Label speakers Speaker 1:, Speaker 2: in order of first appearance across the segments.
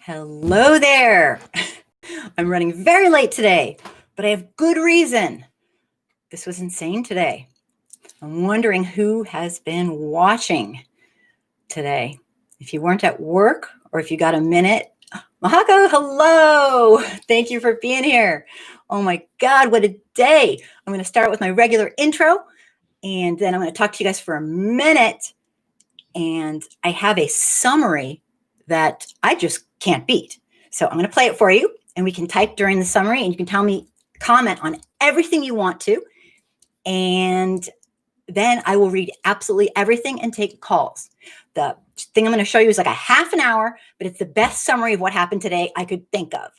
Speaker 1: Hello there. I'm running very late today, but I have good reason. This was insane today. I'm wondering who has been watching today. If you weren't at work or if you got a minute, Mahako, hello. Thank you for being here. Oh my God, what a day. I'm going to start with my regular intro, and then I'm going to talk to you guys for a minute. And I have a summary that I just can't beat. So I'm going to play it for you, and we can type during the summary, and you can comment on everything you want to. And then I will read absolutely everything and take calls. The thing I'm going to show you is like a half an hour, but it's the best summary of what happened today I could think of.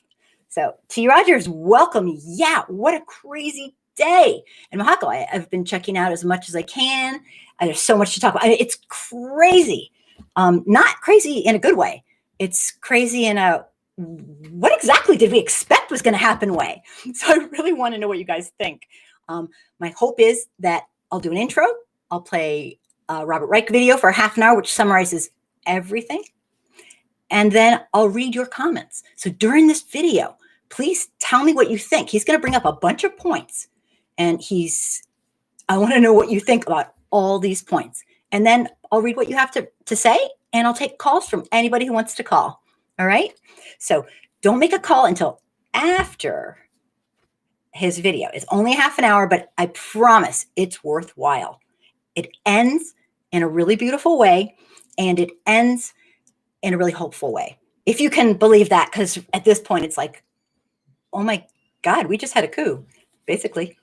Speaker 1: So T. Rogers, welcome. Yeah, what a crazy day. And Mahako, I've been checking out as much as I can. There's so much to talk about. It's crazy. Not crazy in a good way. It's crazy in a what exactly did we expect was going to happen way. So I really want to know what you guys think. My hope is that I'll do an intro. I'll play a Robert Reich video for half an hour, which summarizes everything. And then I'll read your comments. So during this video, please tell me what you think. He's going to bring up a bunch of points. And I want to know what you think about all these points. And then I'll read what you have to say, and I'll take calls from anybody who wants to call. All right? So don't make a call until after his video. It's only half an hour, but I promise it's worthwhile. It ends in a really beautiful way, and it ends in a really hopeful way. If you can believe that, because at this point it's like, oh my God, we just had a coup, basically.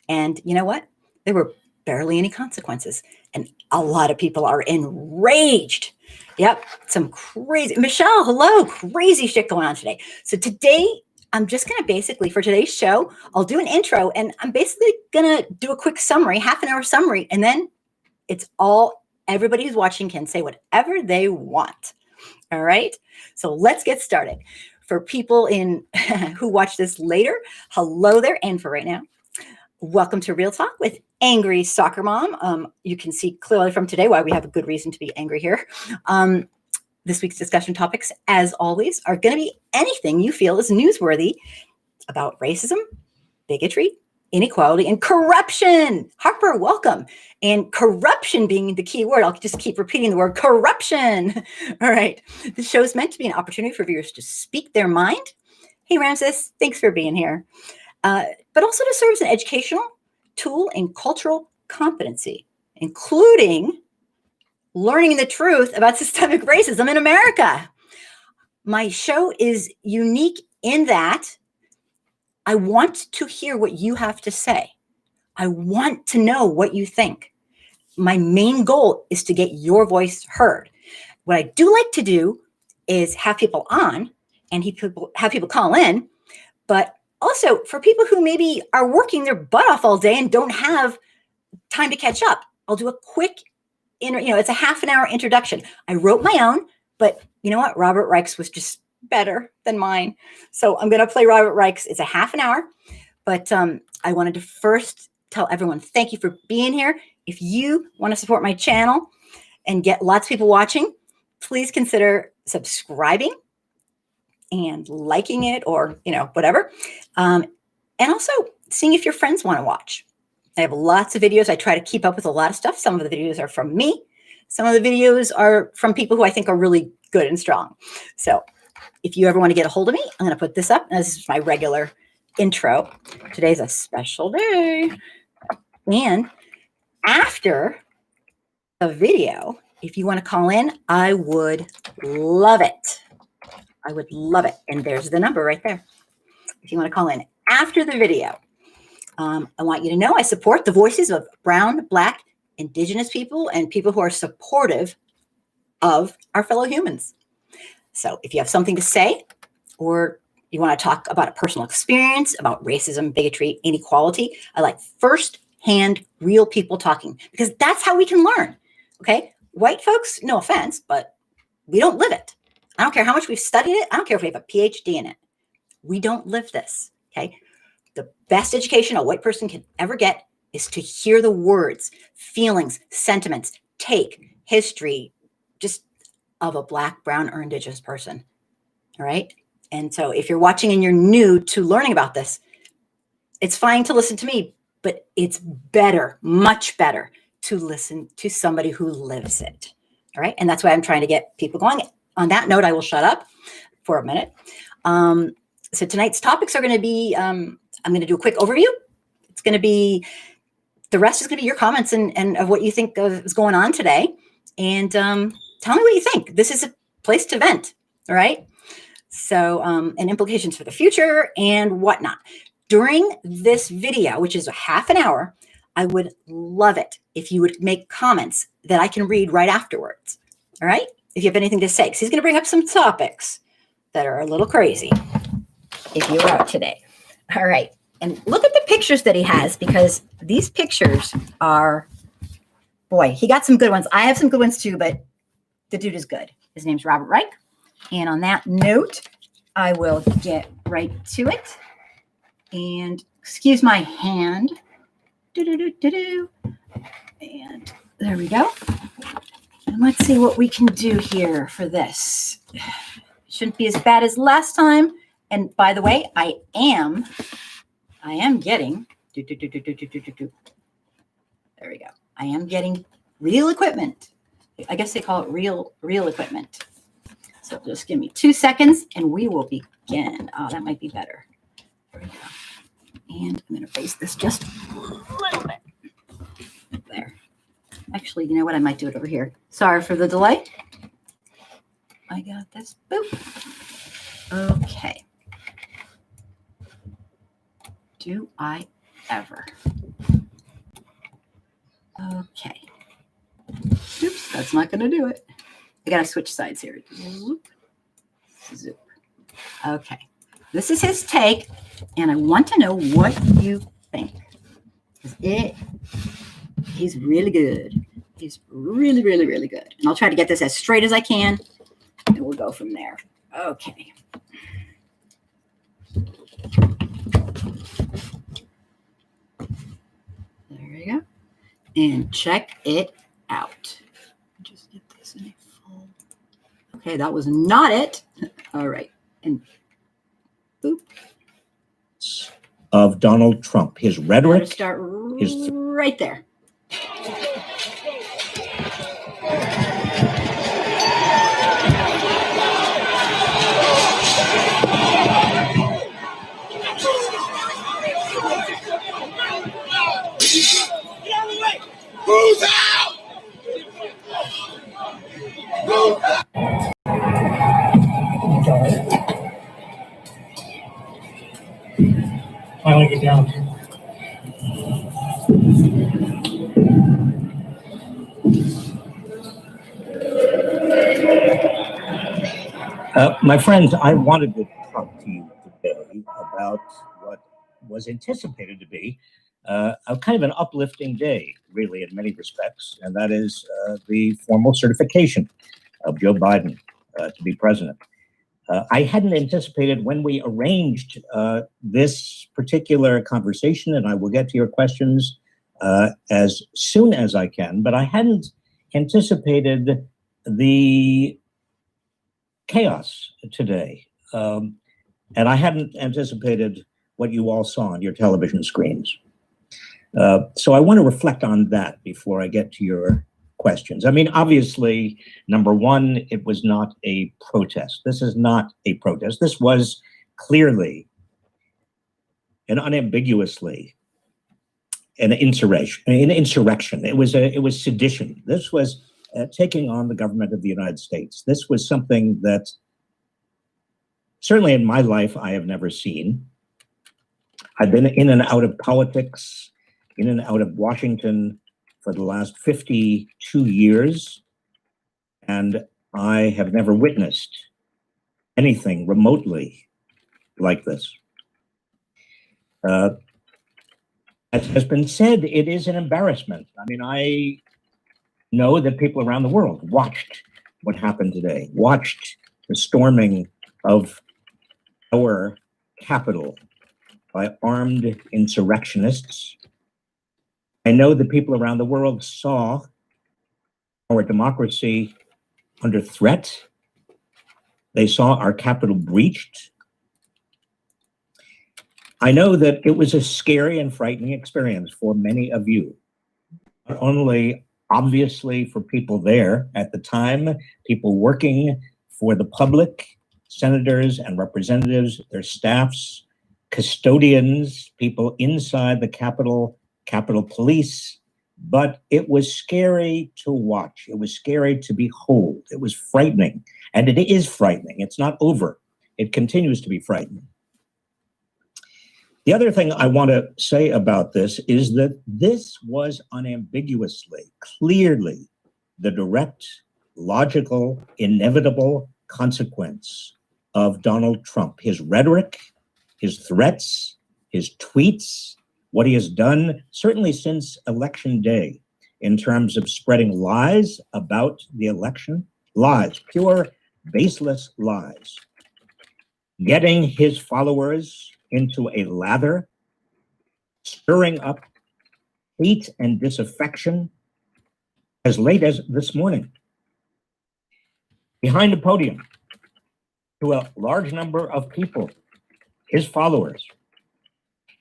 Speaker 1: And you know what? There were barely any consequences. And a lot of people are enraged. Yep, some crazy. Michelle, hello. Crazy shit going on today. So today, I'm just going to basically, for today's show, I'll do an intro, and I'm basically going to do a quick summary, half an hour summary, and then it's all, everybody who's watching can say whatever they want. All right? So let's get started. For people who watch this later, hello there. And for right now, welcome to Real Talk with Angry Soccer Mom. You can see clearly from today why we have a good reason to be angry here. This week's discussion topics, as always, are going to be anything you feel is newsworthy about racism, bigotry, inequality, and corruption. Harper, welcome. And corruption being the key word. I'll just keep repeating the word corruption. All right. The show is meant to be an opportunity for viewers to speak their mind. Hey, Ramses, thanks for being here. But also to serve as an educational tool in cultural competency, including learning the truth about systemic racism in America. My show is unique in that I want to hear what you have to say. I want to know what you think. My main goal is to get your voice heard. What I do like to do is have people on and have people call in, but also for people who maybe are working their butt off all day and don't have time to catch up, I'll do a quick, it's a half an hour introduction. I wrote my own, but you know what? Robert Reich's was just better than mine. So I'm going to play Robert Reich's. It's a half an hour, but I wanted to first tell everyone, thank you for being here. If you want to support my channel and get lots of people watching, please consider subscribing and liking it, or, whatever. And also seeing if your friends want to watch. I have lots of videos. I try to keep up with a lot of stuff. Some of the videos are from me. Some of the videos are from people who I think are really good and strong. So if you ever want to get a hold of me, I'm going to put this up. This is my regular intro. Today's a special day. And after the video, if you want to call in, I would love it. I would love it. And there's the number right there. If you want to call in after the video, I want you to know I support the voices of brown, Black, Indigenous people and people who are supportive of our fellow humans. So if you have something to say, or you want to talk about a personal experience about racism, bigotry, inequality, I like first-hand real people talking, because that's how we can learn. Okay? White folks, no offense, but we don't live it. I don't care how much we've studied it. I don't care if we have a PhD in it. We don't live this, okay? The best education a white person can ever get is to hear the words, feelings, sentiments, take, history, just of a Black, brown, or Indigenous person. All right. And so if you're watching and you're new to learning about this, it's fine to listen to me, but it's better, much better to listen to somebody who lives it. All right. And that's why I'm trying to get people going. On that note, I will shut up for a minute. So tonight's topics are going to be, I'm going to do a quick overview. It's going to be, the rest is going to be your comments and of what you think is going on today. And tell me what you think. This is a place to vent. All right. So, and implications for the future and whatnot. During this video, which is a half an hour, I would love it if you would make comments that I can read right afterwards. All right. If you have anything to say, because he's going to bring up some topics that are a little crazy if you're out today. All right. And look at the pictures that he has, because these pictures are, boy, he got some good ones. I have some good ones too, but the dude is good. His name's Robert Reich. And on that note, I will get right to it. And excuse my hand. And there we go. And let's see what we can do here for this. Shouldn't be as bad as last time. And by the way, I am getting, there we go. I am getting real equipment. I guess they call it real equipment. So just give me 2 seconds and we will begin. Oh, that might be better. There we go. And I'm going to erase this just a little bit. There. Actually, you know what? I might do it over here. Sorry for the delay. I got this. Boop. Okay. Do I ever? Okay. Oops, that's not going to do it. I got to switch sides here. Zoop. Zoop. Okay. This is his take, and I want to know what you think. He's really good. He's really, really, really good. And I'll try to get this as straight as I can, and we'll go from there. Okay. There you go. And check it out. Just get this in a full. Okay, that was not it. All right. And boop.
Speaker 2: Of Donald Trump, his rhetoric.
Speaker 1: Start right there.
Speaker 3: Who's out? Who's out?
Speaker 4: I want to get down.
Speaker 2: My friends, I wanted to talk to you today about what was anticipated to be a kind of an uplifting day, really, in many respects, and that is the formal certification of Joe Biden to be president. I hadn't anticipated when we arranged this particular conversation, and I will get to your questions as soon as I can, but I hadn't anticipated the chaos today. And I hadn't anticipated what you all saw on your television screens. So I want to reflect on that before I get to your questions. I mean, obviously, number one, it was not a protest. This is not a protest. This was clearly and unambiguously an insurrection. It was sedition. This was taking on the government of the United States. This was something that certainly in my life I have never seen. I've been in and out of politics, in and out of Washington for the last 52 years, and I have never witnessed anything remotely like this. As has been said, it is an embarrassment. I mean, I know that people around the world watched what happened today, watched the storming of our Capitol by armed insurrectionists. I know that people around the world saw our democracy under threat, They saw our Capitol breached. I know that it was a scary and frightening experience for many of you, not only obviously for people there at the time, people working for the public, senators and representatives, their staffs, custodians, people inside the Capitol, Capitol Police, but it was scary to watch. It was scary to behold. It was frightening, and it is frightening. It's not over. It continues to be frightening. The other thing I want to say about this is that this was unambiguously, clearly, the direct, logical, inevitable consequence of Donald Trump. His rhetoric, his threats, his tweets, what he has done, certainly since Election Day, in terms of spreading lies about the election, lies, pure, baseless lies, getting his followers into a lather, stirring up hate and disaffection as late as this morning. Behind the podium, to a large number of people, his followers,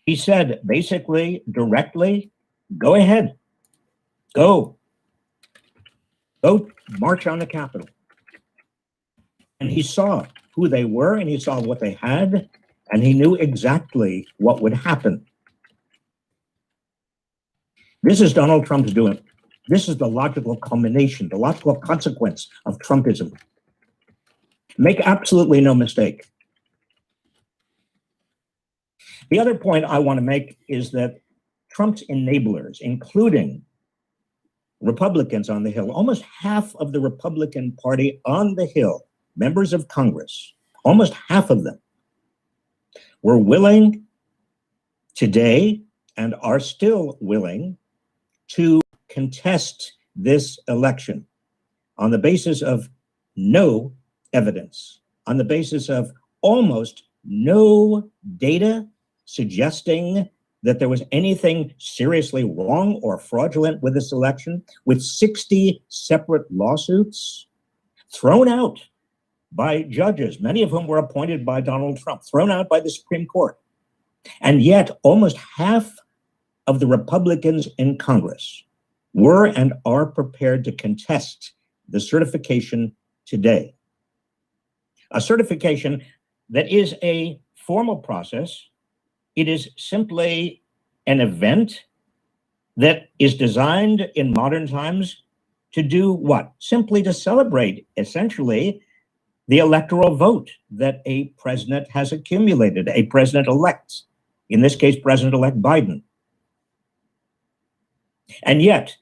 Speaker 2: he said basically, directly, go ahead, go march on the Capitol. And he saw who they were, and he saw what they had, and he knew exactly what would happen. This is Donald Trump's doing. This is the logical culmination, the logical consequence of Trumpism. Make absolutely no mistake. The other point I want to make is that Trump's enablers, including Republicans on the Hill, almost half of the Republican Party on the Hill, members of Congress, almost half of them, were willing today and are still willing to contest this election on the basis of no evidence, on the basis of almost no data suggesting that there was anything seriously wrong or fraudulent with this election, with 60 separate lawsuits thrown out by judges, many of whom were appointed by Donald Trump, thrown out by the Supreme Court. And yet almost half of the Republicans in Congress were and are prepared to contest the certification today. A certification that is a formal process. It is simply an event that is designed in modern times to do what? Simply to celebrate, essentially, the electoral vote that a president has accumulated, a president-elect, in this case, President-elect Biden. And yet,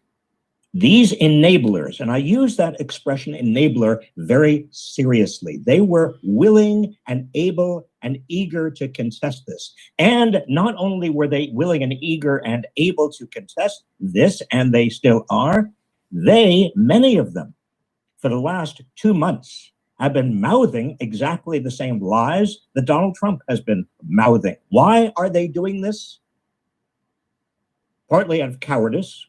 Speaker 2: these enablers, and I use that expression enabler very seriously, they were willing and able and eager to contest this. And not only were they willing and eager and able to contest this, and they still are, many of them, for the last 2 months, have been mouthing exactly the same lies that Donald Trump has been mouthing. Why are they doing this? Partly out of cowardice,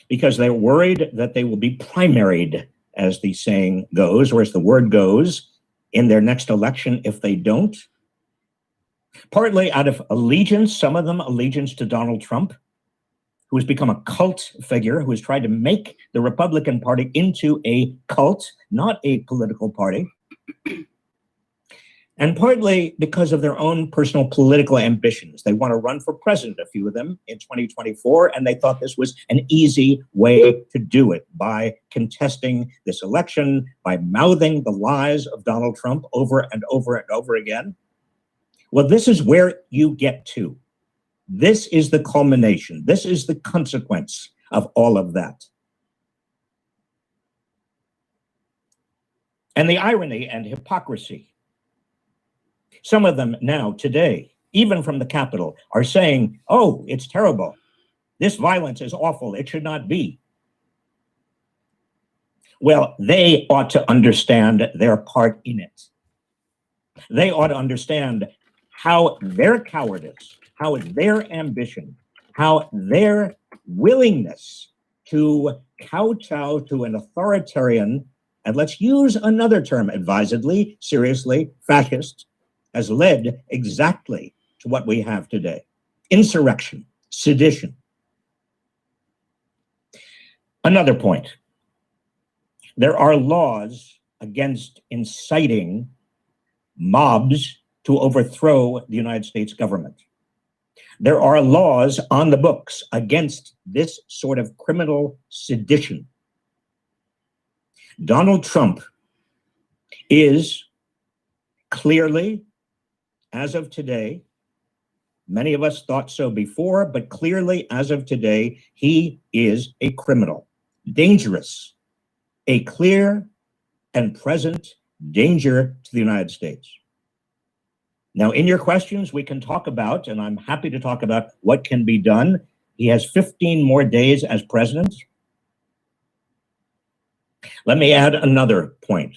Speaker 2: because they're worried that they will be primaried, as the saying goes, or as the word goes, in their next election if they don't. Partly out of allegiance, some of them allegiance to Donald Trump, who has become a cult figure, who has tried to make the Republican Party into a cult, not a political party. And partly because of their own personal political ambitions. They want to run for president, a few of them, in 2024, and they thought this was an easy way to do it, by contesting this election, by mouthing the lies of Donald Trump over and over and over again. Well, this is where you get to. This is the culmination. This is the consequence of all of that. And the irony and hypocrisy. Some of them now, today, even from the Capitol, are saying, oh, it's terrible. This violence is awful. It should not be. Well, they ought to understand their part in it. They ought to understand how their cowardice, how their ambition, how their willingness to kowtow to an authoritarian and let's use another term advisedly, seriously, fascist, has led exactly to what we have today: insurrection, sedition. Another point: there are laws against inciting mobs to overthrow the United States government. There are laws on the books against this sort of criminal sedition. Donald Trump is clearly, as of today, many of us thought so before, but clearly, as of today, he is a criminal, dangerous, a clear and present danger to the United States. Now, in your questions, we can talk about, and I'm happy to talk about, what can be done. He has 15 more days as president. Let me add another point.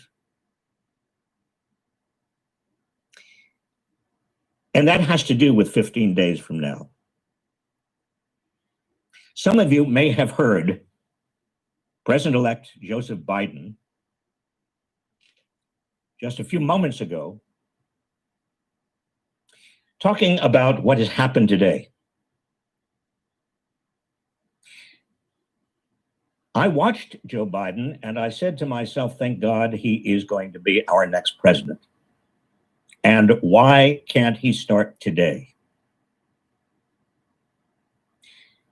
Speaker 2: And that has to do with 15 days from now. Some of you may have heard President-elect Joseph Biden just a few moments ago talking about what has happened today. I watched Joe Biden and I said to myself, thank God he is going to be our next president. And why can't he start today?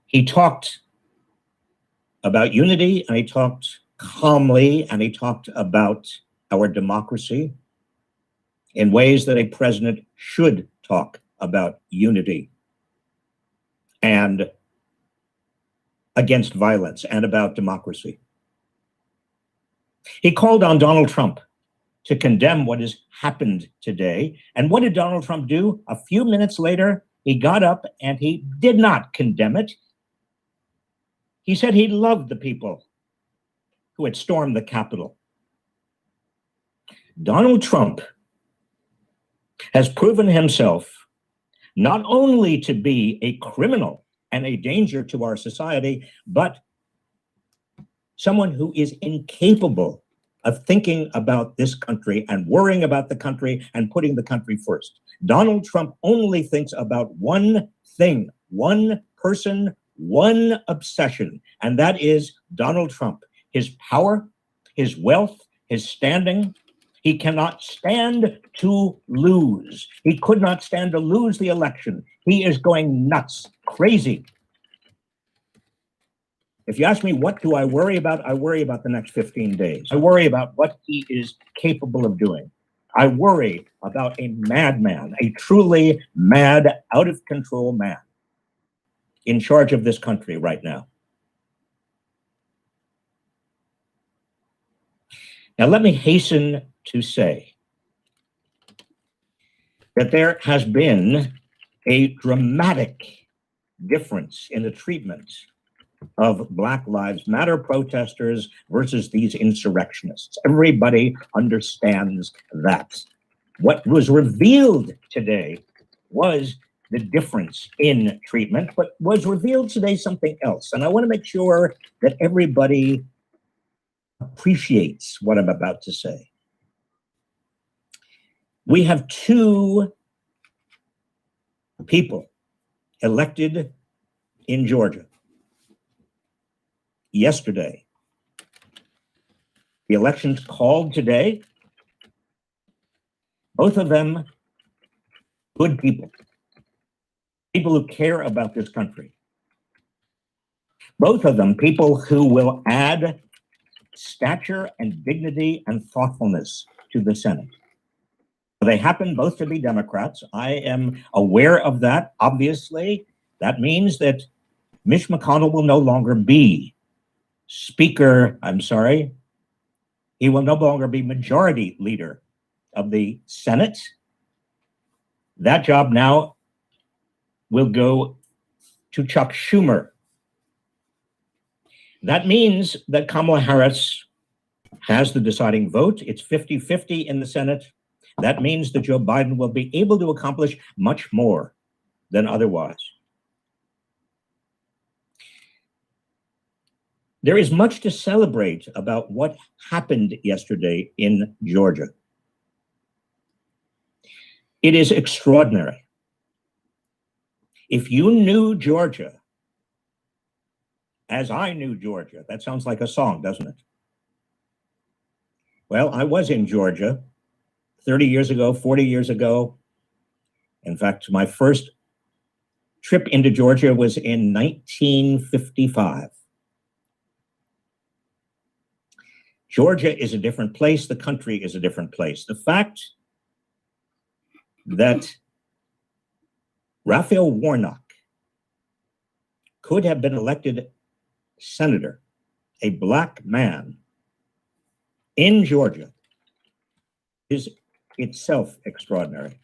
Speaker 2: He talked about unity, and he talked calmly, and he talked about our democracy in ways that a president should talk about unity and against violence and about democracy. He called on Donald Trump to condemn what has happened today. And what did Donald Trump do? A few minutes later, he got up and he did not condemn it. He said he loved the people who had stormed the Capitol. Donald Trump has proven himself not only to be a criminal and a danger to our society, but someone who is incapable of thinking about this country and worrying about the country and putting the country first. Donald Trump only thinks about one thing, one person, one obsession, and that is Donald Trump, his power, his wealth, his standing. He cannot stand to lose. He could not stand to lose the election. He is going nuts, crazy. If you ask me, what do I worry about? I worry about the next 15 days. I worry about what he is capable of doing. I worry about a madman, a truly mad, out of control man in charge of this country right now. Now, let me hasten to say that there has been a dramatic difference in the treatment of Black Lives Matter protesters versus these insurrectionists. Everybody understands that. What was revealed today was the difference in treatment, but was revealed today something else. And I want to make sure that everybody appreciates what I'm about to say. We have two people elected in Georgia yesterday. The elections called today, both of them good people, people who care about this country. Both of them people who will add stature and dignity and thoughtfulness to the Senate. They happen both to be Democrats. I am aware of that. Obviously, that means that Mitch McConnell will no longer be Speaker, he will no longer be majority leader of the Senate. That job now will go to Chuck Schumer. That means that Kamala Harris has the deciding vote. It's 50-50 in the Senate. That means that Joe Biden will be able to accomplish much more than otherwise. There is much to celebrate about what happened yesterday in Georgia. It is extraordinary. If you knew Georgia as I knew Georgia, that sounds like a song, doesn't it? Well, I was in Georgia 30 years ago, 40 years ago. In fact, my first trip into Georgia was in 1955. Georgia is a different place. The country is a different place. The fact that Raphael Warnock could have been elected senator, a black man in Georgia, is itself extraordinary.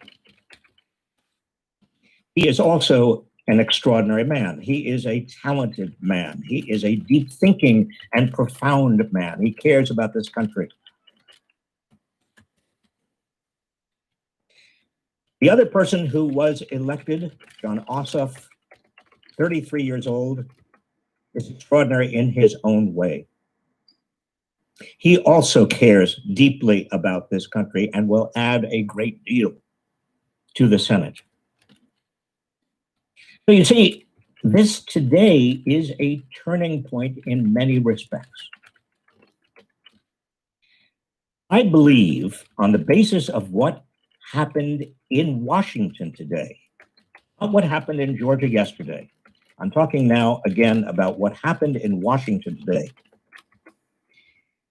Speaker 2: He is also an extraordinary man. He is a talented man. He is a deep thinking and profound man. He cares about this country. The other person who was elected, John Ossoff, 33 years old, is extraordinary in his own way. He also cares deeply about this country and will add a great deal to the Senate. So you see, this today is a turning point in many respects. I believe, on the basis of what happened in Washington today, not what happened in Georgia yesterday. I'm talking now again about what happened in Washington today.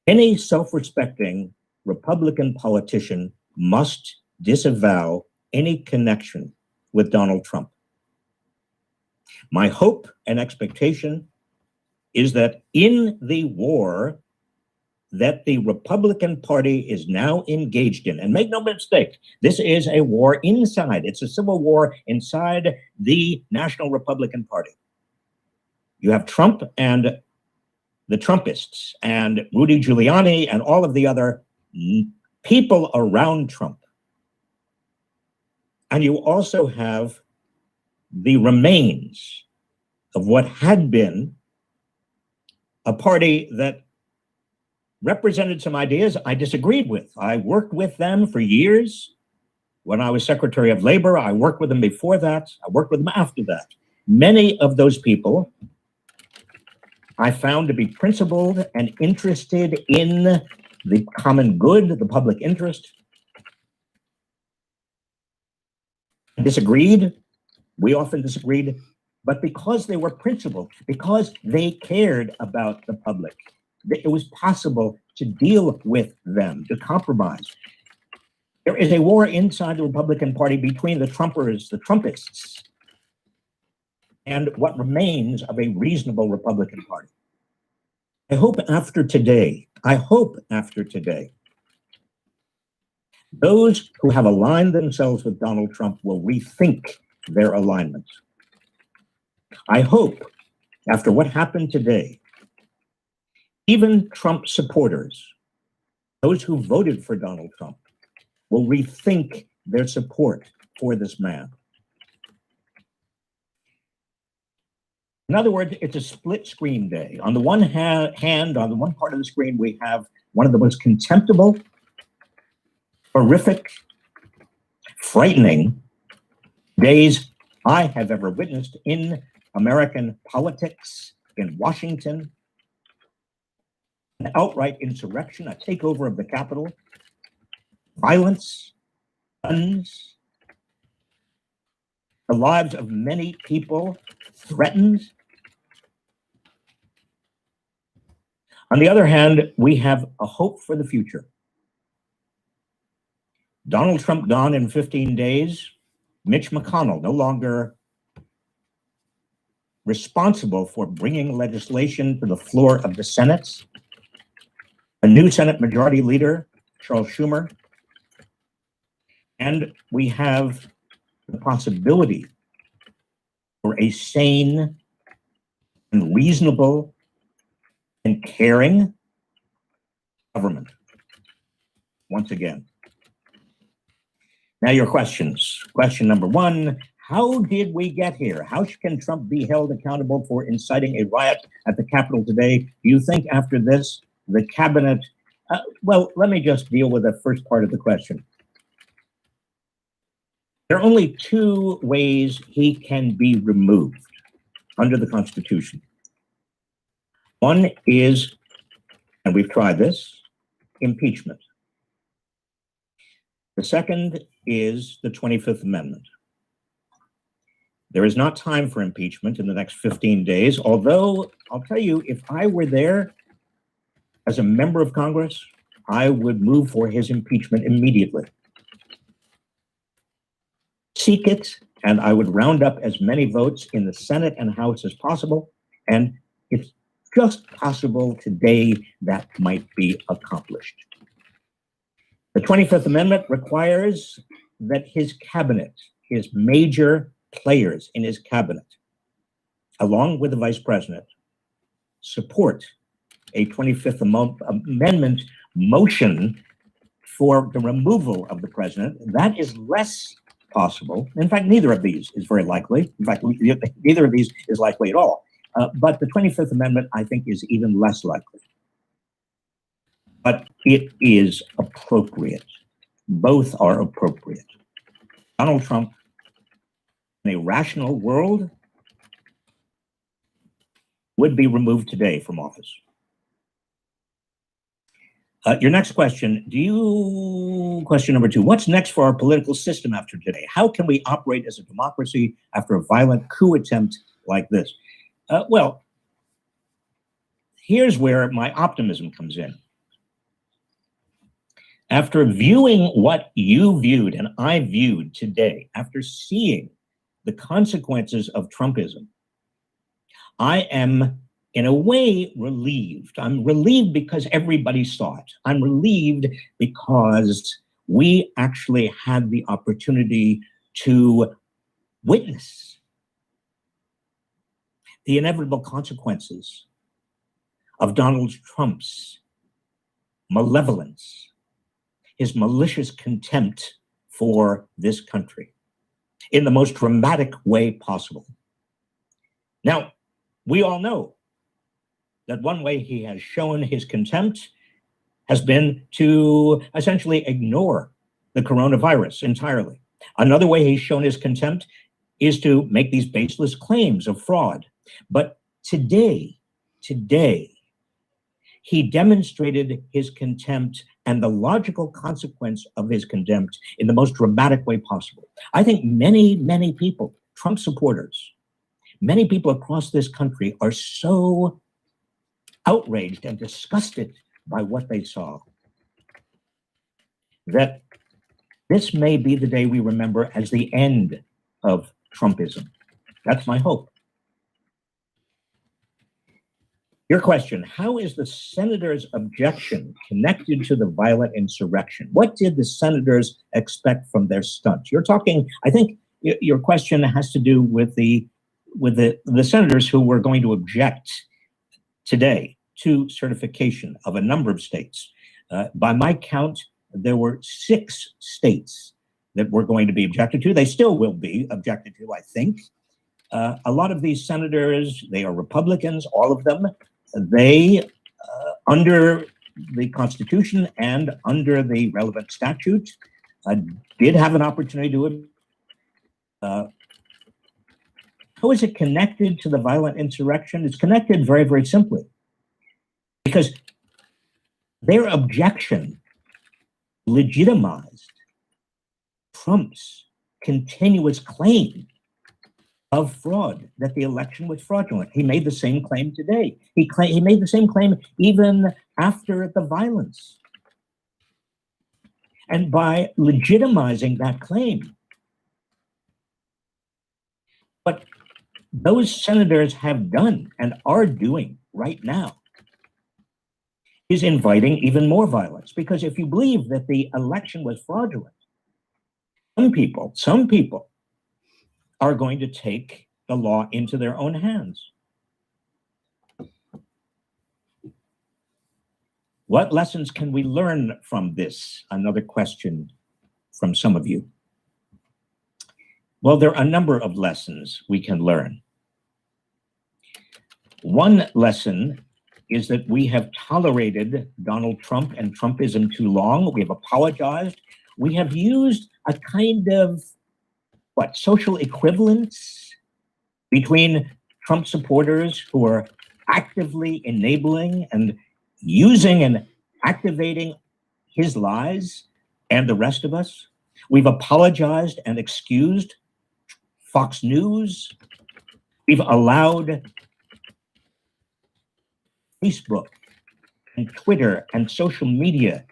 Speaker 2: Any self-respecting Republican politician must disavow any connection with Donald Trump. My hope and expectation is that in the war that the Republican Party is now engaged in, and make no mistake, this is a war inside, it's a civil war inside the National Republican Party. You have Trump and the Trumpists and Rudy Giuliani and all of the other people around Trump. And you also have the remains of what had been a party that represented some ideas I disagreed with. I worked with them for years. When I was Secretary of Labor, I worked with them before that. I worked with them after that. Many of those people I found to be principled and interested in the common good, the public interest. I disagreed. We often disagreed. But because they were principled, because they cared about the public, it was possible to deal with them, to compromise. There is a war inside the Republican Party between the Trumpers, the Trumpists, and what remains of a reasonable Republican Party. I hope after today, those who have aligned themselves with Donald Trump will rethink their alignment. I hope after what happened today, even Trump supporters, those who voted for Donald Trump, will rethink their support for this man. In other words, it's a split screen day. On the one hand, on the one part of the screen, we have one of the most contemptible, horrific, frightening days I have ever witnessed in American politics, in Washington. An outright insurrection, a takeover of the Capitol, violence, guns, the lives of many people threatened. On the other hand, we have a hope for the future. Donald Trump gone in 15 days, Mitch McConnell no longer responsible for bringing legislation to the floor of the Senate. A new Senate Majority Leader, Charles Schumer. And we have the possibility for a sane and reasonable and caring government once again. Now your questions. Question number one, How did we get here? How can Trump be held accountable for inciting a riot at the Capitol today? Do you think after this, the cabinet, well, let me just deal with the first part of the question. There are only two ways he can be removed under the Constitution. One is, and we've tried this, impeachment. The second is the 25th Amendment. There is not time for impeachment in the next 15 days, although I'll tell you, if I were there as a member of Congress, I would move for his impeachment immediately. Seek it, and I would round up as many votes in the Senate and House as possible, and it's just possible today that might be accomplished. The 25th Amendment requires that his cabinet, his major players in his cabinet, along with the vice president, support a 25th Amendment motion for the removal of the president. That is less possible. In fact, neither of these is very likely. In fact, neither of these is likely at all. But the 25th Amendment, I think, is even less likely. But it is appropriate. Both are appropriate. Donald Trump, in a rational world, would be removed today from office. Your next question, question number two, what's next for our political system after today? How can we operate as a democracy after a violent coup attempt like this? Well, here's where my optimism comes in. After viewing what you viewed and I viewed today, after seeing the consequences of Trumpism, I am in a way relieved. I'm relieved because everybody saw it. I'm relieved because we actually had the opportunity to witness the inevitable consequences of Donald Trump's malevolence, his malicious contempt for this country in the most dramatic way possible. Now, we all know that one way he has shown his contempt has been to essentially ignore the coronavirus entirely. Another way he's shown his contempt is to make these baseless claims of fraud. But today, he demonstrated his contempt and the logical consequence of his contempt in the most dramatic way possible. I think many people, Trump supporters, many people across this country are so outraged and disgusted by what they saw that this may be the day we remember as the end of Trumpism. That's my hope. Your question, how is the senator's objection connected to the violent insurrection? What did the senators expect from their stunt? You're talking, I think your question has to do with the senators who were going to object today to certification of a number of states. By my count, there were 6 states that were going to be objected to. They still will be objected to, I think. A lot of these senators, they are Republicans, all of them. They, under the Constitution and under the relevant statute, did have an opportunity to do it. How is it connected to the violent insurrection? It's connected very, very simply. Because their objection legitimized Trump's continuous claim of fraud, that the election was fraudulent. He made the same claim today. He made the same claim even after the violence. And by legitimizing that claim, what those senators have done and are doing right now is inviting even more violence. Because if you believe that the election was fraudulent, some people are going to take the law into their own hands. What lessons can we learn from this? Another question from some of you. Well, there are a number of lessons we can learn. One lesson is that we have tolerated Donald Trump and Trumpism too long. We have apologized. We have used a kind of, social equivalence between Trump supporters who are actively enabling and using and activating his lies and the rest of us. We've apologized and excused Fox News. We've allowed Facebook and Twitter and social media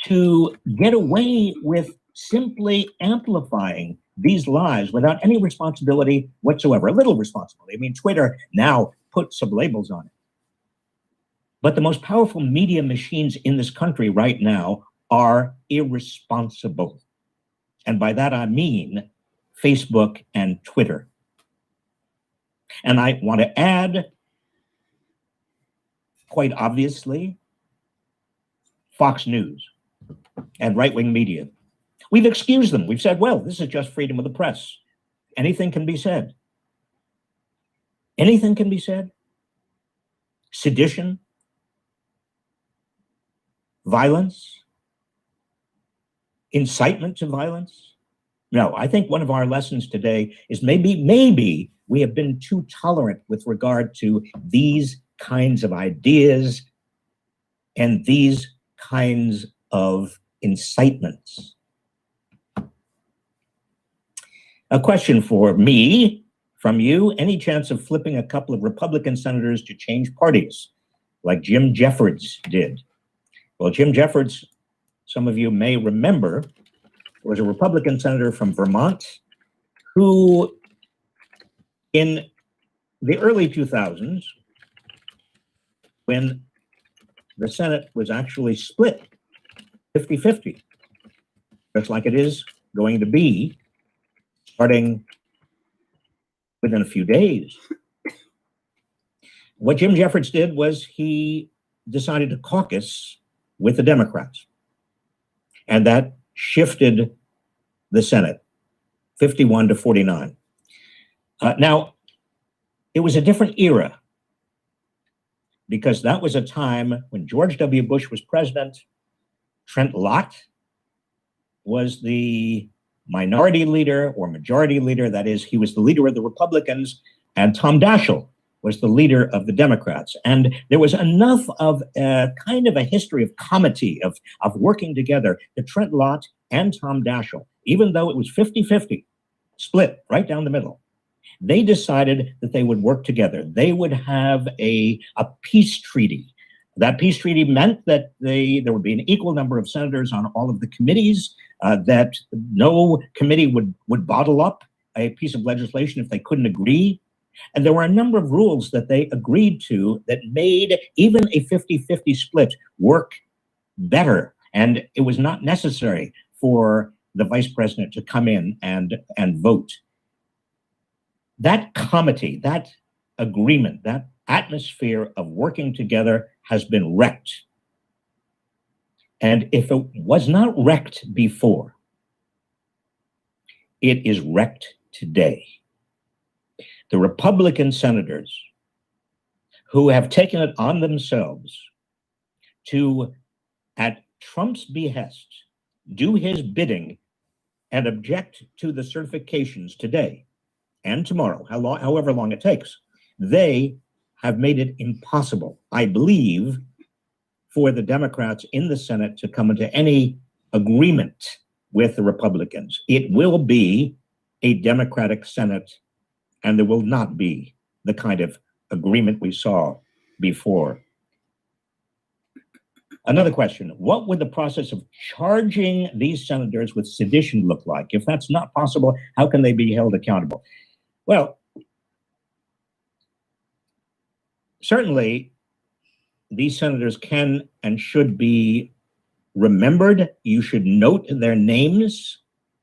Speaker 2: to get away with simply amplifying these lies without any responsibility whatsoever, a little responsibility. I mean, Twitter now puts some labels on it. But the most powerful media machines in this country right now are irresponsible. And by that, I mean Facebook and Twitter. And I want to add, quite obviously, Fox News and right-wing media. We've excused them. We've said, well, this is just freedom of the press. Anything can be said. Anything can be said. Sedition, violence, incitement to violence. No, I think one of our lessons today is maybe we have been too tolerant with regard to these kinds of ideas and these kinds of incitements. A question for me, from you: any chance of flipping a couple of Republican senators to change parties, like Jim Jeffords did? Well, Jim Jeffords, some of you may remember, was a Republican senator from Vermont who, in the early 2000s, when the Senate was actually split 50-50, just like it is going to be starting within a few days. What Jim Jeffords did was he decided to caucus with the Democrats. And that shifted the Senate 51-49. Now, it was a different era, because that was a time when George W. Bush was president. Trent Lott was the minority leader or majority leader. That is, he was the leader of the Republicans, and Tom Daschle was the leader of the Democrats. And there was enough of a kind of a history of comity, of working together, that Trent Lott and Tom Daschle, even though it was 50-50, split right down the middle, they decided that they would work together. They would have a peace treaty. That peace treaty meant that there would be an equal number of senators on all of the committees, that no committee would bottle up a piece of legislation if they couldn't agree. And there were a number of rules that they agreed to that made even a 50-50 split work better. And it was not necessary for the vice president to come in and vote. That comity, that agreement, that atmosphere of working together has been wrecked. And if it was not wrecked before, it is wrecked today. The Republican senators who have taken it on themselves to, at Trump's behest, do his bidding and object to the certifications today and tomorrow, however long it takes, they have made it impossible, I believe, for the Democrats in the Senate to come into any agreement with the Republicans. It will be a Democratic Senate, and there will not be the kind of agreement we saw before. Another question: what would the process of charging these senators with sedition look like? If that's not possible, how can they be held accountable? Well, certainly these senators can and should be remembered. You should note their names.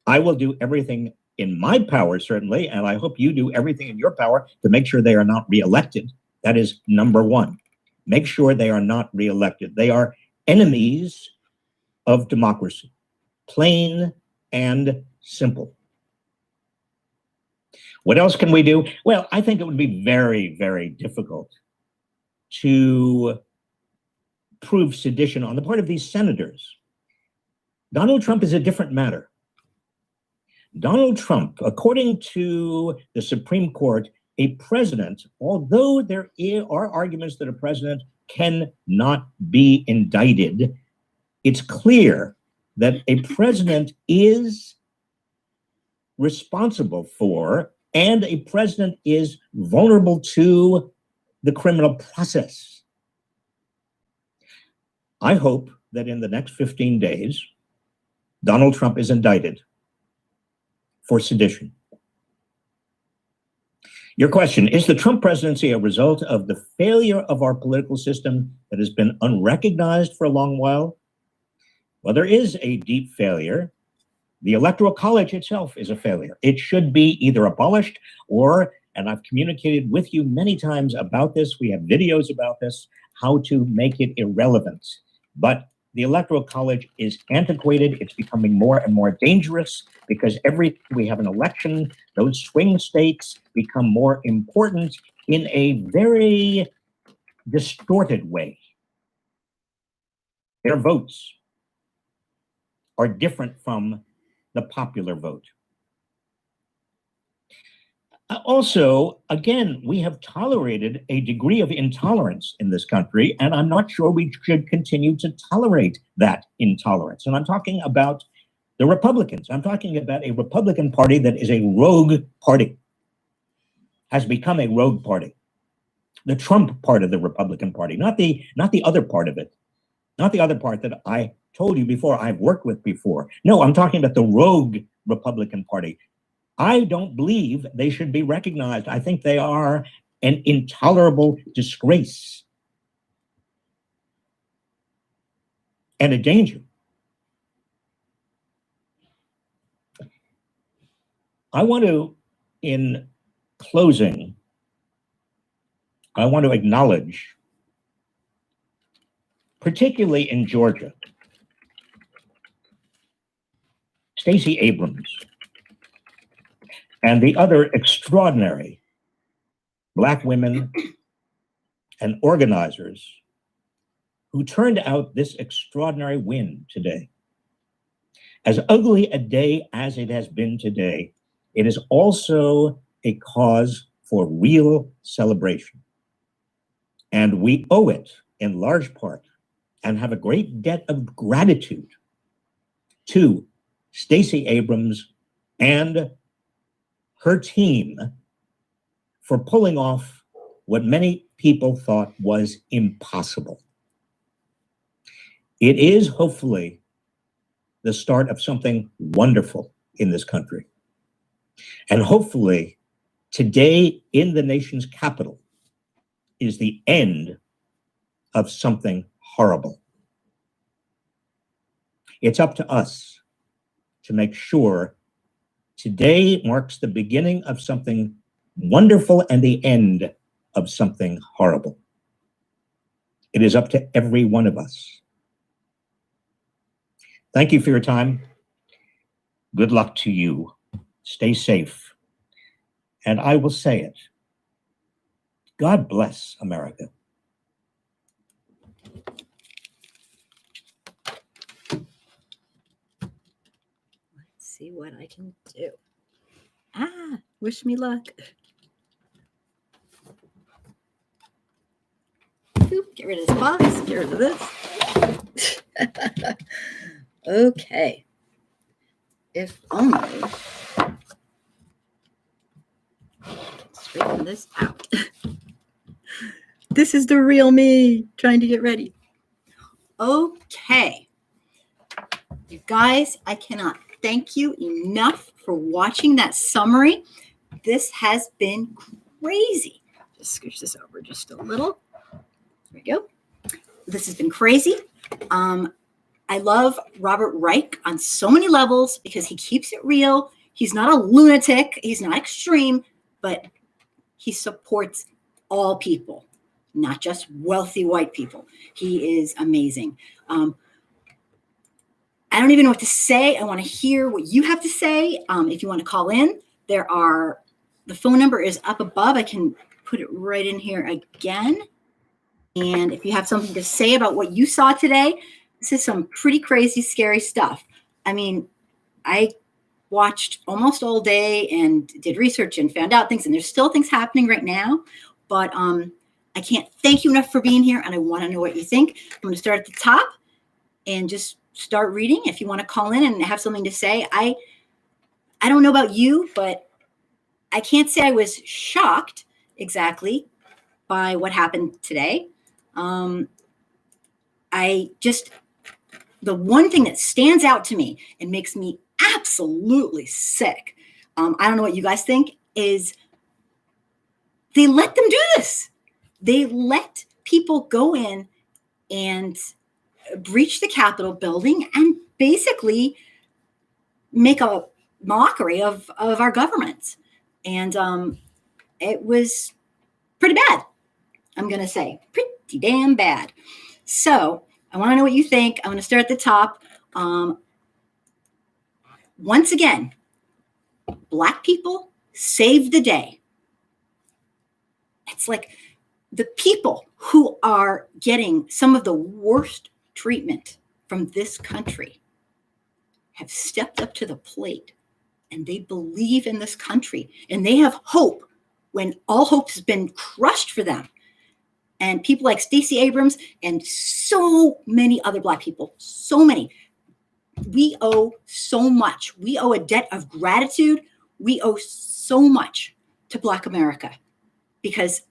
Speaker 2: I will do everything in my power, certainly, and I hope you do everything in your power to make sure they are not reelected. That is number one. Make sure they are not reelected. They are enemies of democracy, plain and simple. What else can we do? Well, I think it would be very, very difficult to prove sedition on the part of these senators. Donald Trump is a different matter. Donald Trump, according to the Supreme Court, a president, although there are arguments that a president cannot be indicted, it's clear that a president is responsible for, and a president is vulnerable to, the criminal process. I hope that in the next 15 days, Donald Trump is indicted for sedition. Your question, is the Trump presidency a result of the failure of our political system that has been unrecognized for a long while? Well, there is a deep failure. The Electoral College itself is a failure. It should be either abolished or, and I've communicated with you many times about this, we have videos about this, how to make it irrelevant. But the Electoral College is antiquated. It's becoming more and more dangerous because we have an election, those swing states become more important in a very distorted way. Their votes are different from the popular vote. Also, again, we have tolerated a degree of intolerance in this country, and I'm not sure we should continue to tolerate that intolerance. And I'm talking about the Republicans. I'm talking about a Republican Party that is a rogue party, has become a rogue party. The Trump part of the Republican Party, not the other part of it, not the other part that I told you before, I've worked with before. No, I'm talking about the rogue Republican Party. I don't believe they should be recognized. I think they are an intolerable disgrace and a danger. I want to, in closing, I want to acknowledge, particularly in Georgia, Stacey Abrams and the other extraordinary Black women and organizers who turned out this extraordinary win today. As ugly a day as it has been today, it is also a cause for real celebration. And we owe it in large part and have a great debt of gratitude to Stacey Abrams and her team for pulling off what many people thought was impossible. It is hopefully the start of something wonderful in this country. And hopefully today in the nation's capital is the end of something horrible. It's up to us to make sure today marks the beginning of something wonderful and the end of something horrible. It is up to every one of us. Thank you for your time. Good luck to you. Stay safe. And I will say it. God bless America.
Speaker 1: See what I can do. Wish me luck. Oop, get rid of this box. Get rid of this. Okay. If only. Straighten this out. This is the real me trying to get ready. Okay. You guys, I cannot thank you enough for watching that summary. This has been crazy. Just scooch this over just a little. There we go. This has been crazy. I love Robert Reich on so many levels because he keeps it real. He's not a lunatic. He's not extreme, but he supports all people, not just wealthy white people. He is amazing. I don't even know what to say. I want to hear what you have to say. If you want to call in, there are the phone number is up above. I can put it right in here again. And if you have something to say about what you saw today, this is some pretty crazy, scary stuff. I mean, I watched almost all day and did research and found out things, and there's still things happening right now. But I can't thank you enough for being here, and I want to know what you think. I'm going to start at the top and just start reading. If you want to call in and have something to say, I don't know about you, but I can't say I was shocked exactly by what happened today. The one thing that stands out to me and makes me absolutely sick, I don't know what you guys think, is they let them do this. They let people go in and breach the Capitol building and basically make a mockery of our government. And it was pretty bad, I'm going to say. Pretty damn bad. So I want to know what you think. I'm going to start at the top. Once again, Black people saved the day. It's like the people who are getting some of the worst treatment from this country have stepped up to the plate, and they believe in this country, and they have hope when all hope has been crushed for them. And people like Stacey Abrams and so many other Black people, so many. We owe so much. We owe a debt of gratitude. We owe so much to Black America, because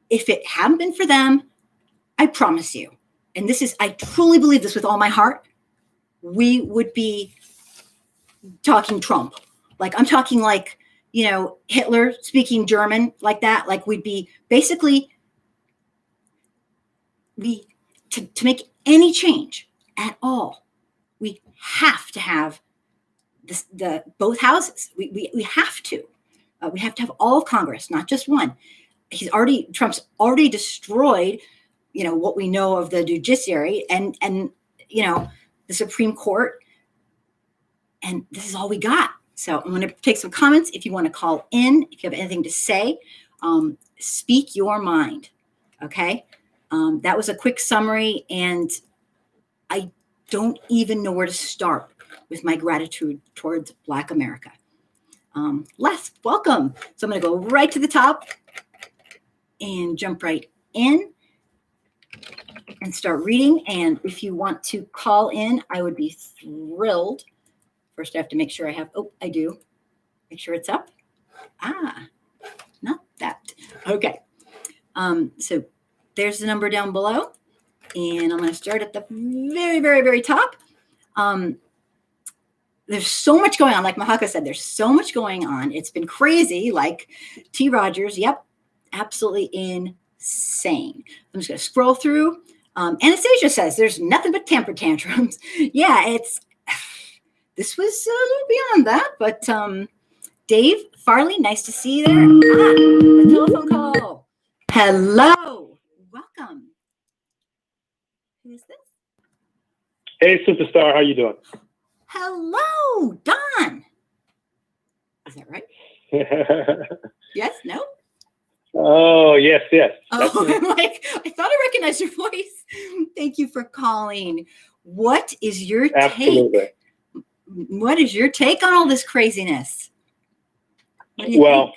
Speaker 1: if it hadn't been for them, I promise you, and I truly believe this with all my heart, we would be talking Trump. Like, I'm talking like, Hitler speaking German like that. Like, we'd be basically, to make any change at all, we have to have both houses. We have to. We have to have all of Congress, not just one. Trump's already destroyed, what we know of the judiciary and the Supreme Court. And this is all we got. So I'm going to take some comments. If you want to call in, if you have anything to say, speak your mind. Okay. That was a quick summary, and I don't even know where to start with my gratitude towards Black America. Les, welcome. So I'm going to go right to the top and jump right in and start reading. And if you want to call in, I would be thrilled. First, I have to make sure I do. Make sure it's up. Not that. Okay. So there's the number down below. And I'm going to start at the very, very, very top. There's so much going on. Like Mahaka said, there's so much going on. It's been crazy. Like T. Rogers. Yep. Absolutely insane. I'm just going to scroll through. Anastasia says there's nothing but temper tantrums. Yeah, this was a little beyond that. But Dave Farley, nice to see you there. The telephone call. Hello. Welcome. Who is this?
Speaker 3: Hey, superstar. How you doing?
Speaker 1: Hello, Don. Is that right? Yes? No?
Speaker 3: Oh, yes.
Speaker 1: Oh, I'm like, I thought I recognized your voice. Thank you for calling. What is your take? What is your take on all this craziness?
Speaker 3: Well,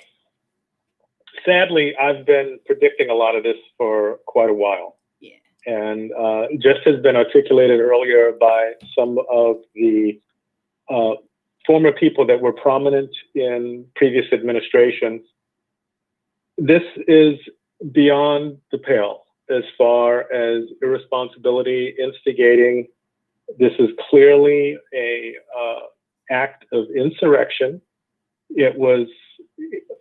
Speaker 3: sadly, I've been predicting a lot of this for quite a while.
Speaker 1: Yeah.
Speaker 3: And just has been articulated earlier by some of the former people that were prominent in previous administrations. This is beyond the pale as far as irresponsibility, instigating. This is clearly a act of insurrection. It was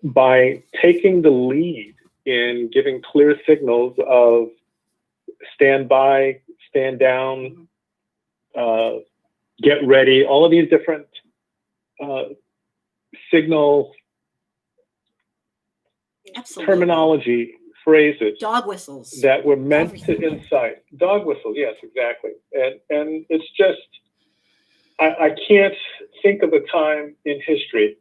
Speaker 3: by taking the lead in giving clear signals of stand by, stand down, get ready, all of these different signal terminology, phrases,
Speaker 1: dog whistles
Speaker 3: that were meant to incite. Dog whistles, yes, exactly. And it's just, I can't think of a time in history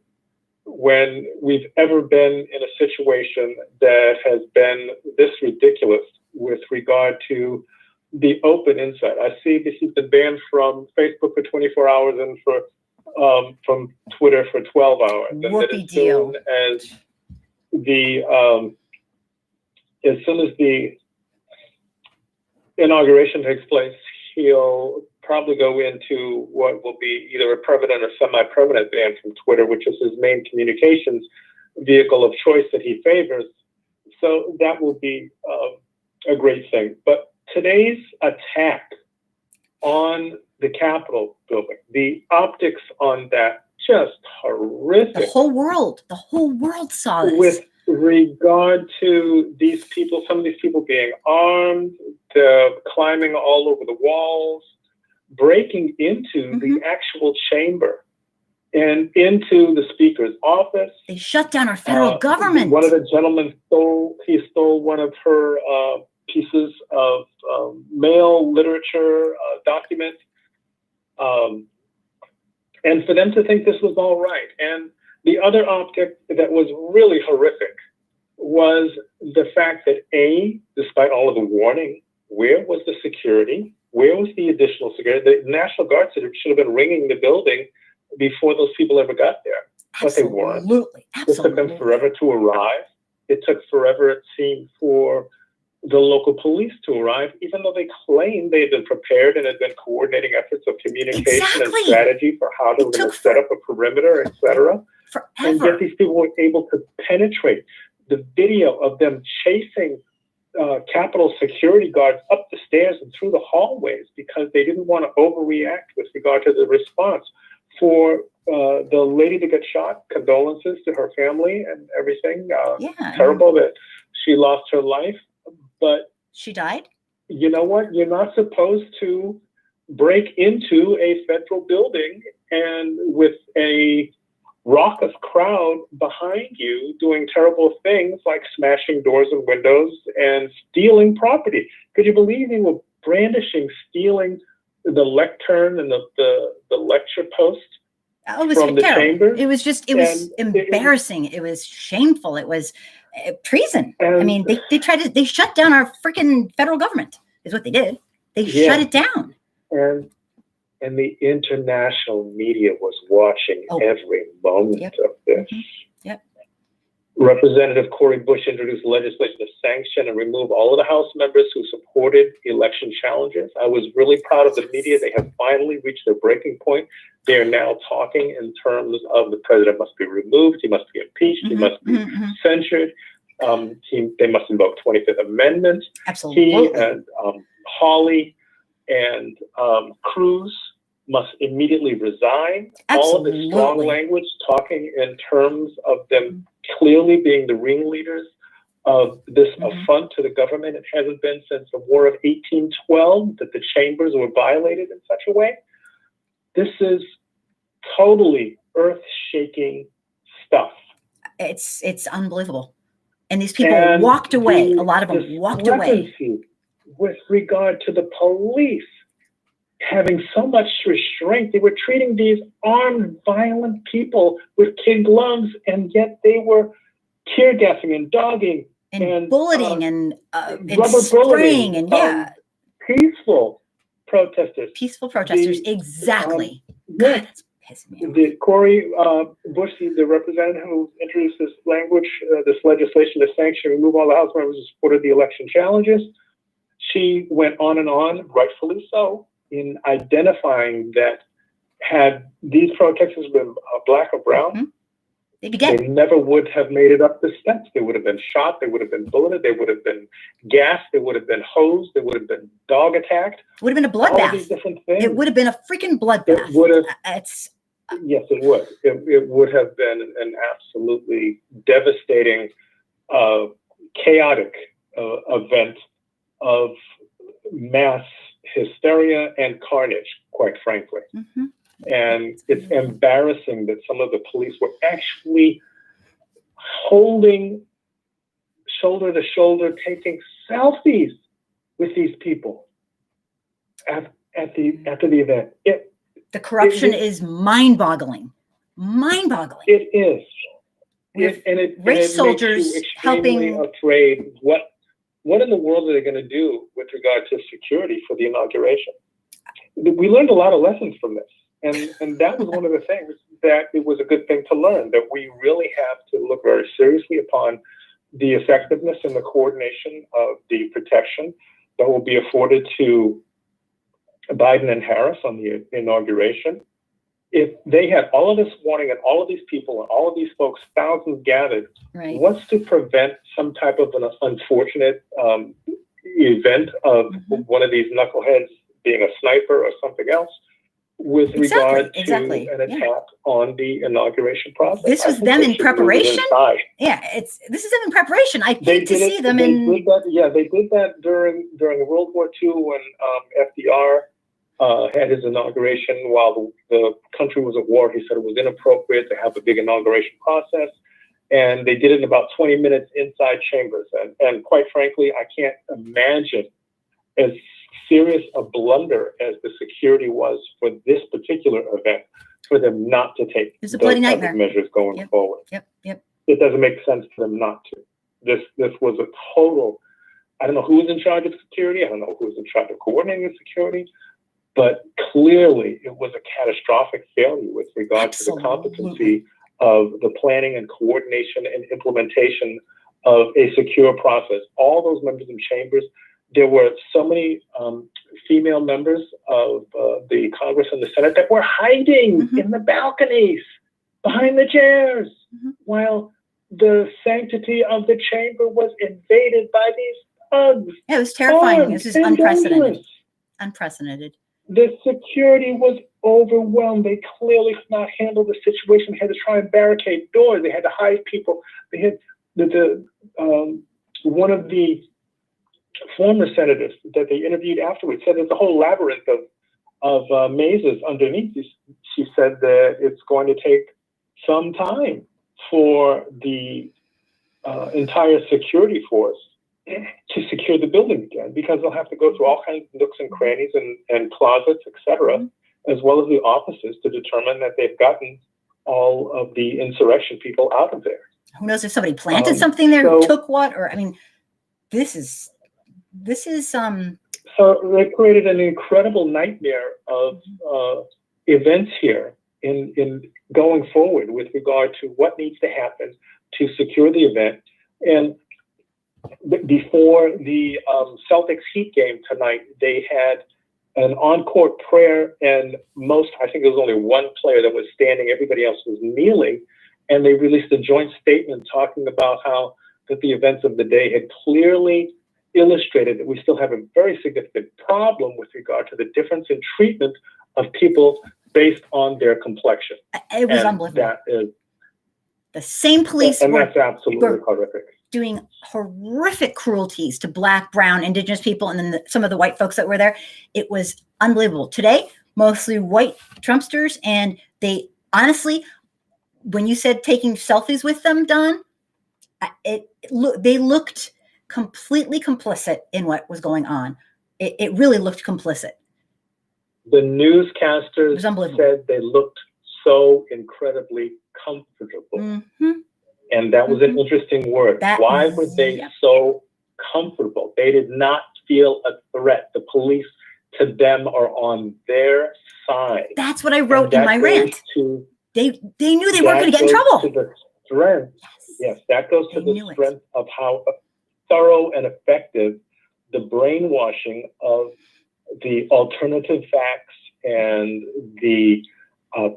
Speaker 3: when we've ever been in a situation that has been this ridiculous with regard to the open insight. I see this has been banned from Facebook for 24 hours and from Twitter for 12 hours. And then
Speaker 1: Whoopee deal.
Speaker 3: As soon as the inauguration takes place, he'll probably go into what will be either a permanent or semi-permanent ban from Twitter, which is his main communications vehicle of choice that he favors. So that will be a great thing. But today's attack on the Capitol building, the optics on that, just horrific.
Speaker 1: The whole world saw this.
Speaker 3: With regard to these people, some of these people being armed, climbing all over the walls, breaking into the actual chamber and into the speaker's office.
Speaker 1: They shut down our federal government.
Speaker 3: One of the gentlemen stole one of her pieces of mail literature document. And for them to think this was all right. And the other optic that was really horrific was the fact that despite all of the warning, where was the security? Where was the additional security? The National Guard should have been ringing the building before those people ever got there. But they weren't. It took them forever to arrive. It took forever, it seemed, for the local police to arrive, even though they claimed they had been prepared and had been coordinating efforts of communication and strategy for how they were going to set up a perimeter, etc. And yet these people were able to penetrate. The video of them chasing Capitol security guards up the stairs and through the hallways because they didn't want to overreact with regard to the response. For the lady that got shot, condolences to her family and everything. Terrible that she lost her life, but
Speaker 1: she died.
Speaker 3: You know what? You're not supposed to break into a federal building and with a raucous crowd behind you doing terrible things like smashing doors and windows and stealing property. Could you believe they were brandishing, stealing the lectern and the lecture post from the chamber?
Speaker 1: It was embarrassing. It was shameful. It was treason. I mean, they shut down our freaking federal government is what they did. They shut it down.
Speaker 3: And the international media was watching every moment of this. Representative Cori Bush introduced legislation to sanction and remove all of the House members who supported election challenges. I was really proud of the media. They have finally reached their breaking point. They are now talking in terms of the president must be removed, he must be impeached, he must be censured, they must invoke 25th Amendment.
Speaker 1: Absolutely.
Speaker 3: He and Hawley and Cruz must immediately resign. All of the strong language talking in terms of them clearly being the ringleaders of this affront to the government. It hasn't been since the War of 1812 that the chambers were violated in such a way. This is totally earth-shaking stuff.
Speaker 1: It's unbelievable. And these people walked away. A lot of them walked away.
Speaker 3: With regard to the police having so much restraint, they were treating these armed, violent people with kid gloves, and yet they were tear gassing and dogging and
Speaker 1: bulleting and
Speaker 3: rubber
Speaker 1: spraying
Speaker 3: bulleting,
Speaker 1: and
Speaker 3: peaceful protesters.
Speaker 1: Exactly.
Speaker 3: Yes.
Speaker 1: God, that's pissing me off.
Speaker 3: Cori Bush, the representative who introduced this language, this legislation to sanction and remove all the House members who supported the election challenges, she went on and on, rightfully so, in identifying that had these protesters been black or brown, they never would have made it up the steps. They would have been shot, they would have been bulleted, they would have been gassed, they would have been hosed, they would have been dog attacked.
Speaker 1: It would have been a bloodbath.
Speaker 3: All these different things.
Speaker 1: It would have been a freaking bloodbath.
Speaker 3: It would have. Yes, it would. It would have been an absolutely devastating, chaotic event of mass hysteria and carnage, quite frankly. And it's embarrassing that some of the police were actually holding shoulder to shoulder, taking selfies with these people after the event.
Speaker 1: The corruption is mind-boggling. mind-boggling.
Speaker 3: It is.
Speaker 1: We have
Speaker 3: It
Speaker 1: race soldiers
Speaker 3: makes you extremely
Speaker 1: helping.
Speaker 3: afraid. What in the world are they going to do with regard to security for the inauguration? We learned a lot of lessons from this. And that was one of the things that it was a good thing to learn, that we really have to look very seriously upon the effectiveness and the coordination of the protection that will be afforded to Biden and Harris on the inauguration. If they had all of this warning and all of these people and all of these folks, thousands gathered,
Speaker 1: Right.
Speaker 3: what's to prevent some type of an unfortunate event of one of these knuckleheads being a sniper or something else with regard to an attack on the inauguration process?
Speaker 1: This was them in preparation? Yeah, this is them in preparation. I hate to see them in.
Speaker 3: They did that during World War II when FDR had his inauguration while the country was at war. He said it was inappropriate to have a big inauguration process. And they did it in about 20 minutes inside chambers. And quite frankly, I can't imagine as serious a blunder as the security was for this particular event, for them not to take those type of measures going forward. It doesn't make sense for them not to. This was a total, I don't know who was in charge of security. I don't know who was in charge of coordinating the security. But clearly, it was a catastrophic failure with regard to the competency of the planning and coordination and implementation of a secure process. All those members in chambers, there were so many female members of the Congress and the Senate that were hiding in the balconies, behind the chairs, while the sanctity of the chamber was invaded by these thugs.
Speaker 1: Yeah, it was terrifying. This is unprecedented. Unprecedented.
Speaker 3: The security was overwhelmed. They clearly could not handle the situation. They had to try and barricade doors. They had to hide people. They had one of the former senators that they interviewed afterwards said there's a whole labyrinth of mazes underneath. She said that it's going to take some time for the entire security force to secure the building again, because they'll have to go through all kinds of nooks and crannies and closets, etc., as well as the offices to determine that they've gotten all of the insurrection people out of there.
Speaker 1: Who knows if somebody planted something there, took what, or I mean, this is.
Speaker 3: So they created an incredible nightmare of events here in going forward with regard to what needs to happen to secure the event. And before the Celtics Heat game tonight, they had an on-court prayer, and I think there was only one player that was standing, everybody else was kneeling, and they released a joint statement talking about how that the events of the day had clearly illustrated that we still have a very significant problem with regard to the difference in treatment of people based on their complexion.
Speaker 1: It was unbelievable.
Speaker 3: That is
Speaker 1: the same police
Speaker 3: and that's absolutely horrific.
Speaker 1: Doing horrific cruelties to Black, Brown, Indigenous people, and then some of the white folks that were there. It was unbelievable. Today, mostly white Trumpsters, and they honestly, when you said taking selfies with them, Don, they looked completely complicit in what was going on. It really looked complicit.
Speaker 3: The newscasters said they looked so incredibly comfortable. And that was an interesting word. Why were they so comfortable? They did not feel a threat. The police, to them, are on their side.
Speaker 1: That's what I wrote in my rant. They knew they weren't going to get in trouble.
Speaker 3: To the strength, yes, that goes to the strength of how thorough and effective the brainwashing of the alternative facts and the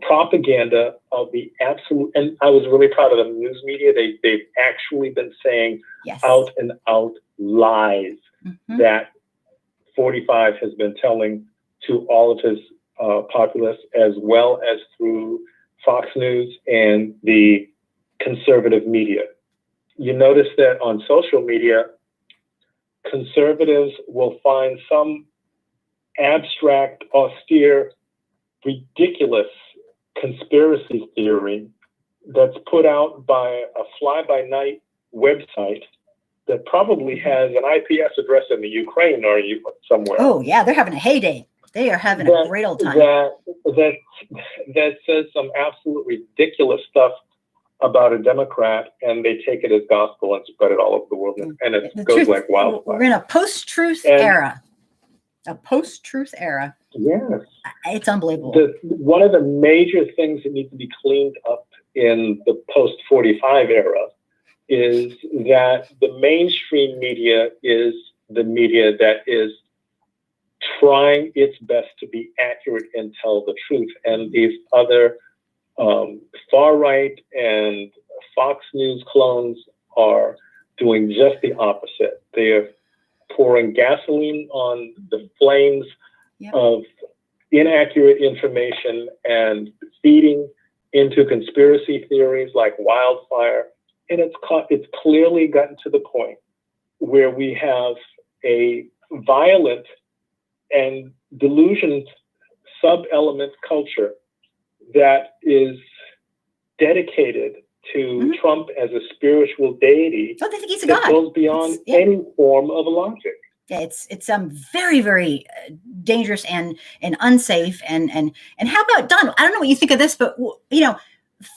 Speaker 3: propaganda of the absolute, and I was really proud of the news media. They've actually been saying out and out lies that 45 has been telling to all of his populace, as well as through Fox News and the conservative media. You notice that on social media, conservatives will find some abstract, austere, ridiculous conspiracy theory that's put out by a fly-by-night website that probably has an IPS address in the Ukraine or somewhere.
Speaker 1: Oh, yeah, they're having a heyday. They are having a great old time.
Speaker 3: That says some absolute ridiculous stuff about a Democrat, and they take it as gospel and spread it all over the world, and it goes like wildfire.
Speaker 1: We're in a post-truth era. A post-truth era.
Speaker 3: Yes.
Speaker 1: It's unbelievable.
Speaker 3: One of the major things that needs to be cleaned up in the post-45 era is that the mainstream media is the media that is trying its best to be accurate and tell the truth. And these other far-right and Fox News clones are doing just the opposite. They are pouring gasoline on the flames of inaccurate information and feeding into conspiracy theories like wildfire. And it's clearly gotten to the point where we have a violent and delusioned sub-element culture that is dedicated to Trump as a spiritual deity.
Speaker 1: Oh, they think he's a
Speaker 3: that
Speaker 1: god.
Speaker 3: Goes beyond any form of logic.
Speaker 1: Yeah, it's very, very dangerous and unsafe. And how about Don? I don't know what you think of this, but you know,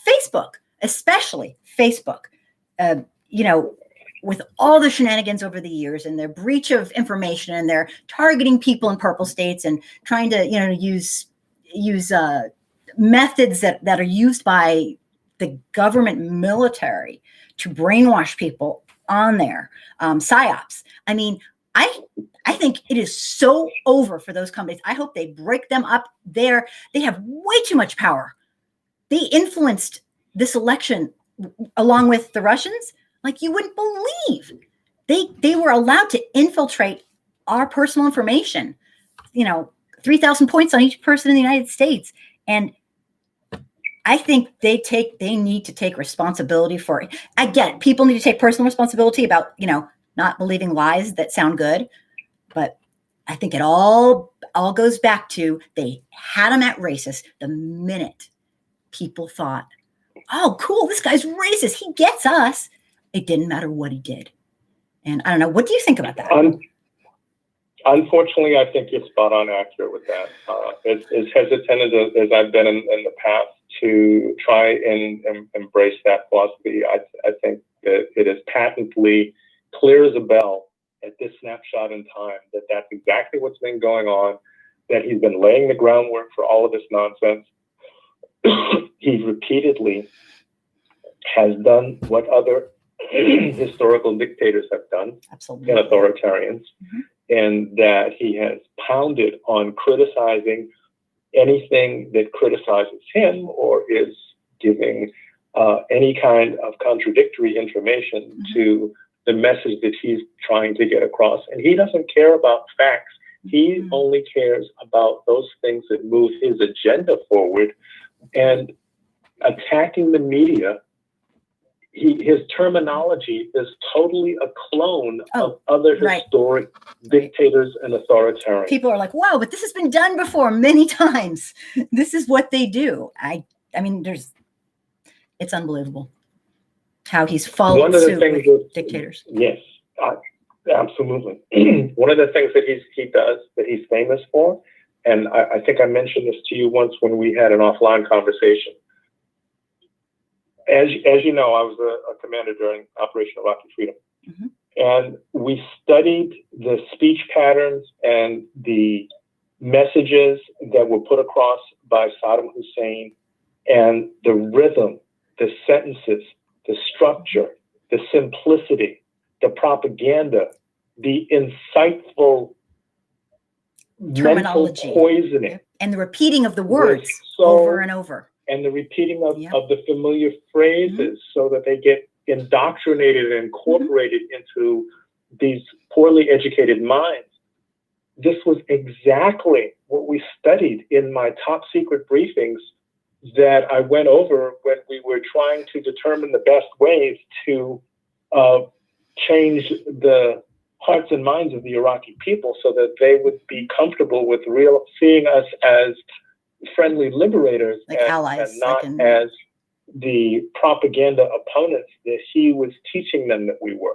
Speaker 1: Facebook, especially Facebook, you know, with all the shenanigans over the years and their breach of information and their targeting people in purple states and trying to, you know, use methods that are used by the government military to brainwash people on there, psyops. I mean, I think it is so over for those companies. I hope they break them up. They have way too much power. They influenced this election along with the Russians like you wouldn't believe. They were allowed to infiltrate our personal information, you know, 3,000 points on each person in the United States. And I think they need to take responsibility for it. I get it. People need to take personal responsibility about, you know, not believing lies that sound good. But I think it all goes back to they had them at racist the minute people thought, oh, cool, this guy's racist. He gets us. It didn't matter what he did. And I don't know. What do you think about that?
Speaker 3: Unfortunately, I think you're spot on accurate with that. As hesitant as I've been in the past to try and embrace that philosophy, I think that it is patently clear as a bell at this snapshot in time that that's exactly what's been going on, that he's been laying the groundwork for all of this nonsense. He repeatedly has done what other historical dictators have done.
Speaker 1: Absolutely.
Speaker 3: And authoritarians, and that he has pounded on criticizing anything that criticizes him or is giving any kind of contradictory information to the message that he's trying to get across. And he doesn't care about facts. He only cares about those things that move his agenda forward. And attacking the media, his terminology is totally a clone of other historic dictators and authoritarians.
Speaker 1: People are like, wow, but this has been done before many times. This is what they do. I mean, it's unbelievable how he's followed suit with dictators.
Speaker 3: Yes, absolutely. One of the things that he does, that he's famous for, and I think I mentioned this to you once when we had an offline conversation. As you know, I was a commander during Operation Iraqi Freedom. And we studied the speech patterns and the messages that were put across by Saddam Hussein, and the rhythm, the sentences, the structure, the simplicity, the propaganda, the insightful
Speaker 1: terminology,
Speaker 3: mental poisoning.
Speaker 1: And the repeating of the words over and over.
Speaker 3: And the repeating of the familiar phrases so that they get indoctrinated and incorporated into these poorly educated minds. This was exactly what we studied in my top secret briefings that I went over when we were trying to determine the best ways to change the hearts and minds of the Iraqi people so that they would be comfortable with seeing us as friendly liberators,
Speaker 1: like allies,
Speaker 3: and not as the propaganda opponents that he was teaching them that we were.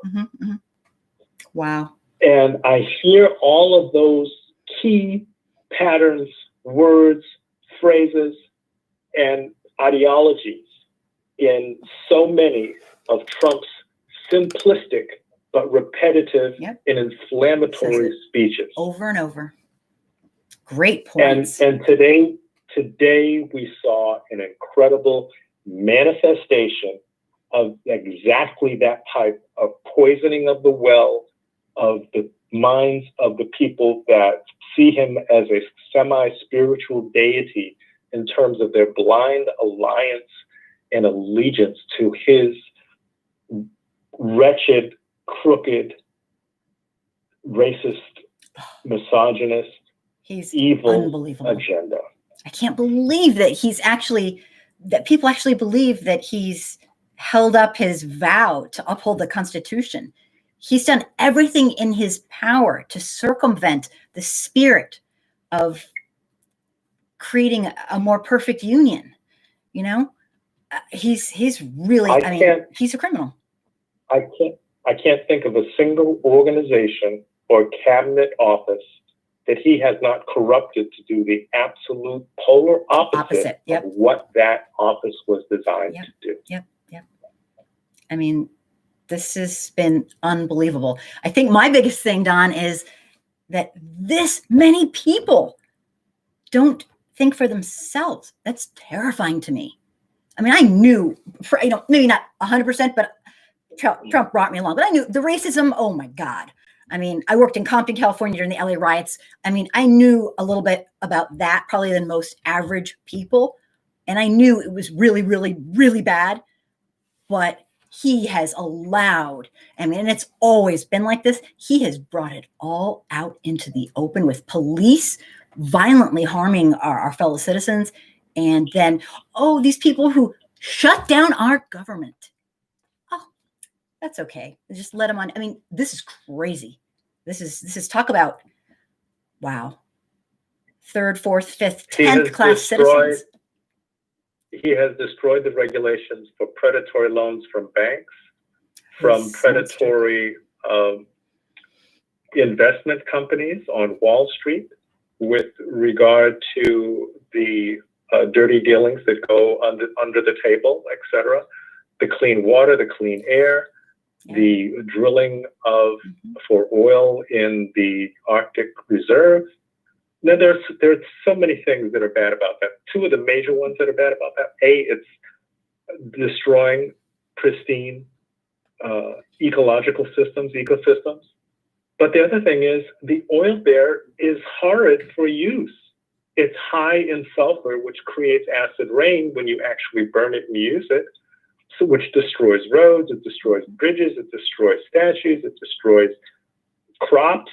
Speaker 1: Wow.
Speaker 3: And I hear all of those key patterns, words, phrases, and ideologies in so many of Trump's simplistic but repetitive
Speaker 1: Yep.
Speaker 3: and inflammatory speeches.
Speaker 1: Over and over. Great points.
Speaker 3: And today we saw an incredible manifestation of exactly that type of poisoning of the well of the minds of the people that see him as a semi-spiritual deity in terms of their blind alliance and allegiance to his wretched, crooked, racist, misogynist,
Speaker 1: He's
Speaker 3: evil
Speaker 1: unbelievable
Speaker 3: agenda.
Speaker 1: I can't believe that that people actually believe that he's held up his vow to uphold the Constitution. He's done everything in his power to circumvent the spirit of creating a more perfect union. You know, he's really, he's a criminal.
Speaker 3: I can't think of a single organization or cabinet office that he has not corrupted to do the absolute polar opposite
Speaker 1: Yep.
Speaker 3: of what that office was designed to do.
Speaker 1: Yep. I mean, this has been unbelievable. I think my biggest thing, Don, is that this many people don't think for themselves. That's terrifying to me. I mean, I knew, maybe not 100%, but Trump brought me along. But I knew the racism, oh my God. I mean, I worked in Compton, California during the LA riots. I mean, I knew a little bit about that probably than most average people. And I knew it was really, really, really bad. But he has allowed, and it's always been like this, he has brought it all out into the open with police violently harming our fellow citizens. And then, these people who shut down our government. Oh, that's okay. Just let them on. I mean, this is crazy. This is talk about, wow, 3rd, 4th, 5th, 10th class citizens.
Speaker 3: He has destroyed the regulations for predatory loans from banks, from predatory investment companies on Wall Street, with regard to the dirty dealings that go under the table, et cetera, the clean water, the clean air, the drilling for oil in the Arctic Reserve. Now, there's so many things that are bad about that. Two of the major ones that are bad about that: it's destroying pristine ecological ecosystems. But the other thing is the oil there is horrid for use. It's high in sulfur, which creates acid rain when you actually burn it and use it, so which destroys roads, it destroys bridges, it destroys statues, it destroys crops,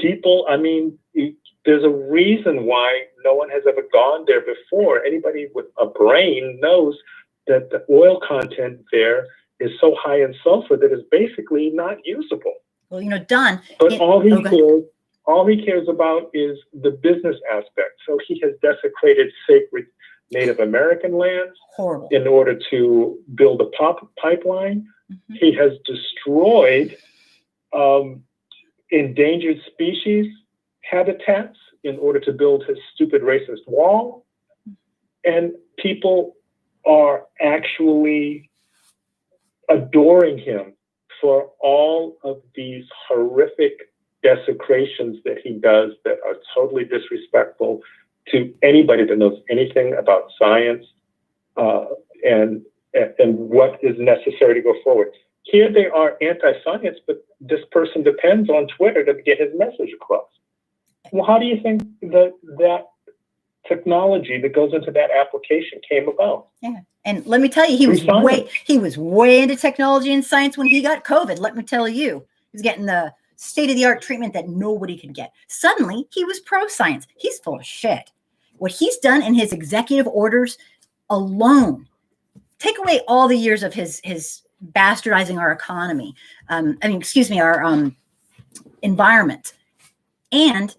Speaker 3: people. I mean, there's a reason why no one has ever gone there before. Anybody with a brain knows that the oil content there is so high in sulfur that it's basically not usable.
Speaker 1: Well, Don.
Speaker 3: But all he cares about is the business aspect. So he has desecrated sacred Native American lands in order to build a pipeline. Mm-hmm. He has destroyed endangered species habitats in order to build his stupid racist wall. And people are actually adoring him for all of these horrific desecrations that he does that are totally disrespectful to anybody that knows anything about science and what is necessary to go forward. Here they are anti-science, but this person depends on Twitter to get his message across. Well, how do you think that technology that goes into that application came about?
Speaker 1: Yeah, and let me tell you, he was way into technology and science when he got COVID. Let me tell you, he was getting the state-of-the-art treatment that nobody could get. Suddenly, he was pro-science. He's full of shit. What he's done in his executive orders alone, take away all the years of his bastardizing our economy. Our environment, and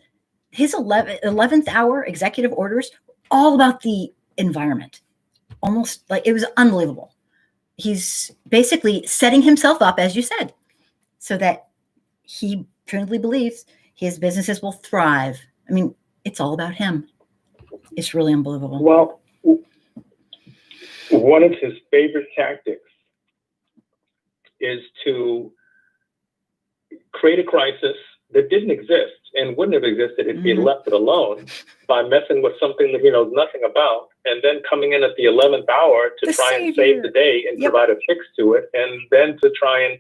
Speaker 1: his 11th hour executive orders, all about the environment. Almost like it was unbelievable. He's basically setting himself up, as you said, so that he truly believes his businesses will thrive. I mean, It's all about him. It's really unbelievable.
Speaker 3: Well, one of his favorite tactics is to create a crisis that didn't exist and wouldn't have existed if he had left it alone, by messing with something that he knows nothing about, and then coming in at the 11th hour to try and save the day and provide a fix to it, and then to try and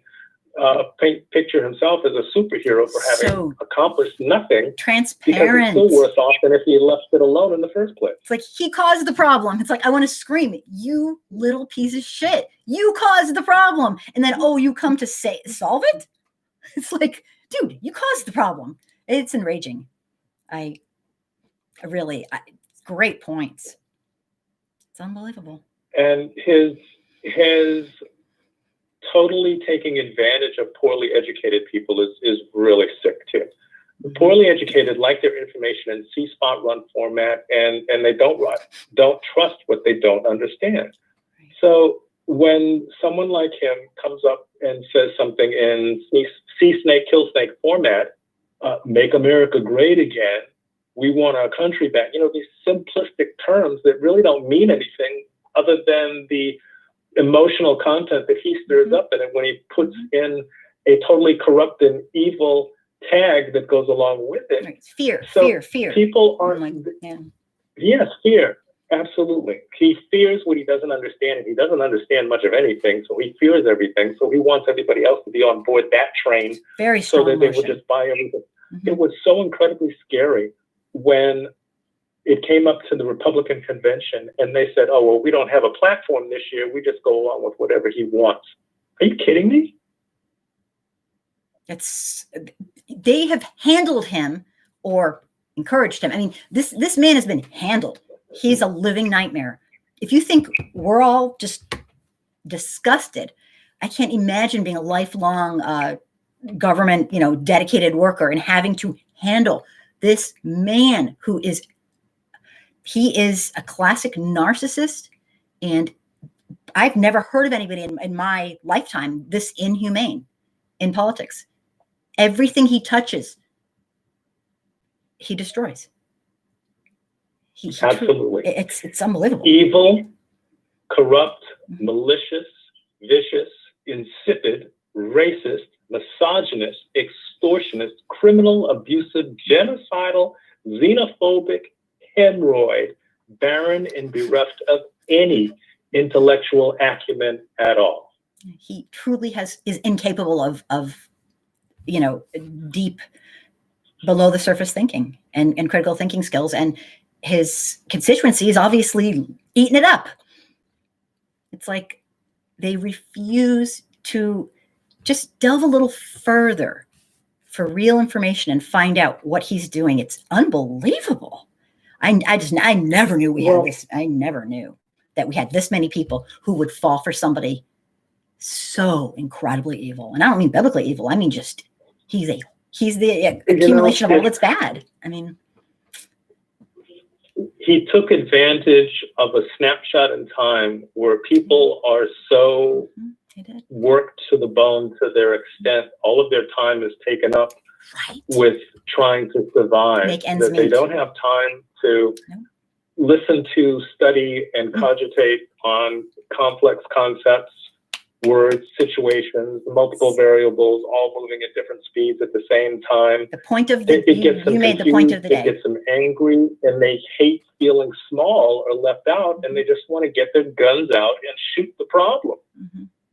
Speaker 3: picture himself as a superhero for having accomplished nothing.
Speaker 1: Transparent.
Speaker 3: Because he's still worse off than if he left it alone in the first place.
Speaker 1: It's like he caused the problem. It's like, I want to scream, you little piece of shit. You caused the problem. And then, oh, you come to solve it? It's like, dude, you caused the problem. It's enraging. Great points. It's unbelievable.
Speaker 3: And his totally taking advantage of poorly educated people is really sick too. The poorly educated like their information in C-spot run format, and they don't trust what they don't understand. So when someone like him comes up and says something in see snake, kill snake format, make America great again, we want our country back, these simplistic terms that really don't mean anything other than the emotional content that he stirs up in it when he puts in a totally corrupt and evil tag that goes along with it.
Speaker 1: Right. Fear.
Speaker 3: People are yes, fear. Absolutely. He fears what he doesn't understand, and he doesn't understand much of anything, so he fears everything. So he wants everybody else to be on board that train.
Speaker 1: Very strong
Speaker 3: so that they would just buy everything. It was so incredibly scary when it came up to the Republican convention and they said, oh, well, we don't have a platform this year. We just go along with whatever he wants. Are you kidding me?
Speaker 1: They have handled him or encouraged him. I mean, this man has been handled. He's a living nightmare. If you think we're all just disgusted, I can't imagine being a lifelong government, dedicated worker and having to handle this man who is a classic narcissist. And I've never heard of anybody in my lifetime this inhumane in politics. Everything he touches, he destroys.
Speaker 3: Absolutely.
Speaker 1: It's unbelievable.
Speaker 3: Evil, corrupt, malicious, vicious, insipid, racist, misogynist, extortionist, criminal, abusive, genocidal, xenophobic, hemorrhoid, barren, and bereft of any intellectual acumen at all.
Speaker 1: He truly is incapable of deep below the surface thinking and critical thinking skills, and his constituency is obviously eating it up. It's like they refuse to just delve a little further for real information and find out what he's doing. It's unbelievable. I never knew we had this. I never knew that we had this many people who would fall for somebody so incredibly evil. And I don't mean biblically evil. I mean, just he's the accumulation of all that's bad. I mean,
Speaker 3: he took advantage of a snapshot in time where people are so worked to the bone to their extent. All of their time is taken up with trying to survive, that they don't have time to listen to, study, and cogitate on complex concepts, words, situations, multiple variables, all moving at different speeds at the same time.
Speaker 1: The point of the you made the point of the day.
Speaker 3: It gets them angry, and they hate feeling small or left out, and they just want to get their guns out and shoot the problem.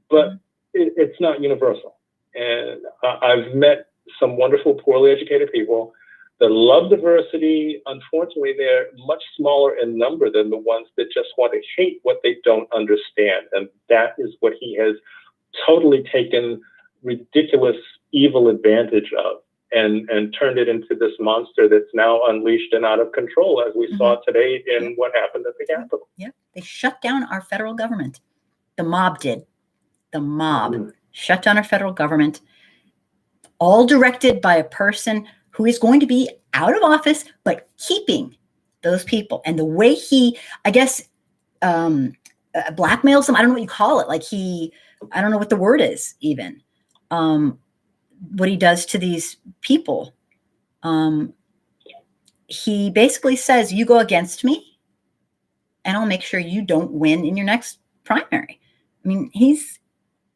Speaker 3: But it's not universal. And I've met some wonderful, poorly educated people that love diversity. Unfortunately, they're much smaller in number than the ones that just want to hate what they don't understand. And that is what he has totally taken ridiculous, evil advantage of and turned it into this monster that's now unleashed and out of control, as we saw today in what happened at the Capitol.
Speaker 1: Yeah, they shut down our federal government. The mob did. The mob shut down our federal government, all directed by a person who is going to be out of office, but keeping those people. And the way he, I guess, blackmails them, I don't know what you call it. Like I don't know what the word is even. What he does to these people. he basically says, you go against me and I'll make sure you don't win in your next primary. I mean,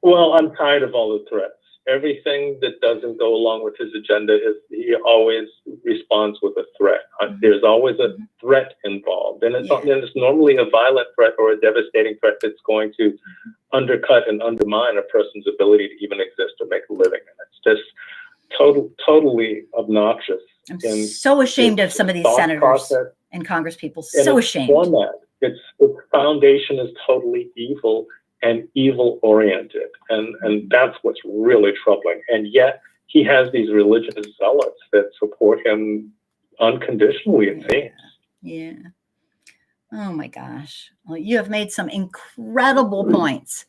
Speaker 3: Well, I'm tired of all the threats. Everything that doesn't go along with his agenda he always responds with a threat. There's always a threat involved, and it's normally a violent threat or a devastating threat that's going to undercut and undermine a person's ability to even exist or make a living. And it's just totally obnoxious.
Speaker 1: I'm so ashamed of some of these senators and Congress people. So ashamed.
Speaker 3: Its foundation is totally evil and evil oriented, and that's what's really troubling. And yet he has these religious zealots that support him unconditionally, it seems.
Speaker 1: Yeah. Oh my gosh. Well, you have made some incredible points.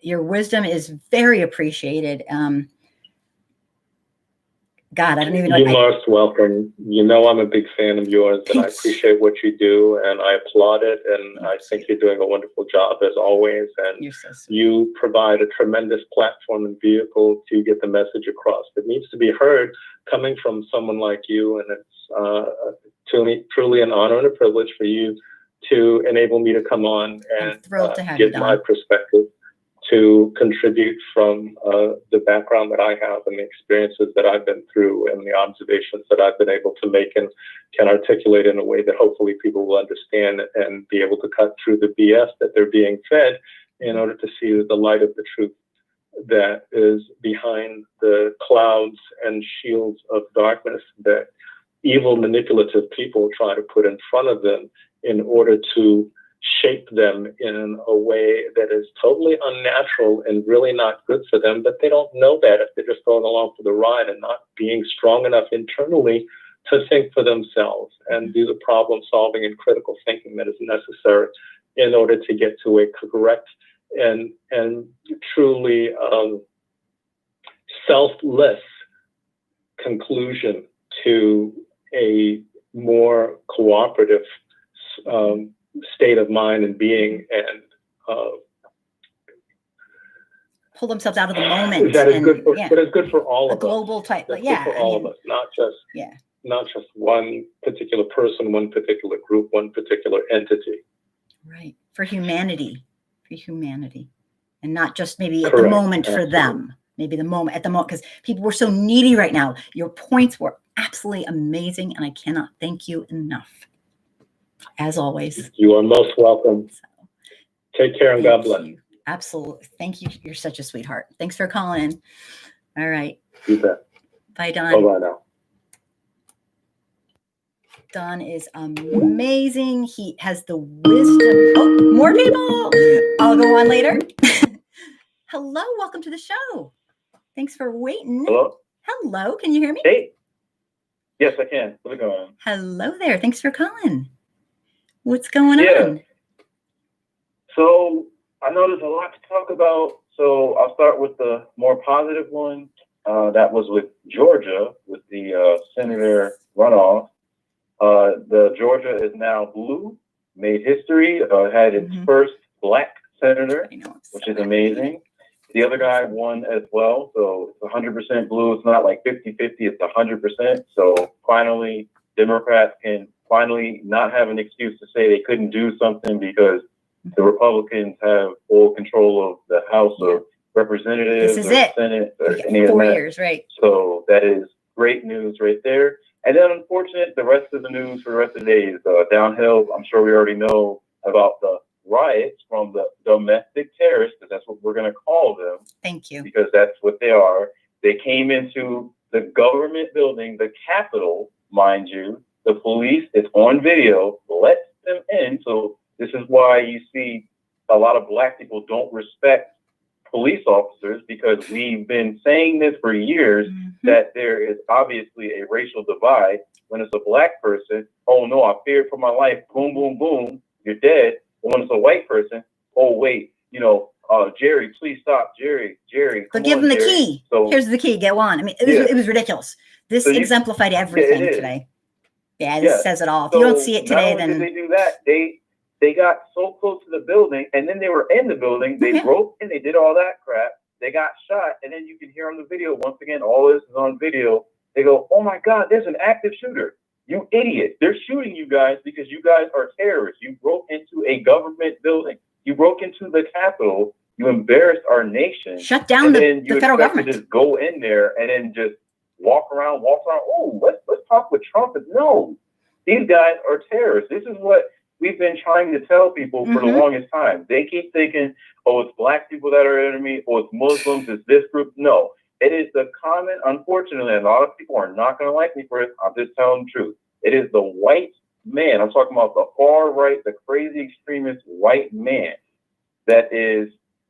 Speaker 1: Your wisdom is very appreciated. God, I don't even know.
Speaker 3: You're most welcome. You know I'm a big fan of yours, and I appreciate what you do, and I applaud it, and I think you're doing a wonderful job as always, and you provide a tremendous platform and vehicle to get the message across. It needs to be heard coming from someone like you, and it's truly an honor and a privilege for you to enable me to come on and give my perspective, to contribute from the background that I have and the experiences that I've been through and the observations that I've been able to make and can articulate in a way that hopefully people will understand and be able to cut through the BS that they're being fed in order to see the light of the truth that is behind the clouds and shields of darkness that evil, manipulative people try to put in front of them in order to shape them in a way that is totally unnatural and really not good for them, but they don't know that if they're just going along for the ride and not being strong enough internally to think for themselves and do the problem solving and critical thinking that is necessary in order to get to a correct and truly selfless conclusion to a more cooperative state of mind and being, and
Speaker 1: pull themselves out of the moment.
Speaker 3: That is good for, but it's good for all of us.
Speaker 1: A global type,
Speaker 3: good for all of us, not just one particular person, one particular group, one particular entity.
Speaker 1: Right, for humanity, and not just maybe at the moment for them. Maybe at the moment, because people were so needy right now. Your points were absolutely amazing, and I cannot thank you enough. As always.
Speaker 3: You are most welcome. Take care and God bless.
Speaker 1: You. Absolutely. Thank you. You're such a sweetheart. Thanks for calling in. All right.
Speaker 3: You bet.
Speaker 1: Bye, Don.
Speaker 3: Bye-bye now.
Speaker 1: Don is amazing. He has the wisdom. Oh, more people. I'll go on later. Hello. Welcome to the show. Thanks for waiting.
Speaker 4: Hello.
Speaker 1: Hello. Can you hear me?
Speaker 4: Hey. Yes, I can. What's going on?
Speaker 1: Hello there. Thanks for calling. What's going on?
Speaker 4: So I know there's a lot to talk about. So I'll start with the more positive one. That was with Georgia, with the senator runoff. The Georgia is now blue, made history, had its first black senator, which is amazing. The other guy won as well. So it's 100% blue. It's not like 50-50, it's 100%. So finally, Democrats can finally not have an excuse to say they couldn't do something because the Republicans have full control of the House of Representatives or Senate or any of that.
Speaker 1: 4 years, right?
Speaker 4: So that is great news right there. And then, unfortunately, the rest of the news for the rest of the day is downhill. I'm sure we already know about the riots from the domestic terrorists, because that's what we're going to call them.
Speaker 1: Thank you.
Speaker 4: Because that's what they are. They came into the government building, the Capitol, mind you. The police, it's on video, lets them in. So this is why you see a lot of Black people don't respect police officers, because we've been saying this for years, that there is obviously a racial divide. When it's a Black person, oh no, I feared for my life, boom, boom, boom, you're dead. But when it's a white person, oh wait, Jerry, please stop, Jerry.
Speaker 1: But give him the key. So here's the key. Go on. I mean, it was ridiculous. This exemplified everything today. Yeah, this says it all. If you don't see it today, then
Speaker 4: did they do that? They got so close to the building, and then they were in the building. They broke in, they did all that crap. They got shot, and then you can hear on the video once again. All this is on video. They go, oh my God, there's an active shooter. You idiot. They're shooting you guys because you guys are terrorists. You broke into a government building. You broke into the Capitol. You embarrassed our nation.
Speaker 1: Shut down the federal government.
Speaker 4: To just go in there and then just walk around. Oh, let's talk with Trump. No, these guys are terrorists. This is what we've been trying to tell people for the longest time. They keep thinking, oh, it's black people that are enemy, or it's Muslims, it's this group. No, it is the common, unfortunately, a lot of people are not going to like me for it. I'm just telling the truth. It is the white man. I'm talking about the far right, the crazy extremist white man that is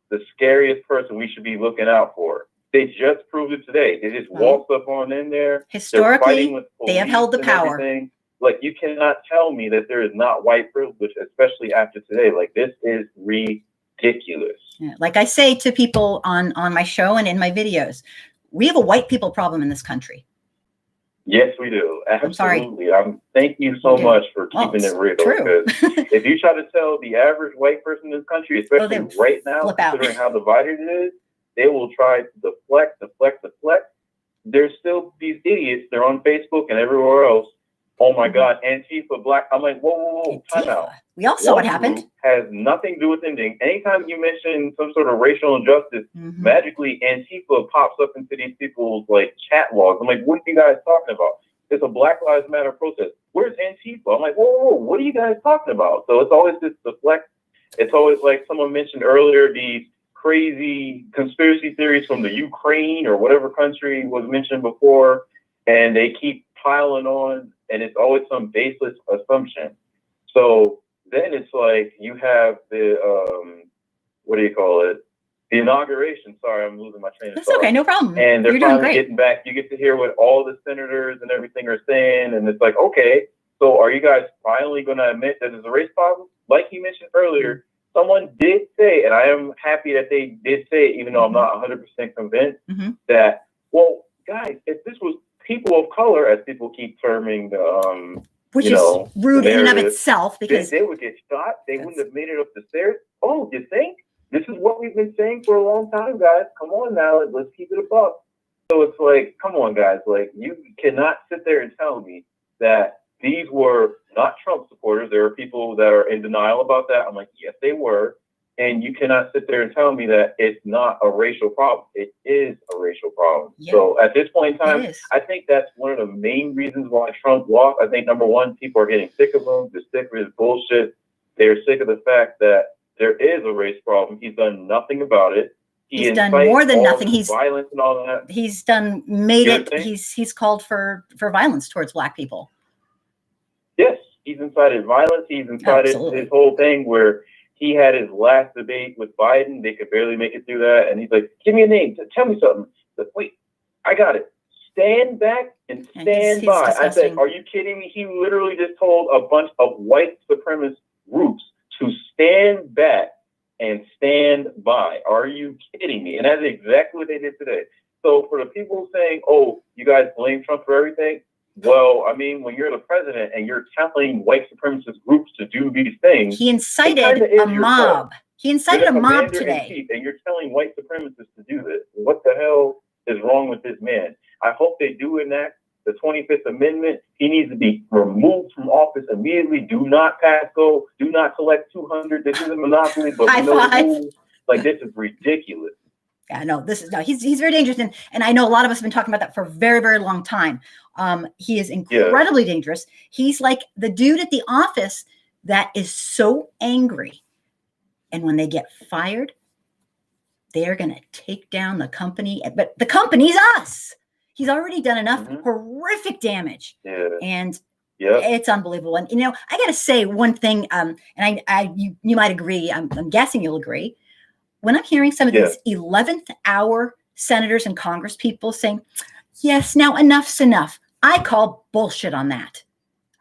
Speaker 4: the scariest person we should be looking out for. They just proved it today. They just walked up on in there.
Speaker 1: Historically, they have held the power.
Speaker 4: Everything. Like, you cannot tell me that there is not white privilege, especially after today. Like, this is ridiculous.
Speaker 1: Yeah. Like I say to people on my show and in my videos, we have a white people problem in this country.
Speaker 4: Yes, we do. Absolutely. Thank you so much for keeping it real.
Speaker 1: True.
Speaker 4: Because if you try to tell the average white person in this country, especially right now, considering how divided it is, they will try to deflect. There's still these idiots. They're on Facebook and everywhere else. Oh my God, Antifa, black. I'm like, whoa, time out.
Speaker 1: We all saw what happened.
Speaker 4: Has nothing to do with anything. Anytime you mention some sort of racial injustice, magically Antifa pops up into these people's like chat logs. I'm like, what are you guys talking about? It's a Black Lives Matter protest. Where's Antifa? I'm like, whoa, what are you guys talking about? So it's always this deflect. It's always like someone mentioned earlier, these crazy conspiracy theories from the Ukraine or whatever country was mentioned before, and they keep piling on. And it's always some baseless assumption. So then it's like you have the, what do you call it? The inauguration. Sorry, I'm losing my train of thought.
Speaker 1: That's okay, no problem.
Speaker 4: And they're
Speaker 1: You're
Speaker 4: finally getting back. You get to hear what all the senators and everything are saying. And it's like, okay, so are you guys finally going to admit that there's a race problem? Like you mentioned earlier, someone did say, and I am happy that they did say, even though I'm not 100% convinced, that, well, guys, if this was people of color, as people keep terming the,
Speaker 1: which is rude in and of itself, because
Speaker 4: they would get shot. They wouldn't have made it up the stairs. Oh, you think? This is what we've been saying for a long time, guys. Come on now, let's keep it above. So it's like, come on, guys. Like, you cannot sit there and tell me that these were not Trump supporters. There are people that are in denial about that. I'm like, yes, they were. And you cannot sit there and tell me that it's not a racial problem. It is a racial problem. Yeah. So at this point in time, I think that's one of the main reasons why Trump lost. I think, number one, people are getting sick of him. They're sick of his bullshit. They're sick of the fact that there is a race problem. He's done nothing about it.
Speaker 1: He's done more than nothing.
Speaker 4: He's violence and all that.
Speaker 1: He's done, made it. He's called for violence towards black people.
Speaker 4: Yes, he's incited violence. He's incited his whole thing where he had his last debate with Biden. They could barely make it through that. And he's like, give me a name. Tell me something. Like, wait, I got it. Stand back and stand by. I said, are you kidding me? He literally just told a bunch of white supremacist groups to stand back and stand by. Are you kidding me? And that's exactly what they did today. So for the people saying, oh, you guys blame Trump for everything. Well, I mean, when you're the president and you're telling white supremacist groups to do these things,
Speaker 1: he incited a mob. He incited a mob today.
Speaker 4: And you're telling white supremacists to do this. What the hell is wrong with this man? I hope they do enact the 25th Amendment. He needs to be removed from office immediately. Do not pass go. Do not collect 200. This is a monopoly, but no rules. Like, this is ridiculous.
Speaker 1: Yeah, no, he's very dangerous. And I know a lot of us have been talking about that for a very, very long time. He is incredibly dangerous. He's like the dude at the office that is so angry. And when they get fired, they're going to take down the company. But the company's us. He's already done enough horrific damage. Yeah. And it's unbelievable. And, I got to say one thing, and you might agree. I'm guessing you'll agree. When I'm hearing some of these 11th hour senators and Congress people saying, yes, now enough's enough. I call bullshit on that.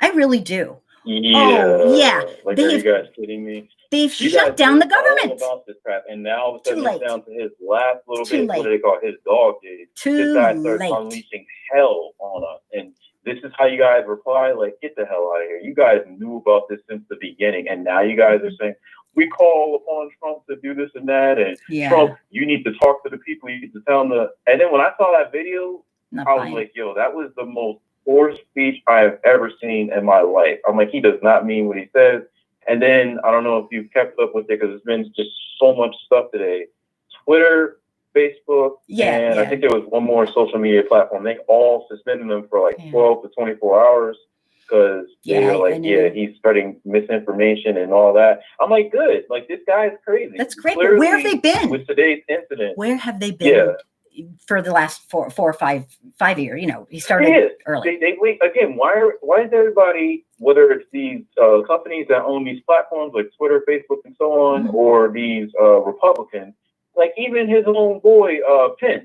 Speaker 1: I really do.
Speaker 4: Yeah.
Speaker 1: Oh, yeah.
Speaker 4: Like, are you guys kidding me?
Speaker 1: They've shut down the government.
Speaker 4: All about this crap. And now all of a sudden it's down to his last little bit. What do they call it? His dog days. This guy starts unleashing hell on us. And this is how you guys reply? Like, get the hell out of here. You guys knew about this since the beginning. And now you guys are saying, we call upon Trump to do this and that. And Trump, you need to talk to the people. You need to tell them and then when I saw that video
Speaker 1: Not
Speaker 4: I was
Speaker 1: buying it.
Speaker 4: like, yo, that was the most poor speech I have ever seen in my life. I'm like, he does not mean what he says. And then I don't know if you've kept up with it because there's been just so much stuff today. Twitter, Facebook, and I think there was one more social media platform. They all suspended him for like 12 to 24 hours because they were like, he's spreading misinformation and all that. I'm like, good. Like, this guy is crazy.
Speaker 1: That's great. But where have they been?
Speaker 4: With today's incident.
Speaker 1: Where have they been for the last four or five years? You know, he started early.
Speaker 4: They wait again. Why is everybody, whether it's these companies that own these platforms like Twitter, Facebook, and so on, or these Republicans, like even his own boy Pence?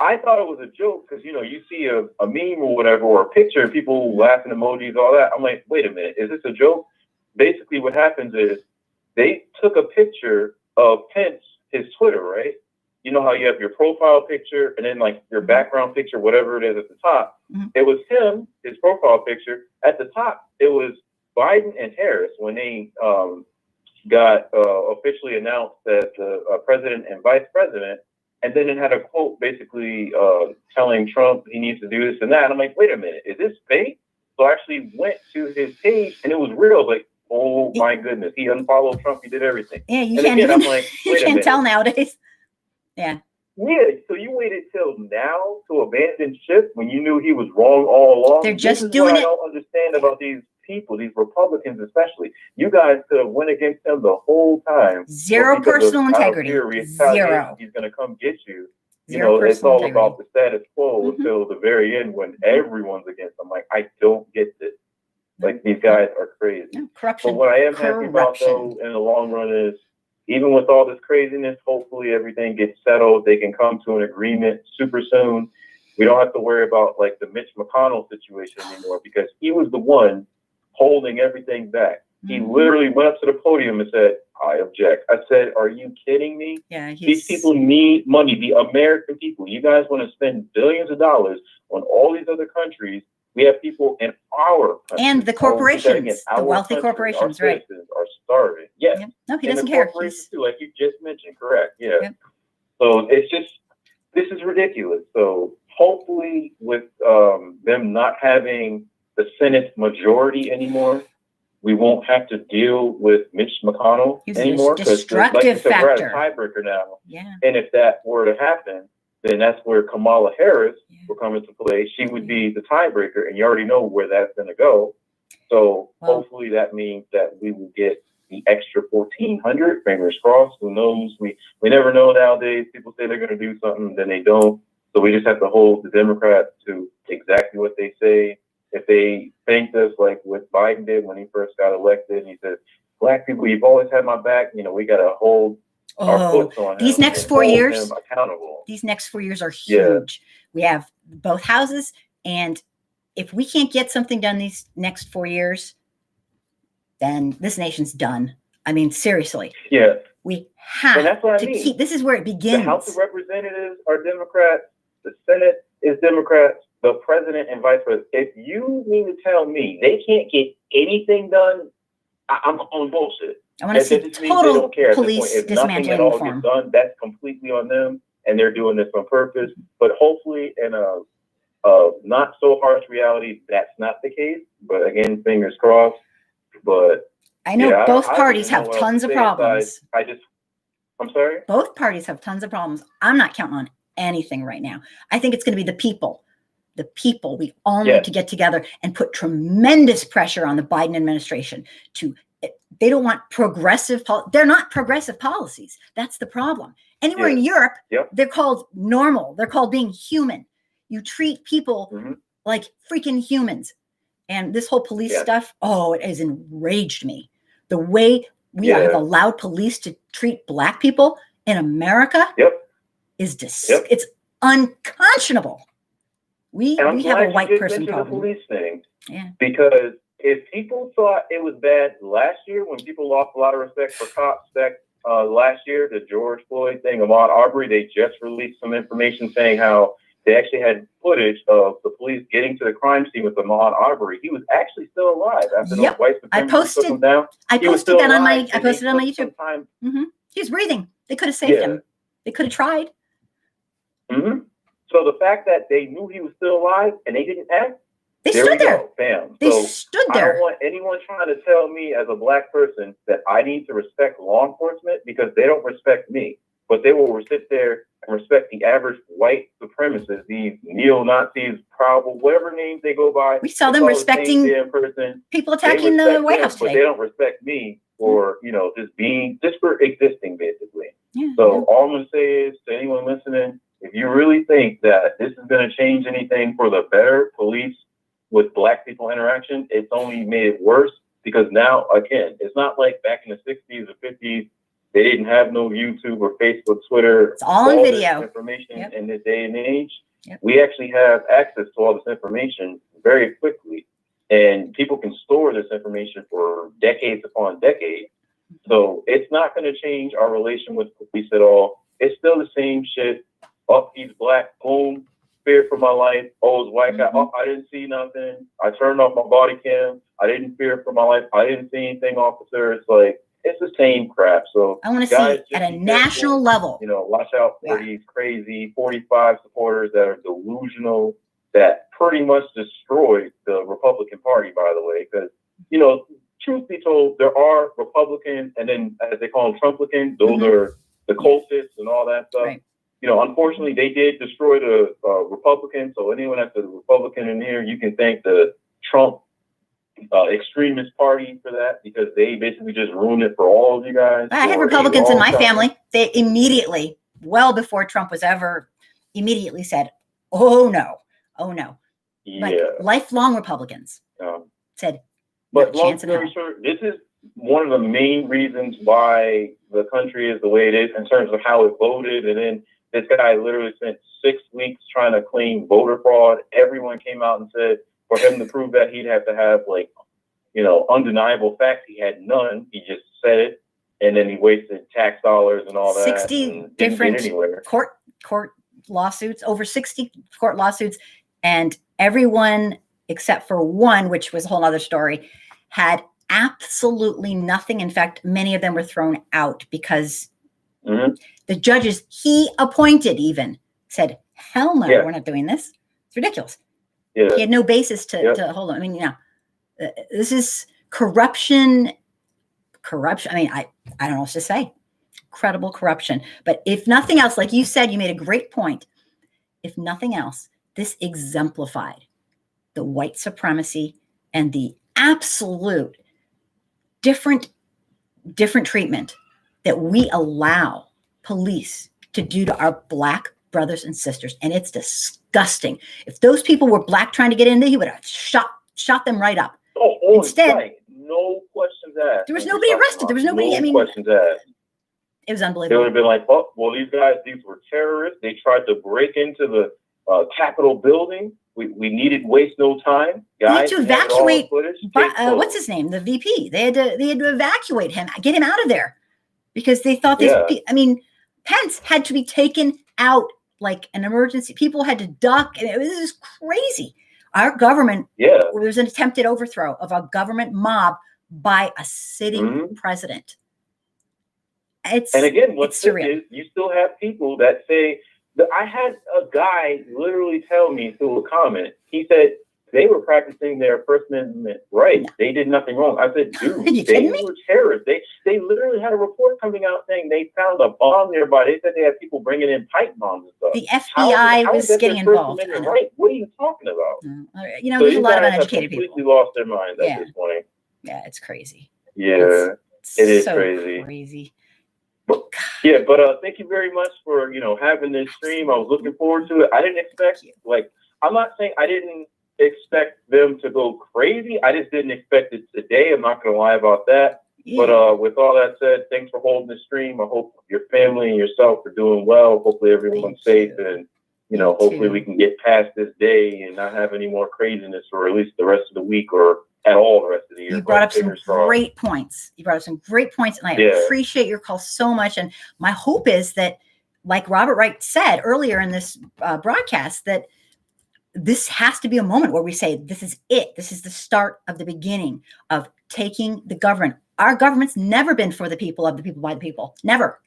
Speaker 4: I thought it was a joke because, you know, you see a meme or whatever, or a picture, people laughing emojis, all that. I'm like, wait a minute, is this a joke? Basically, what happens is they took a picture of Pence, his Twitter, right? You know how you have your profile picture and then like your background picture, whatever it is at the top. It was him, his profile picture. At the top, it was Biden and Harris when they got officially announced as the president and vice president. And then it had a quote basically telling Trump he needs to do this and that. And I'm like, wait a minute, is this fake? So I actually went to his page and it was real. Like, oh my goodness, he unfollowed Trump. He did everything.
Speaker 1: Yeah, you can't even, I'm like, you can't tell nowadays. Yeah.
Speaker 4: Yeah, so you waited till now to abandon ship when you knew he was wrong all along.
Speaker 1: They're just doing it.
Speaker 4: I don't understand about these people, these Republicans especially. You guys could have went against him the whole time.
Speaker 1: Zero personal integrity. Zero.
Speaker 4: He's going to come get you. You know, it's all about the status quo until the very end when everyone's against them. Like, I don't get this. Like, these guys are crazy.
Speaker 1: No, corruption.
Speaker 4: But what I am happy about, though, in the long run is, even with all this craziness, hopefully everything gets settled. They can come to an agreement super soon. We don't have to worry about like the Mitch McConnell situation anymore because he was the one holding everything back. He literally went up to the podium and said, I object. I said, are you kidding me?
Speaker 1: Yeah,
Speaker 4: these people need money. The American people, you guys want to spend billions of dollars on all these other countries. We have people in our country.
Speaker 1: And the corporations, the wealthy corporations, right?
Speaker 4: Are starving. Yes.
Speaker 1: Yep. No, he doesn't care.
Speaker 4: Too, like you just mentioned, correct. Yeah. Yep. So it's just, this is ridiculous. So hopefully with them not having the Senate majority anymore, we won't have to deal with Mitch McConnell anymore.
Speaker 1: Destructive factor.
Speaker 4: We're at a tiebreaker now.
Speaker 1: Yeah.
Speaker 4: And if that were to happen, then that's where Kamala Harris will come into play. She would be the tiebreaker, and you already know where that's going to go. So hopefully that means that we will get the extra 1,400. Fingers crossed. Who knows? We never know nowadays. People say they're going to do something, then they don't. So we just have to hold the Democrats to exactly what they say. If they thanked us like what Biden did when he first got elected, and he said, "Black people, you've always had my back. You know, we got to hold."
Speaker 1: These next 4 years,
Speaker 4: accountable.
Speaker 1: These next 4 years are huge. We have both houses, and if we can't get something done these next 4 years, then this nation's done. I mean, seriously.
Speaker 4: Yeah.
Speaker 1: We have to keep. This is where it begins.
Speaker 4: The House of Representatives are Democrats. The Senate is Democrats. The president and vice president. If you mean to tell me they can't get anything done, I'm on bullshit.
Speaker 1: I want to see total police dismantling reform.
Speaker 4: Done, that's completely on them, and they're doing this on purpose. But hopefully, in a not so harsh reality, that's not the case. But again, fingers crossed. But
Speaker 1: I know both parties have tons of problems.
Speaker 4: I'm sorry?
Speaker 1: Both parties have tons of problems. I'm not counting on anything right now. I think it's going to be the people. The people. We all need to get together and put tremendous pressure on the Biden administration to. They don't want progressive. They're not progressive policies. That's the problem. Anywhere in Europe, they're called normal. They're called being human. You treat people like freaking humans. And this whole police stuff, it has enraged me. The way we have allowed police to treat Black people in America is it's unconscionable. We have a white person problem.
Speaker 4: The police thing, because if people thought it was bad last year when people lost a lot of respect for cops last year, the George Floyd thing, Ahmaud Arbery, they just released some information saying how they actually had footage of the police getting to the crime scene with Ahmaud Arbery. He was actually still alive after those white supremacists took him down.
Speaker 1: I posted that on my YouTube. He was breathing. They could have saved him. They could have tried.
Speaker 4: So the fact that they knew he was still alive and they didn't act,
Speaker 1: They
Speaker 4: there
Speaker 1: stood
Speaker 4: we
Speaker 1: there.
Speaker 4: go, bam.
Speaker 1: They
Speaker 4: So
Speaker 1: stood
Speaker 4: I don't
Speaker 1: there.
Speaker 4: want anyone trying to tell me as a black person that I need to respect law enforcement because they don't respect me. But they will sit there and respect the average white supremacists, these neo-Nazis, probably whatever names they go by.
Speaker 1: We saw
Speaker 4: they
Speaker 1: them
Speaker 4: call the
Speaker 1: respecting
Speaker 4: same damn person.
Speaker 1: people
Speaker 4: They
Speaker 1: attacking the
Speaker 4: respect
Speaker 1: White
Speaker 4: them,
Speaker 1: House
Speaker 4: but they
Speaker 1: today.
Speaker 4: don't respect me for, just for existing, basically.
Speaker 1: Yeah,
Speaker 4: So all I'm going to say is to anyone listening, if you really think that this is going to change anything for the better police with black people interaction, it's only made it worse because now, again, it's not like back in the 60s or 50s, they didn't have no YouTube or Facebook, Twitter.
Speaker 1: It's all on
Speaker 4: this
Speaker 1: video.
Speaker 4: information in this day and age.
Speaker 1: Yep.
Speaker 4: We actually have access to all this information very quickly. And people can store this information for decades upon decades. So it's not going to change our relation with police at all. It's still the same shit. Oh, he's black. Boom. Fear for my life. Oh, it's white guy. Oh, I didn't see nothing. I turned off my body cam. I didn't fear for my life. I didn't see anything, officer. It's like, it's the same crap. So
Speaker 1: I want to
Speaker 4: guys,
Speaker 1: see at a
Speaker 4: be
Speaker 1: national
Speaker 4: careful.
Speaker 1: level.
Speaker 4: Watch out for these crazy 45 supporters that are delusional, that pretty much destroyed the Republican Party, by the way, because, truth be told, there are Republicans, and then as they call them, Trumplicans, those are the cultists and all that stuff.
Speaker 1: Right.
Speaker 4: Unfortunately, they did destroy the Republicans. So anyone that's a Republican in here, you can thank the Trump extremist party for that, because they basically just ruined it for all of you guys.
Speaker 1: I had Republicans in my family. They immediately, well before Trump was ever, immediately said, oh no.
Speaker 4: Yeah.
Speaker 1: Like lifelong Republicans said,
Speaker 4: but
Speaker 1: not a
Speaker 4: long
Speaker 1: chance in
Speaker 4: story
Speaker 1: hell.
Speaker 4: short, this is one of the main reasons why the country is the way it is in terms of how it voted. And then this guy literally spent 6 weeks trying to claim voter fraud. Everyone came out and said for him to prove that, he'd have to have undeniable facts. He had none. He just said it. And then he wasted tax dollars and all that.
Speaker 1: 60 different court lawsuits, over 60 court lawsuits. And everyone except for one, which was a whole other story, had absolutely nothing. In fact, many of them were thrown out because the judges he appointed even said, hell no, we're not doing this. It's ridiculous. Yeah. He had no basis to hold on. I mean, this is corruption. I mean, I don't know what to say. Incredible corruption. But if nothing else, like you said, you made a great point. If nothing else, this exemplified the white supremacy and the absolute different treatment that we allow police to do to our black brothers and sisters. And it's disgusting. If those people were black trying to get in there, he would have shot them right up. Instead,
Speaker 4: right. No questions asked.
Speaker 1: There was nobody arrested. There was nobody.
Speaker 4: No questions asked.
Speaker 1: It was unbelievable.
Speaker 4: They would have been like, oh, well, these were terrorists. They tried to break into the Capitol building. We needed waste no time. Guys,
Speaker 1: they had to evacuate. What's his name? The VP. They had to evacuate him, get him out of there, because they thought Pence had to be taken out like an emergency. People had to duck, and it was just crazy. Our government.
Speaker 4: Yeah.
Speaker 1: There was an attempted overthrow of a government mob by a sitting president.
Speaker 4: And again, what's sick is you still have people that say that. I had a guy literally tell me through a comment. He said they were practicing their First Amendment rights. They did nothing wrong. I said, dude, they were terrorists. They literally had a report coming out saying they found a bomb nearby. They said they had people bringing in pipe bombs and stuff.
Speaker 1: The FBI was getting involved.
Speaker 4: Right? What are you talking about?
Speaker 1: There's a lot of uneducated people.
Speaker 4: Completely lost their minds at this point.
Speaker 1: Yeah, it's crazy.
Speaker 4: Yeah, it is
Speaker 1: so
Speaker 4: crazy. But thank you very much for having this stream. I was looking forward to it. I didn't expect I'm not saying I didn't expect them to go crazy. I just didn't expect it today. I'm not going to lie about that. Yeah. But with all that said, thanks for holding the stream. I hope your family and yourself are doing well. Hopefully everyone's safe, and hopefully we can get past this day and not have any more craziness for at least the rest of the week or at all the rest of the year.
Speaker 1: You brought up some great points. And I appreciate your call so much. And my hope is that, like Robert Wright said earlier in this broadcast, that this has to be a moment where we say, this is it. This is the start of the beginning of taking the government. Our government's never been for the people, of the people, by the people. Never.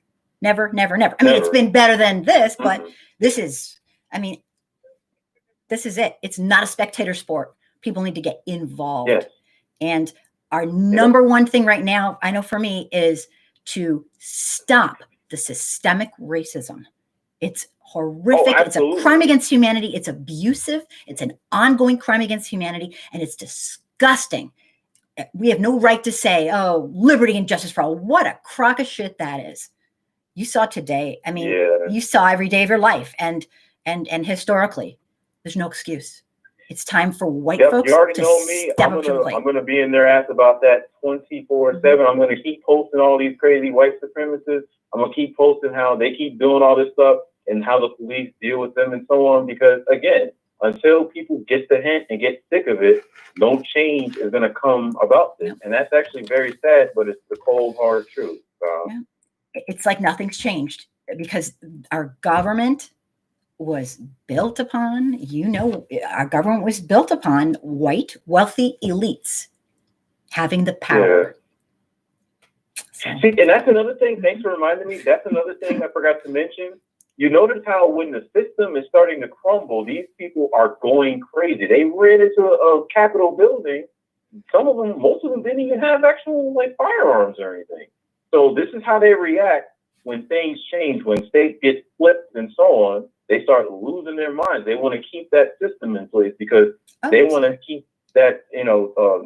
Speaker 1: I mean, it's been better than this, but this is, This is it. It's not a spectator sport. People need to get involved.
Speaker 4: Yes.
Speaker 1: And our number one thing right now, I know for me, is to stop the systemic racism. It's horrific. It's a crime against humanity. It's abusive. It's an ongoing crime against humanity. And it's disgusting. We have no right to say, oh, liberty and justice for all. What a crock of shit that is. You saw today. I mean, you saw every day of your life. And historically, there's no excuse. It's time for white folks
Speaker 4: you already
Speaker 1: to
Speaker 4: know me.
Speaker 1: step up to the plate.
Speaker 4: I'm gonna be in their ass about that 24/7. I'm gonna keep posting all these crazy white supremacists. I'm gonna keep posting how they keep doing all this stuff and how the police deal with them and so on. Because again, until people get the hint and get sick of it, no change is gonna come about this. And that's actually very sad, but it's the cold hard truth.
Speaker 1: It's like nothing's changed because our government was built upon, our government was built upon white, wealthy elites having the power.
Speaker 4: So. See, and that's another thing. Thanks for reminding me. That's another thing I forgot to mention. You notice how when the system is starting to crumble, these people are going crazy. They ran into a Capitol building. Some of them, most of them didn't even have actual like firearms or anything. So this is how they react when things change, when states get flipped and so on. They start losing their minds. They want to keep that system in place because they want to keep that,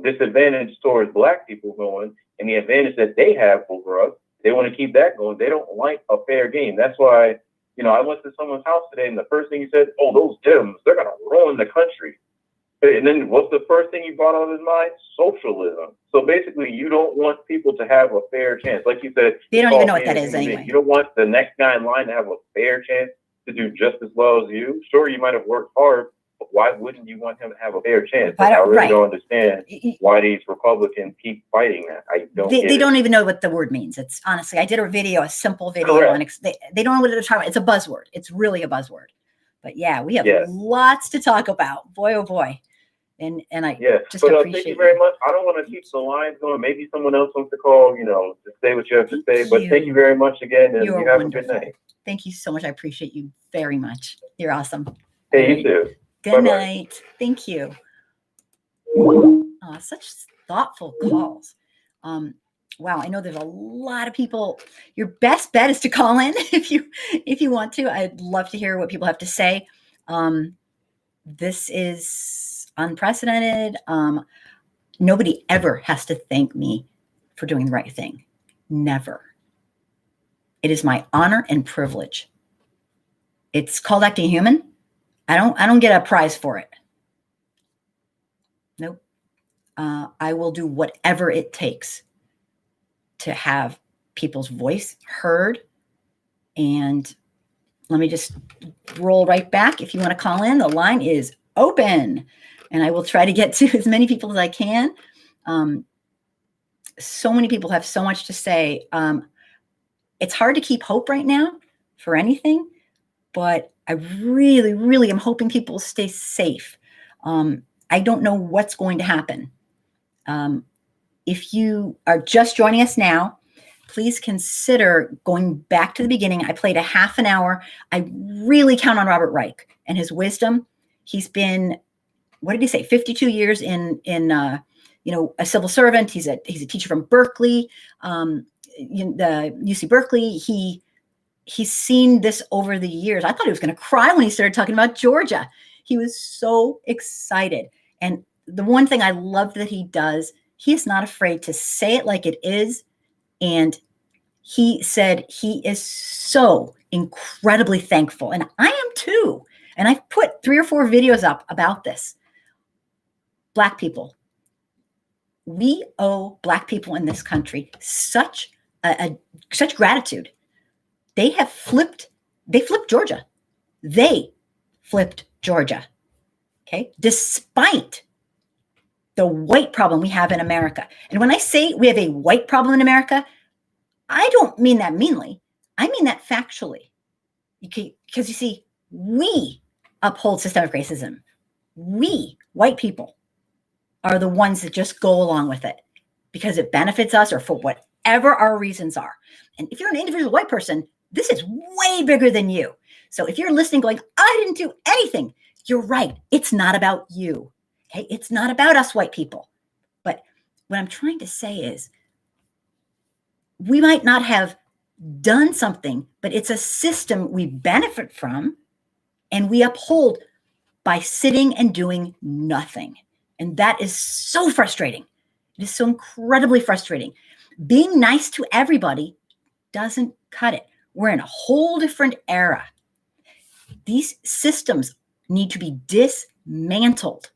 Speaker 4: disadvantage towards Black people going, and the advantage that they have over us. They want to keep that going. They don't like a fair game. That's why, I went to someone's house today, and the first thing he said, "Oh, those Dems, they're gonna ruin the country." And then what's the first thing he brought out of his mind? Socialism. So basically, you don't want people to have a fair chance. Like you said,
Speaker 1: they don't even know what that is anyway.
Speaker 4: You don't want the next guy in line to have a fair chance to do just as well as you. Sure, you might have worked hard, but why wouldn't you want him to have a fair chance? I really don't understand why these Republicans keep fighting that. They
Speaker 1: don't even know what the word means. It's honestly, I did a simple video on they don't know what they're talking about. It's a buzzword. It's really a buzzword. But yeah, we have lots to talk about. Boy, oh boy. And I just appreciate
Speaker 4: thank you very much. I don't want to keep the lines going. Maybe someone else wants to call, to say what you have to say. But thank you very much again, and you have a good night.
Speaker 1: Thank you so much. I appreciate you very much. You're awesome.
Speaker 4: Hey, you too.
Speaker 1: Good night. Thank you. Oh, such thoughtful calls. Wow, I know there's a lot of people. Your best bet is to call in if you want to. I'd love to hear what people have to say. This is unprecedented. Nobody ever has to thank me for doing the right thing. Never. It is my honor and privilege. It's called acting human. I don't get a prize for it. Nope. I will do whatever it takes to have people's voice heard. And let me just roll right back. If you want to call in, the line is open, and I will try to get to as many people as I can. So many people have so much to say. It's hard to keep hope right now for anything, but I really, really am hoping people stay safe. I don't know what's going to happen. If you are just joining us now, please consider going back to the beginning. I played a half an hour. I really count on Robert Reich and his wisdom. He's been, what did he say, 52 years in a civil servant. He's a teacher from Berkeley, the UC Berkeley. He's seen this over the years. I thought he was going to cry when he started talking about Georgia. He was so excited. And the one thing I love that he does, he is not afraid to say it like it is. And he said he is so incredibly thankful. And I am too. And I've put 3 or 4 videos up about this. Black people. We owe Black people in this country such gratitude. They flipped Georgia. They flipped Georgia. Okay. Despite the white problem we have in America. And when I say we have a white problem in America, I don't mean that meanly. I mean that factually. Because you see, we uphold systemic racism. We, white people, are the ones that just go along with it because it benefits us or for whatever our reasons are. And if you're an individual white person, this is way bigger than you. So if you're listening going, I didn't do anything, you're right. It's not about you. Okay. It's not about us white people. But what I'm trying to say is we might not have done something, but it's a system we benefit from and we uphold by sitting and doing nothing. And that is so frustrating. It is so incredibly frustrating. Being nice to everybody doesn't cut it. We're in a whole different era. These systems need to be dismantled.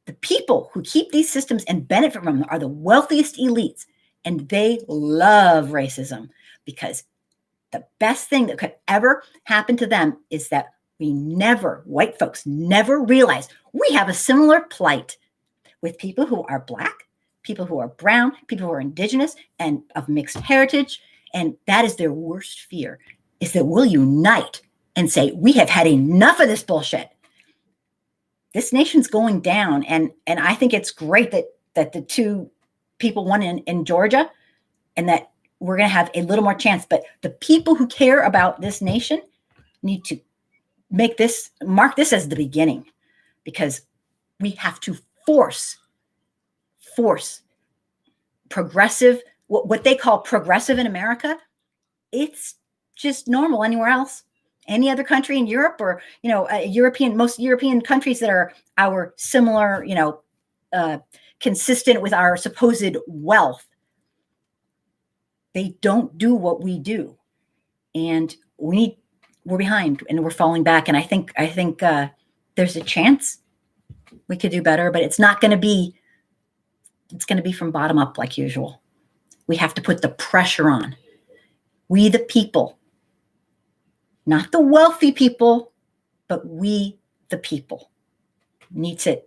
Speaker 1: The people who keep these systems and benefit from them are the wealthiest elites, and they love racism because the best thing that could ever happen to them is that white folks never realize we have a similar plight with people who are Black, people who are brown, people who are indigenous and of mixed heritage. And that is their worst fear, is that we'll unite and say, we have had enough of this bullshit. This nation's going down. And I think it's great that the two people won in Georgia and that we're going to have a little more chance. But the people who care about this nation need to mark this as the beginning, because we have to force progressive, what they call progressive in America. It's just normal anywhere else. Any other country in Europe or, most European countries that are our similar, consistent with our supposed wealth, they don't do what we do. And we're behind and we're falling back. And I think there's a chance we could do better, but it's going to be from bottom up like usual. We have to put the pressure on. We, the people, not the wealthy people, but we, the people, need to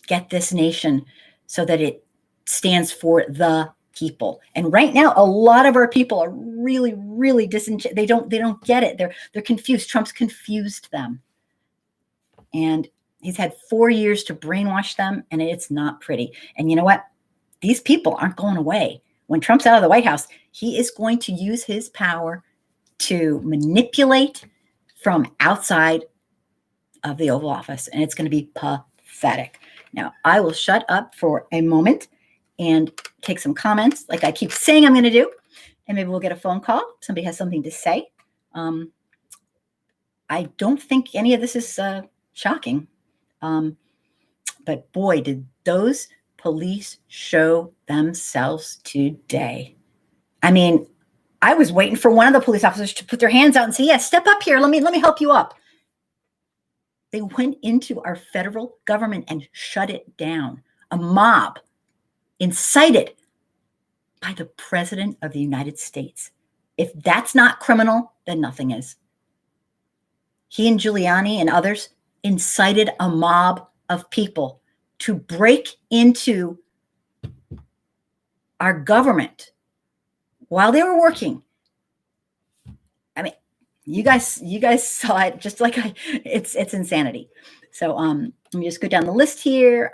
Speaker 1: get this nation so that it stands for the people. And right now, a lot of our people are really, really disenchanted. They don't get it. They're confused. Trump's confused them. And he's had 4 years to brainwash them, and it's not pretty. And you know what? These people aren't going away. When Trump's out of the White House, he is going to use his power to manipulate from outside of the Oval Office, and it's going to be pathetic. Now, I will shut up for a moment and take some comments like I keep saying I'm going to do, and maybe we'll get a phone call. Somebody has something to say. I don't think any of this is shocking, but boy, did those police show themselves today. I mean, I was waiting for one of the police officers to put their hands out and say, "Yeah, step up here. Let me help you up." They went into our federal government and shut it down. A mob incited by the President of the United States. If that's not criminal, then nothing is. He and Giuliani and others incited a mob of people to break into our government while they were working. I mean, you guys saw it, just like it's insanity. So let me just go down the list here.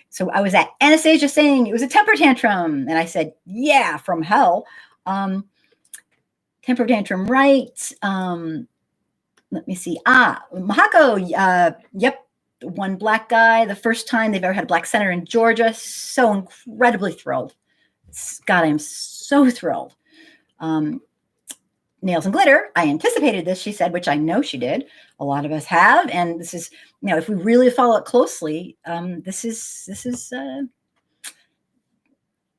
Speaker 1: So I was at Anastasia saying it was a temper tantrum, and I said, yeah, from hell. Temper tantrum, right? Let me see. Mahako, yep. One Black guy, the first time they've ever had a Black senator in Georgia. So incredibly thrilled. God, I am so thrilled. Nails and glitter. I anticipated this, she said, which I know she did. A lot of us have. And this is, if we really follow it closely, this is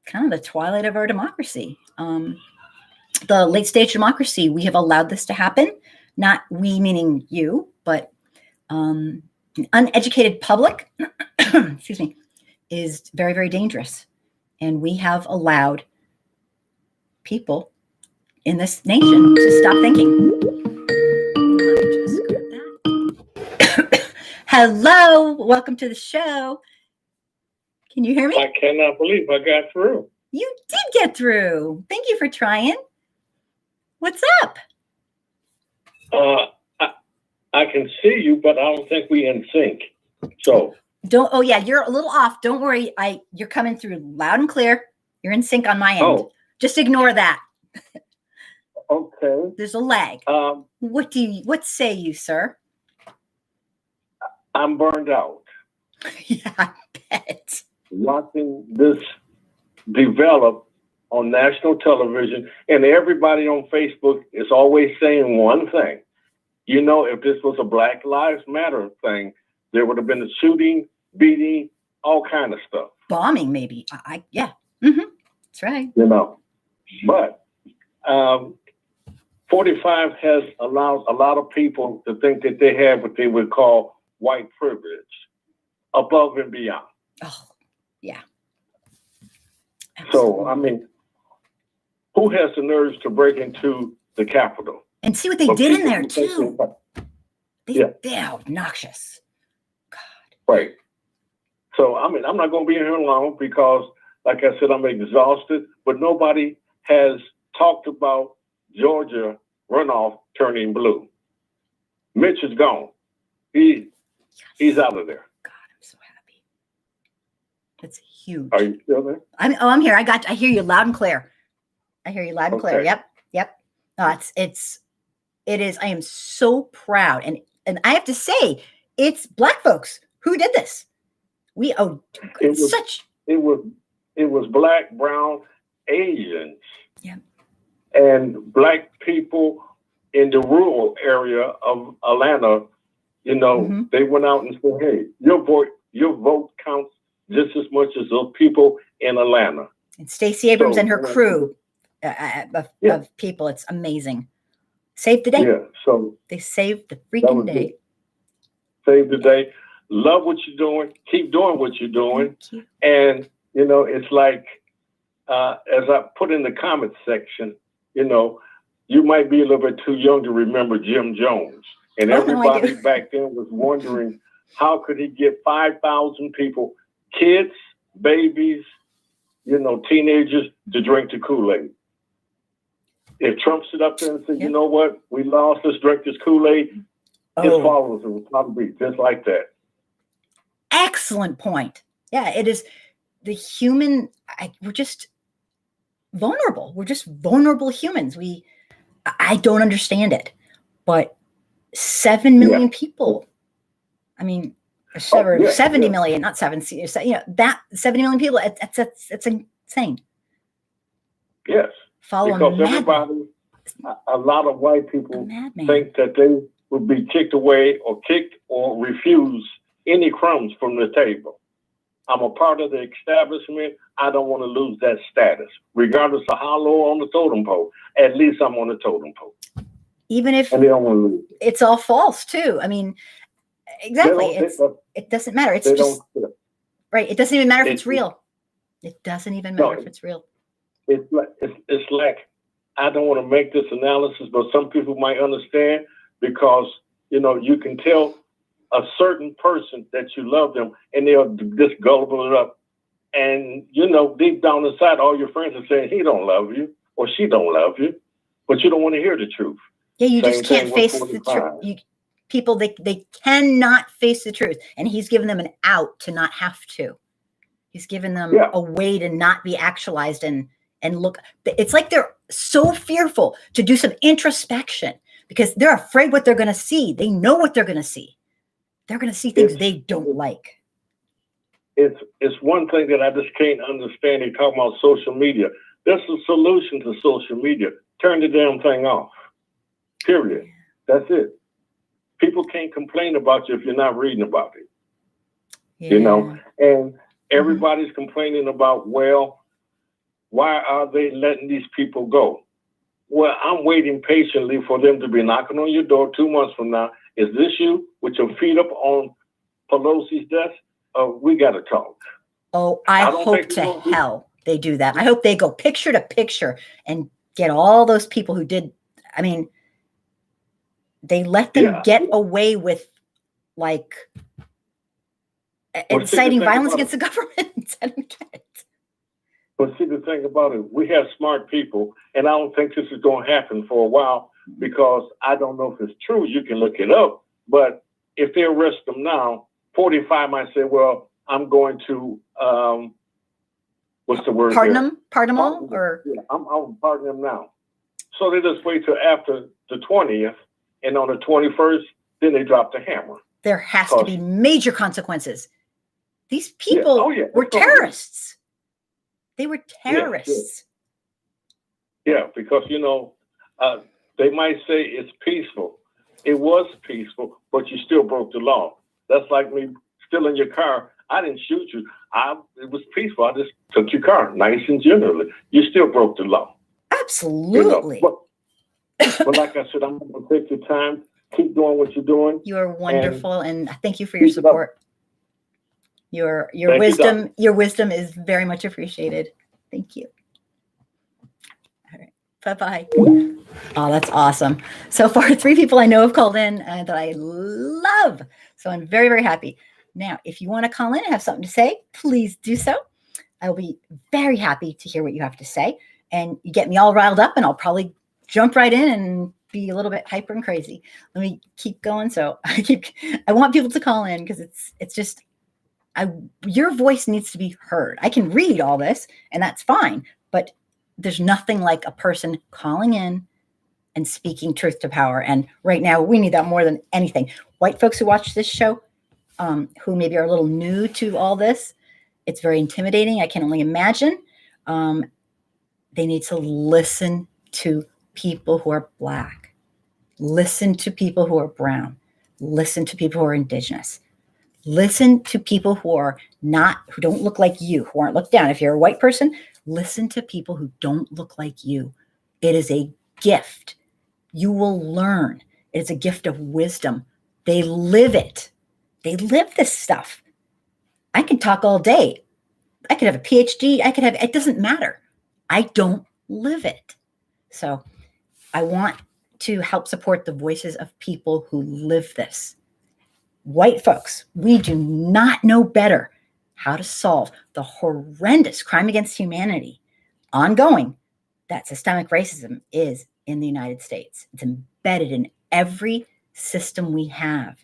Speaker 1: kind of the twilight of our democracy. The late stage democracy, we have allowed this to happen. Not we, meaning you, but an uneducated public, excuse me, is very, very dangerous. And we have allowed people in this nation to stop thinking. Hello, welcome to the show. Can you hear me?
Speaker 3: I cannot believe I got through.
Speaker 1: You did get through. Thank you for trying. What's up?
Speaker 3: I can see you, but I don't think we in sync. So
Speaker 1: oh yeah, you're a little off. Don't worry. You're coming through loud and clear. You're in sync on my end.
Speaker 3: Oh.
Speaker 1: Just ignore that.
Speaker 3: Okay.
Speaker 1: There's a lag. What say you, sir?
Speaker 5: I'm burned out
Speaker 1: Yeah, I bet.
Speaker 5: watching this develop on national television, and everybody on Facebook is always saying one thing. You know, if this was a Black Lives Matter thing, there would have been a shooting, beating, all kind of stuff.
Speaker 1: Bombing, maybe. Yeah. That's right.
Speaker 5: You know, but 45 has allowed a lot of people to think that they have what they would call white privilege above and beyond.
Speaker 1: Oh, yeah.
Speaker 5: So,
Speaker 1: Absolutely.
Speaker 5: I mean, who has the nerves to break into the Capitol?
Speaker 1: And see what they
Speaker 5: But
Speaker 1: did in
Speaker 5: people
Speaker 1: there
Speaker 5: who think
Speaker 1: too.
Speaker 5: Yeah.
Speaker 1: They're obnoxious.
Speaker 5: Right. So, I mean, I'm not going to be here long because, like I said, I'm exhausted, but nobody has talked about Georgia runoff turning blue. Mitch is gone. He's out of there.
Speaker 1: God, I'm so happy. It's huge.
Speaker 5: Are you still there?
Speaker 1: I'm here. I hear you loud and clear. I hear you loud and clear.
Speaker 5: Okay.
Speaker 1: Yep. No, it is. I am so proud. And I have to say, it's Black folks who did this. We owe
Speaker 5: It was
Speaker 1: such.
Speaker 5: it was Black, brown, Asians,
Speaker 1: Yeah.
Speaker 5: and Black people in the rural area of Atlanta. You know, they went out and said, "Hey, your vote counts just as much as those people in Atlanta."
Speaker 1: And Stacey Abrams
Speaker 5: So,
Speaker 1: and her crew of people. It's amazing. Saved the day.
Speaker 5: Yeah, so
Speaker 1: They saved the
Speaker 5: that
Speaker 1: freaking
Speaker 5: was
Speaker 1: day.
Speaker 5: good. Save the day. Love what you're doing. Keep doing what you're doing.
Speaker 1: Thank you.
Speaker 5: And, you know, it's like, as I put in the comment section, you know, you might be a little bit too young to remember Jim Jones. And
Speaker 1: Oh, no, I
Speaker 5: everybody
Speaker 1: do.
Speaker 5: back then was wondering, how could he get 5,000 people, kids, babies, you know, teenagers, to drink the Kool-Aid? If Trump stood up there and said, you know what, we lost, let's drink this Kool-Aid, his followers would probably be just like that.
Speaker 1: Excellent point. Yeah, it is the human. We're just vulnerable. We're just vulnerable humans. I don't understand it, but 7 million people. I mean, 70 million, not 7. You know, that 70 million people. That's insane.
Speaker 5: Yes,
Speaker 1: Follow
Speaker 5: because
Speaker 1: a madman.
Speaker 5: everybody, a lot of white people
Speaker 1: Madman.
Speaker 5: think that they would be kicked away or kicked or refuse any crumbs from the table. I'm a part of the establishment. I don't want to lose that status, regardless of how low on the totem pole. At least I'm on the totem pole.
Speaker 1: Even if
Speaker 5: And they don't want to lose it.
Speaker 1: it's all false too. I mean, exactly. It doesn't matter. It's just right. It doesn't even matter if it's real. It doesn't even matter if it's real.
Speaker 5: It's like I don't want to make this analysis, but some people might understand, because you know you can tell a certain person that you love them, and they'll just gullible it up, and you know deep down inside, all your friends are saying he don't love you or she don't love you, but you don't want to hear the truth.
Speaker 1: Yeah, you just can't face the truth. People, they cannot face the truth, and he's given them an out to not have to. He's given them a way to not be actualized and look. It's like they're so fearful to do some introspection because they're afraid what they're going to see. They know what they're going to see. They're going to see things they don't like.
Speaker 5: It's one thing that I just can't understand. They talk about social media. There's a solution to social media. Turn the damn thing off. Period. That's it. People can't complain about you if you're not reading about it. You know, and everybody's complaining about, well, why are they letting these people go? Well, I'm waiting patiently for them to be knocking on your door 2 months from now. Is this you with your feet up on Pelosi's desk? We got to talk.
Speaker 1: Oh, I hope to hell they do that. I hope they go picture to picture and get all those people who did. I mean, they let them get away with like inciting violence against the government.
Speaker 5: But see, the thing about it, we have smart people, and I don't think this is going to happen for a while, because I don't know if it's true. You can look it up. But if they arrest them now, 45 might say, well, I'm going to, what's the word?
Speaker 1: Pardon them? Pardon them all? Or?
Speaker 5: Yeah, I'm pardoning them now. So they just wait till after the 20th, and on the 21st, then they drop the hammer.
Speaker 1: there has to be major consequences. These
Speaker 5: Yeah.
Speaker 1: people
Speaker 5: Oh, yeah.
Speaker 1: were
Speaker 5: That's totally.
Speaker 1: terrorists. They were terrorists.
Speaker 5: Yeah, because they might say it's peaceful. It was peaceful, but you still broke the law. That's like me stealing your car. I didn't shoot you. It was peaceful. I just took your car, nice and generally. You still broke the law.
Speaker 1: Absolutely.
Speaker 5: But like I said, I'm going to take your time. Keep doing what you're doing.
Speaker 1: You are wonderful, and thank you for your support. Your
Speaker 5: Thank
Speaker 1: wisdom, your wisdom is very much appreciated. Thank you. All right. Bye-bye. Oh, that's awesome. So far, 3 people I know have called in that I love. So I'm very, very happy. Now, if you want to call in and have something to say, please do so. I'll be very happy to hear what you have to say. And you get me all riled up, and I'll probably jump right in and be a little bit hyper and crazy. Let me keep going. So I want people to call in because it's just, your voice needs to be heard. I can read all this, and that's fine, but there's nothing like a person calling in and speaking truth to power. And right now, we need that more than anything. White folks who watch this show, who maybe are a little new to all this, it's very intimidating. I can only imagine. They need to listen to people who are Black, listen to people who are brown, listen to people who are indigenous, listen to people who don't look like you, who aren't looked down. If you're a white person, listen to people who don't look like you. It is a gift. You will learn. It's a gift of wisdom. They live it. They live this stuff. I can talk all day. I could have a PhD. It doesn't matter. I don't live it. So I want to help support the voices of people who live this. White folks, we do not know better how to solve the horrendous crime against humanity ongoing that systemic racism is in the United States. It's embedded in every system we have.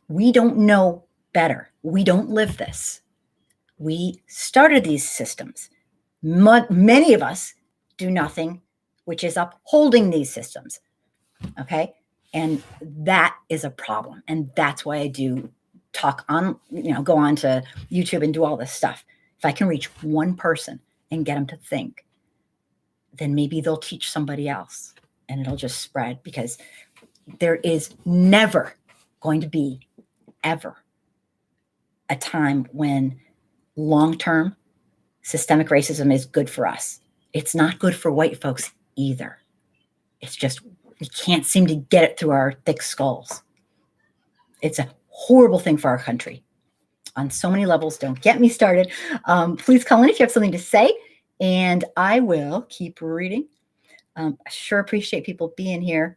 Speaker 1: We don't know better. We don't live this. We started these systems. Many of us do nothing, which is upholding these systems. Okay. And that is a problem. And that's why I do talk on, go on to YouTube and do all this stuff. If I can reach one person and get them to think, then maybe they'll teach somebody else and it'll just spread, because there is never going to be ever a time when long-term systemic racism is good for us. It's not good for white folks either. It's just, we can't seem to get it through our thick skulls. It's a horrible thing for our country on so many levels. Don't get me started. Please call in if you have something to say, and I will keep reading. I sure appreciate people being here.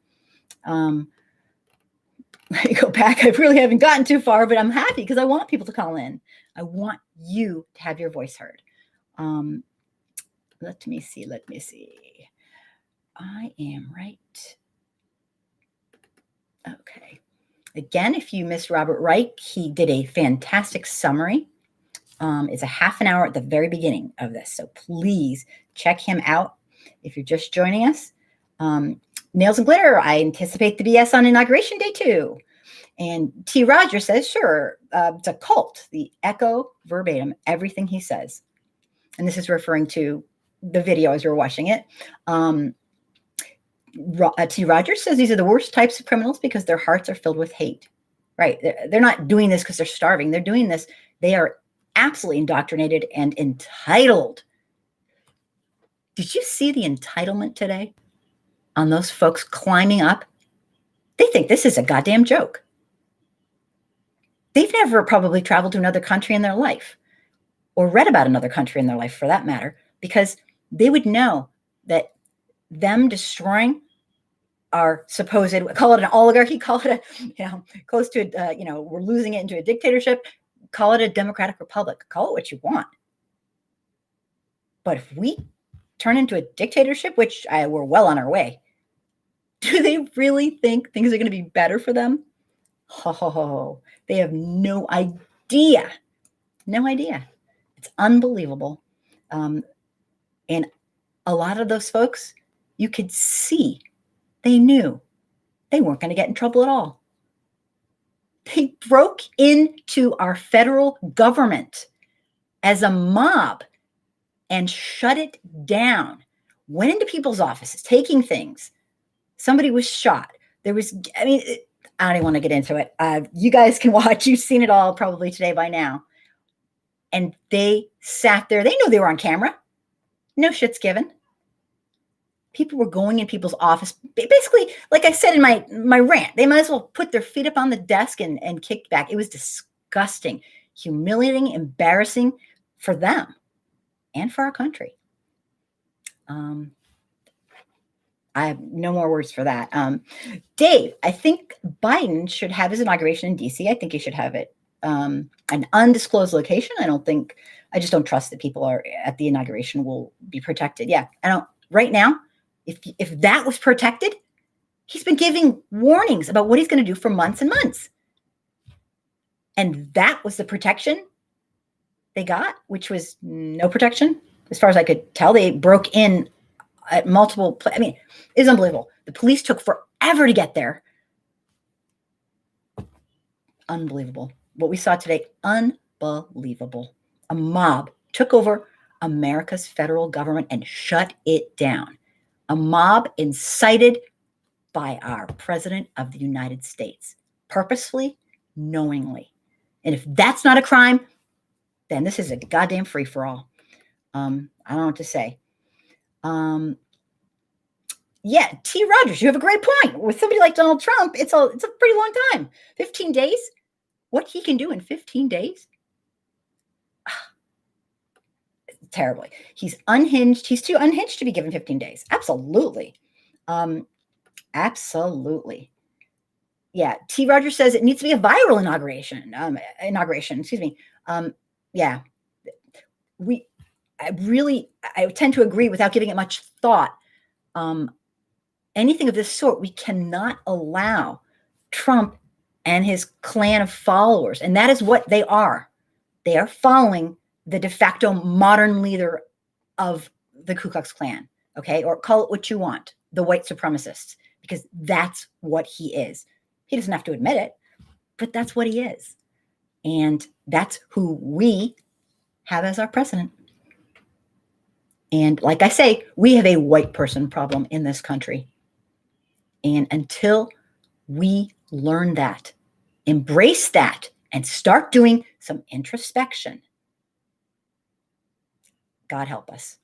Speaker 1: Let me go back. I really haven't gotten too far, but I'm happy because I want people to call in. I want you to have your voice heard. Let me see. I am right. Okay. Again, if you missed Robert Reich, he did a fantastic summary. It's a half an hour at the very beginning of this. So please check him out if you're just joining us. Nails and Glitter, I anticipate the BS on Inauguration Day too. And T. Roger says, sure, it's a cult. The echo verbatim, everything he says. And this is referring to the video as we're watching it. T. Rogers says these are the worst types of criminals because their hearts are filled with hate. Right. They're not doing this because they're starving. They're doing this. They are absolutely indoctrinated and entitled. Did you see the entitlement today on those folks climbing up? They think this is a goddamn joke. They've never probably traveled to another country in their life, or read about another country in their life for that matter, because they would know that them destroying our supposed, call it an oligarchy, call it a, close to, we're losing it into a dictatorship, call it a democratic republic, call it what you want. But if we turn into a dictatorship, which we're well on our way, do they really think things are going to be better for them? Oh, they have no idea. No idea. It's unbelievable. And a lot of those folks, you could see, they knew they weren't going to get in trouble at all. They broke into our federal government as a mob and shut it down. Went into people's offices, taking things. Somebody was shot. There was, I mean, I don't even want to get into it. You guys can watch. You've seen it all probably today by now. And they sat there. They knew they were on camera. No shit's given. People were going in people's office. Basically, like I said in my rant, they might as well put their feet up on the desk and kick back. It was disgusting, humiliating, embarrassing for them and for our country. I have no more words for that. Dave, I think Biden should have his inauguration in DC. I think he should have it an undisclosed location. I just don't trust that people are at the inauguration will be protected. Yeah, I don't. Right now, if that was protected, he's been giving warnings about what he's going to do for months and months. And that was the protection they got, which was no protection. As far as I could tell, they broke in at multiple, I mean, it's unbelievable. The police took forever to get there. Unbelievable. What we saw today, unbelievable. A mob took over America's federal government and shut it down. A mob incited by our president of the United States, purposefully, knowingly. And if that's not a crime, then this is a goddamn free-for-all. I don't know what to say. Yeah, T. Rogers, you have a great point. With somebody like Donald Trump, it's a pretty long time. 15 days? What he can do in 15 days? Terribly. He's unhinged. He's too unhinged to be given 15 days. Absolutely. Absolutely. Yeah. T. Rogers says it needs to be a viral inauguration. Excuse me. Yeah. I tend to agree without giving it much thought. Anything of this sort, we cannot allow Trump and his clan of followers. And that is what they are. They are following the de facto modern leader of the Ku Klux Klan, okay? Or call it what you want, the white supremacists, because that's what he is. He doesn't have to admit it, but that's what he is. And that's who we have as our president. And like I say, we have a white person problem in this country. And until we learn that, embrace that, and start doing some introspection, God help us.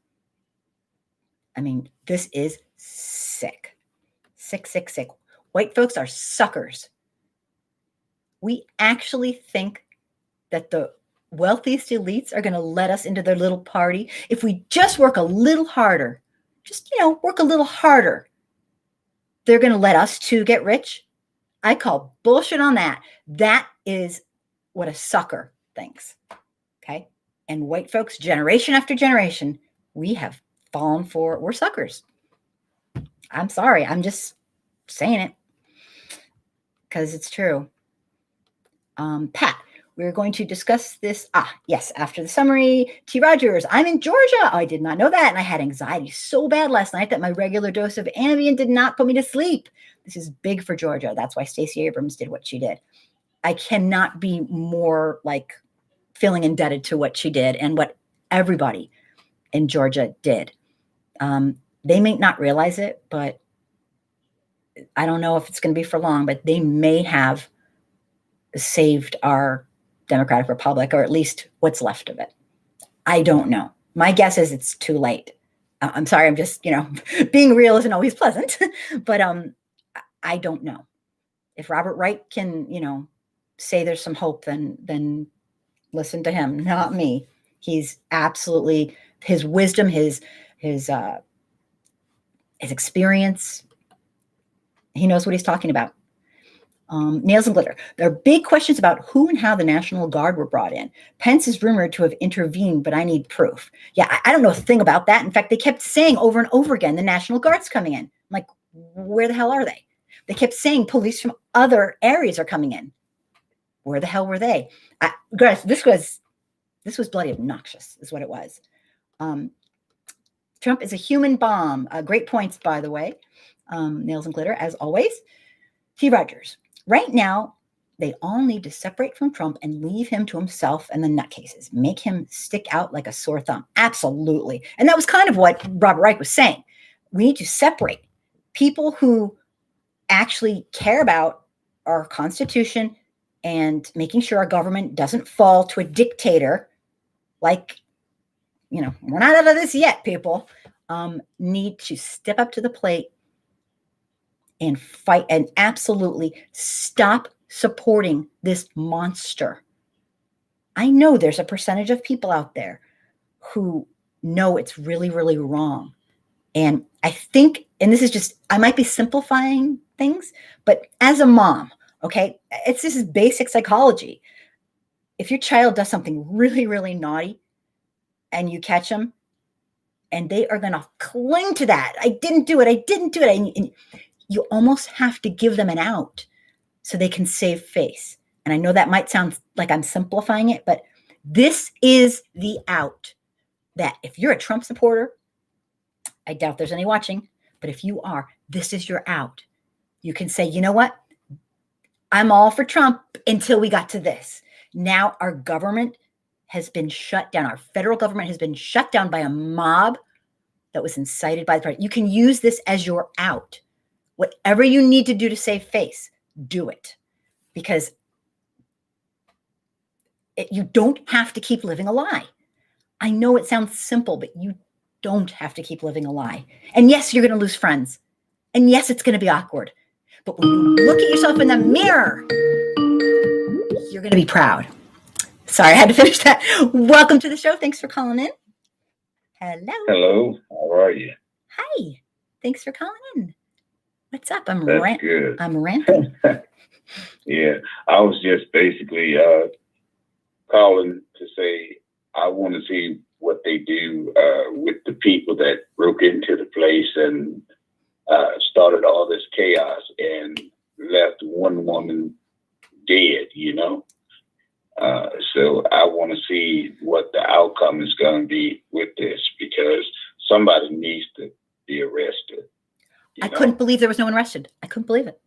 Speaker 1: I mean, this is sick. Sick, sick, sick. White folks are suckers. We actually think that the wealthiest elites are going to let us into their little party if we just work a little harder. Just, work a little harder. They're going to let us too get rich. I call bullshit on that. That is what a sucker thinks. Okay. And white folks, generation after generation, we have fallen for, we're suckers. I'm sorry. I'm just saying it because it's true. Pat, we're going to discuss this. Yes, after the summary. T. Rogers, I'm in Georgia. Oh, I did not know that. And I had anxiety so bad last night that my regular dose of Ambien did not put me to sleep. This is big for Georgia. That's why Stacey Abrams did what she did. I cannot be more feeling indebted to what she did and what everybody in Georgia did. They may not realize it, but I don't know if it's going to be for long, but they may have saved our Democratic Republic, or at least what's left of it. I don't know. My guess is it's too late. I'm sorry. I'm just, being real isn't always pleasant, but I don't know. If Robert Wright can, say there's some hope, then listen to him, not me. He's absolutely, his wisdom, his experience, he knows what he's talking about. Nails and glitter. There are big questions about who and how the National Guard were brought in. Pence is rumored to have intervened, but I need proof. Yeah, I don't know a thing about that. In fact, they kept saying over and over again, the National Guard's coming in. I'm like, where the hell are they? They kept saying police from other areas are coming in. Where the hell were they? Guys, this was bloody obnoxious, is what it was. Trump is a human bomb. Great points, by the way. Nails and glitter, as always. T. Rogers. Right now, They all need to separate from Trump and leave him to himself and the nutcases. Make him stick out like a sore thumb. Absolutely. And that was kind of what Robert Reich was saying. We need to separate people who actually care about our Constitution and making sure our government doesn't fall to a dictator. Like, we're not out of this yet, people. Need to step up to the plate and fight and absolutely stop supporting this monster. I know there's a percentage of people out there who know it's really, really wrong. And I think, and this is just, I might be simplifying things, but as a mom, okay, this is basic psychology. If your child does something really, really naughty and you catch them, and they are going to cling to that. I didn't do it. And you almost have to give them an out so they can save face. And I know that might sound like I'm simplifying it, but this is the out. That if you're a Trump supporter, I doubt there's any watching, but if you are, this is your out. You can say, you know what? I'm all for Trump until we got to this. Now our government has been shut down. Our federal government has been shut down by a mob that was incited by the president. You can use this as your out. Whatever you need to do to save face, do it. Because you don't have to keep living a lie. I know it sounds simple, but you don't have to keep living a lie. And yes, you're going to lose friends. And yes, it's going to be awkward. But when you look at yourself in the mirror, you're going to be proud. Sorry, I had to finish that. Welcome to the show. Thanks for calling in. Hello.
Speaker 5: Hello. How are you?
Speaker 1: Hi. Thanks for calling in. What's up? I'm
Speaker 5: That's good.
Speaker 1: I'm ranting.
Speaker 5: Yeah, I was just basically calling to say I want to see what they do with the people that broke into the place and started all this chaos and left one woman dead, So I want to see what the outcome is going to be with this, because somebody needs to be arrested.
Speaker 1: I couldn't believe there was no one arrested. I couldn't believe it.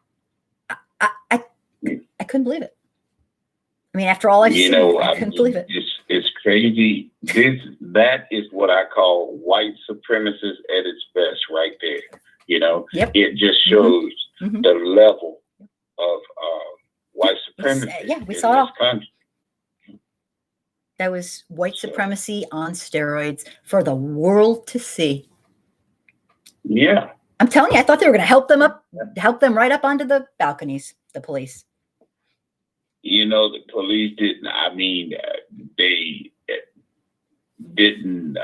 Speaker 1: I couldn't believe it. I mean, after all I've seen, I couldn't believe it.
Speaker 5: It's crazy. That is what I call white supremacist at its best, right there.
Speaker 1: Yep.
Speaker 5: It just shows the level of white supremacy.
Speaker 1: We saw it all. Country. That was white supremacy on steroids for the world to see.
Speaker 5: Yeah.
Speaker 1: I'm telling you, I thought they were going to help them right up onto the balconies, the police.
Speaker 5: The police didn't, they didn't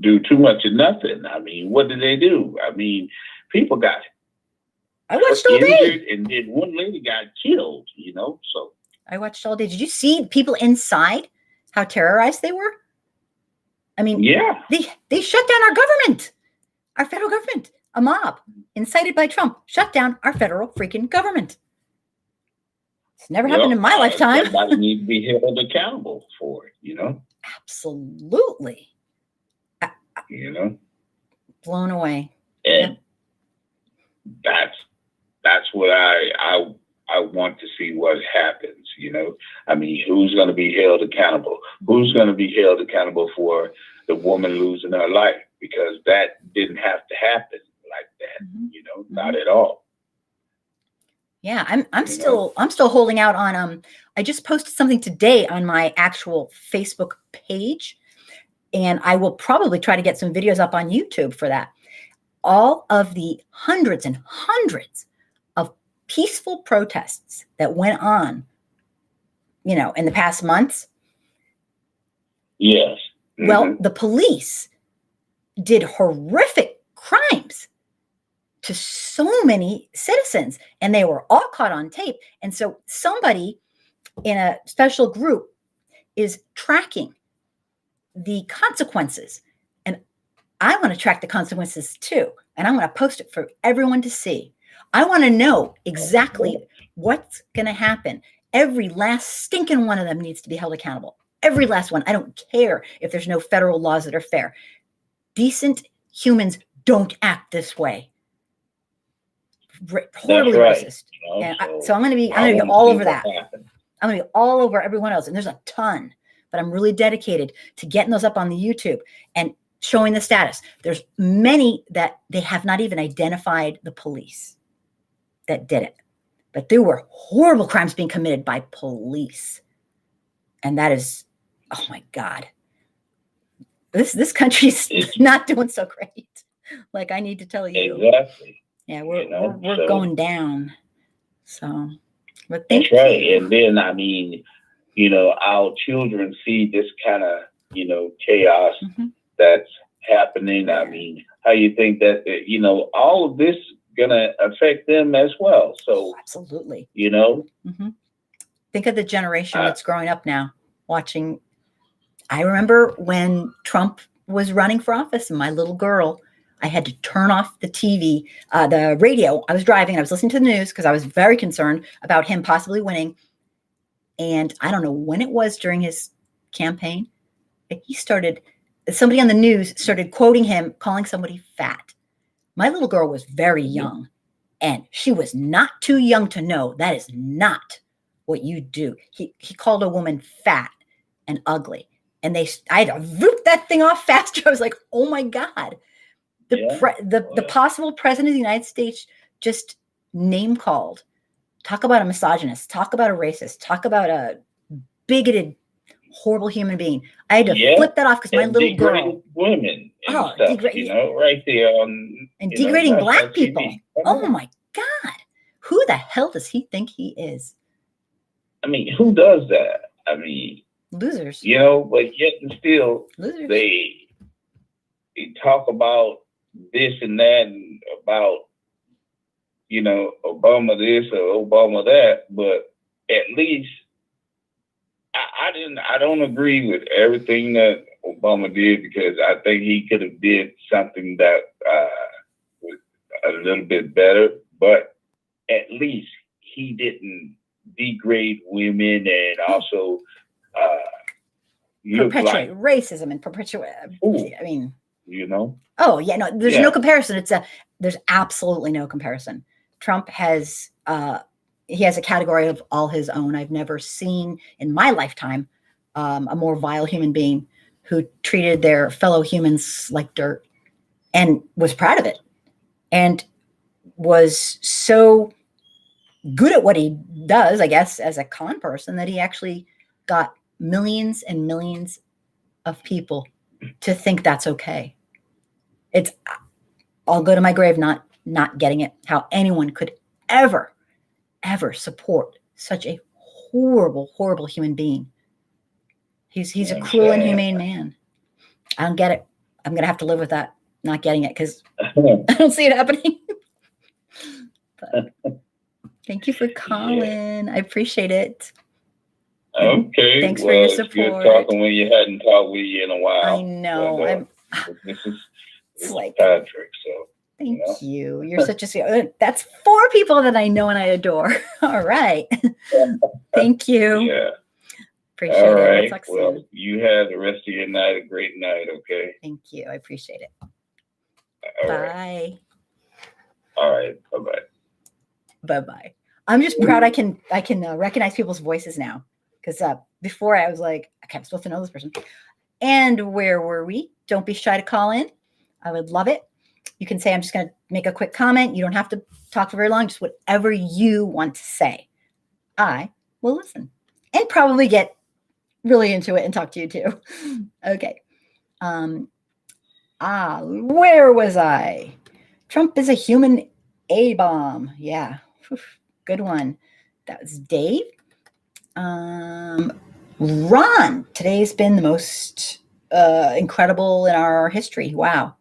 Speaker 5: do too much of nothing. What did they do? People got
Speaker 1: I watched all day.
Speaker 5: And then one lady got killed, so.
Speaker 1: I watched all day. Did you see people inside, how terrorized they were?
Speaker 5: Yeah.
Speaker 1: They shut down our government, our federal government. A mob incited by Trump shut down our federal freaking government. It's never happened in my lifetime.
Speaker 5: Somebody needs to be held accountable for it,
Speaker 1: Absolutely. Blown away.
Speaker 5: And that's what I want to see what happens, who's going to be held accountable? Who's going to be held accountable for the woman losing her life? Because that didn't have to happen like that, not at all.
Speaker 1: Yeah, I'm still holding out on I just posted something today on my actual Facebook page, and I will probably try to get some videos up on YouTube for that. All of the hundreds and hundreds of peaceful protests that went on, in the past months.
Speaker 5: Yes. Mm-hmm.
Speaker 1: Well, the police did horrific crimes to so many citizens, and they were all caught on tape. And so somebody in a special group is tracking the consequences. And I want to track the consequences too. And I'm going to post it for everyone to see. I want to know exactly what's going to happen. Every last stinking one of them needs to be held accountable. Every last one. I don't care if there's no federal laws that are fair. Decent humans don't act this way. horribly
Speaker 4: right.
Speaker 1: racist.
Speaker 4: You know,
Speaker 1: And
Speaker 4: so
Speaker 1: so I'm going to be
Speaker 4: I want to
Speaker 1: all
Speaker 4: see
Speaker 1: over
Speaker 4: what
Speaker 1: that.
Speaker 4: happens.
Speaker 1: I'm going to be all over everyone else. And there's a ton, but I'm really dedicated to getting those up on the YouTube and showing the status. There's many that they have not even identified the police that did it, but there were horrible crimes being committed by police. And that is, oh my God, this country's not doing so great. Like, I need to tell you.
Speaker 4: Exactly.
Speaker 1: Yeah, we're
Speaker 4: So
Speaker 1: going down. So, but
Speaker 4: that's
Speaker 1: thank
Speaker 4: right.
Speaker 1: you.
Speaker 4: And then, I mean, you know, our children see this kind of, you know, chaos
Speaker 1: Mhm.
Speaker 4: that's happening. I mean, how you think that, you know, all of this gonna affect them as well. So,
Speaker 1: Absolutely.
Speaker 4: you know,
Speaker 1: hmm Think of the generation that's growing up now watching. I remember when Trump was running for office, and my little girl, I had to turn off the TV, the radio. I was driving and I was listening to the news because I was very concerned about him possibly winning. And I don't know when it was during his campaign, but somebody on the news started quoting him, calling somebody fat. My little girl was very young, and she was not too young to know that is not what you do. He called a woman fat and ugly. And I had to root that thing off faster. I was like, oh my God. The possible president of the United States just name called. Talk about a misogynist. Talk about a racist. Talk about a bigoted, horrible human being. I had to flip that off because my little girl.
Speaker 4: Women and stuff, you know, right there on.
Speaker 1: And degrading Black people.
Speaker 4: TV.
Speaker 1: Oh my God. Who the hell does he think he is?
Speaker 4: I mean, who does that? I mean,
Speaker 1: losers.
Speaker 4: You know, but yet and still,
Speaker 1: losers.
Speaker 4: They talk about this and that and about, you know, Obama this or Obama that, but at least I don't agree with everything that Obama did, because I think he could have did something that was a little bit better, but at least he didn't degrade women and also
Speaker 1: perpetuate racism and perpetuate. I mean,
Speaker 4: you know.
Speaker 1: Oh yeah, no, there's no comparison. There's absolutely no comparison. Trump has he has a category of all his own. I've never seen in my lifetime a more vile human being who treated their fellow humans like dirt and was proud of it, and was so good at what he does, I guess, as a con person, that he actually got millions and millions of people to think that's okay. I'll go to my grave not getting it, how anyone could ever support such a horrible, horrible human being. He's a cruel and inhumane man. I don't get it. I'm going to have to live with that, not getting it, because I don't see it happening. But thank you for calling. I appreciate it.
Speaker 4: Okay.
Speaker 1: Thanks for your support.
Speaker 4: It's good talking when you hadn't talked with you in a while.
Speaker 1: I know.
Speaker 4: This is
Speaker 1: like
Speaker 4: Patrick. So
Speaker 1: thank you. You're such a. That's 4 people that I know and I adore. All right. Thank you.
Speaker 4: Yeah.
Speaker 1: Appreciate
Speaker 4: it.
Speaker 1: We'll talk
Speaker 4: well,
Speaker 1: soon.
Speaker 4: you have the rest of your night a great night. Okay.
Speaker 1: Thank you. I appreciate it.
Speaker 4: All
Speaker 1: Bye.
Speaker 4: Right. All right. Bye-bye.
Speaker 1: Bye-bye. I'm just proud I can recognize people's voices now, because before I was like, okay, I'm supposed to know this person. And where were we? Don't be shy to call in. I would love it. You can say, I'm just going to make a quick comment. You don't have to talk for very long. Just whatever you want to say. I will listen and probably get really into it and talk to you too. Okay. Where was I? Trump is a human A-bomb. Yeah. Good one. That was Dave. Ron, today's been the most incredible in our history. Wow.